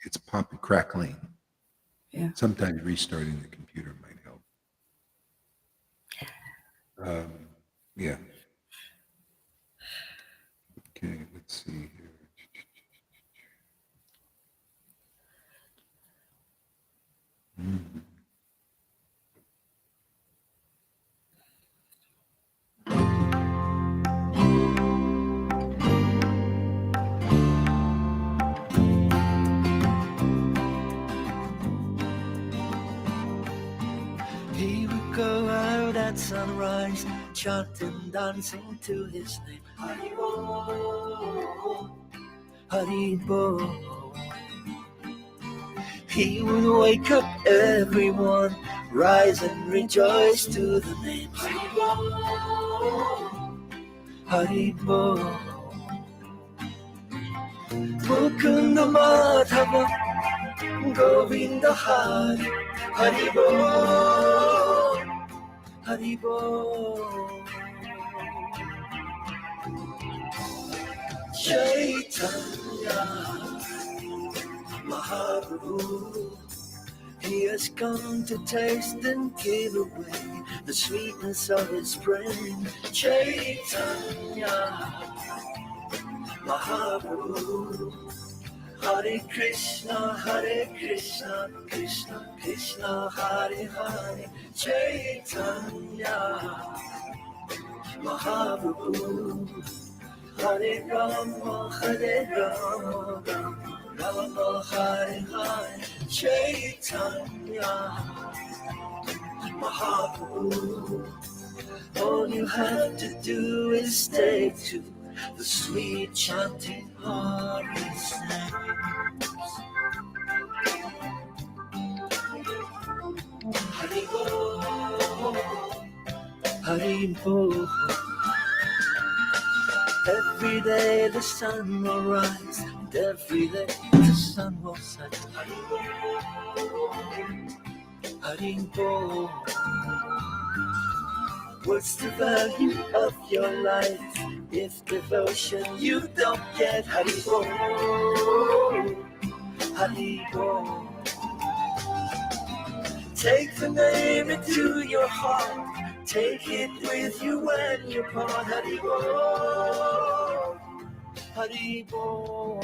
It's popping, crackling. Yeah. Sometimes restarting the computer might help. Yeah. Okay, let's see here. He would go out at sunrise, chanting, dancing to his name. Haribo, Haribo. He would wake up everyone, rise and rejoice to the name. Haribo, Haribo. Mukunda Madhava, Govinda Hari, Haribo, Haribo. Chaitanya Mahaprabhu, He has come to taste and give away the sweetness of his friend Chaitanya Mahaprabhu. Hare Krishna, Krishna Krishna, Hare Hare. Chaitanya Mahaprabhu. Hare Rama, Rama Hare Hare. Chaitanya Mahaprabhu. All you have to do is stay to the sweet chanting Hari's names. Hari Bo, Hari Bo. Every day the sun will rise, and every day the sun will set. Hari Bo, Hari Bo. What's the value of your life if devotion you don't get? Hari Bo, Hari Bo. Take the name into your heart, take it with you when you part. Hari Bo, Hari Bo.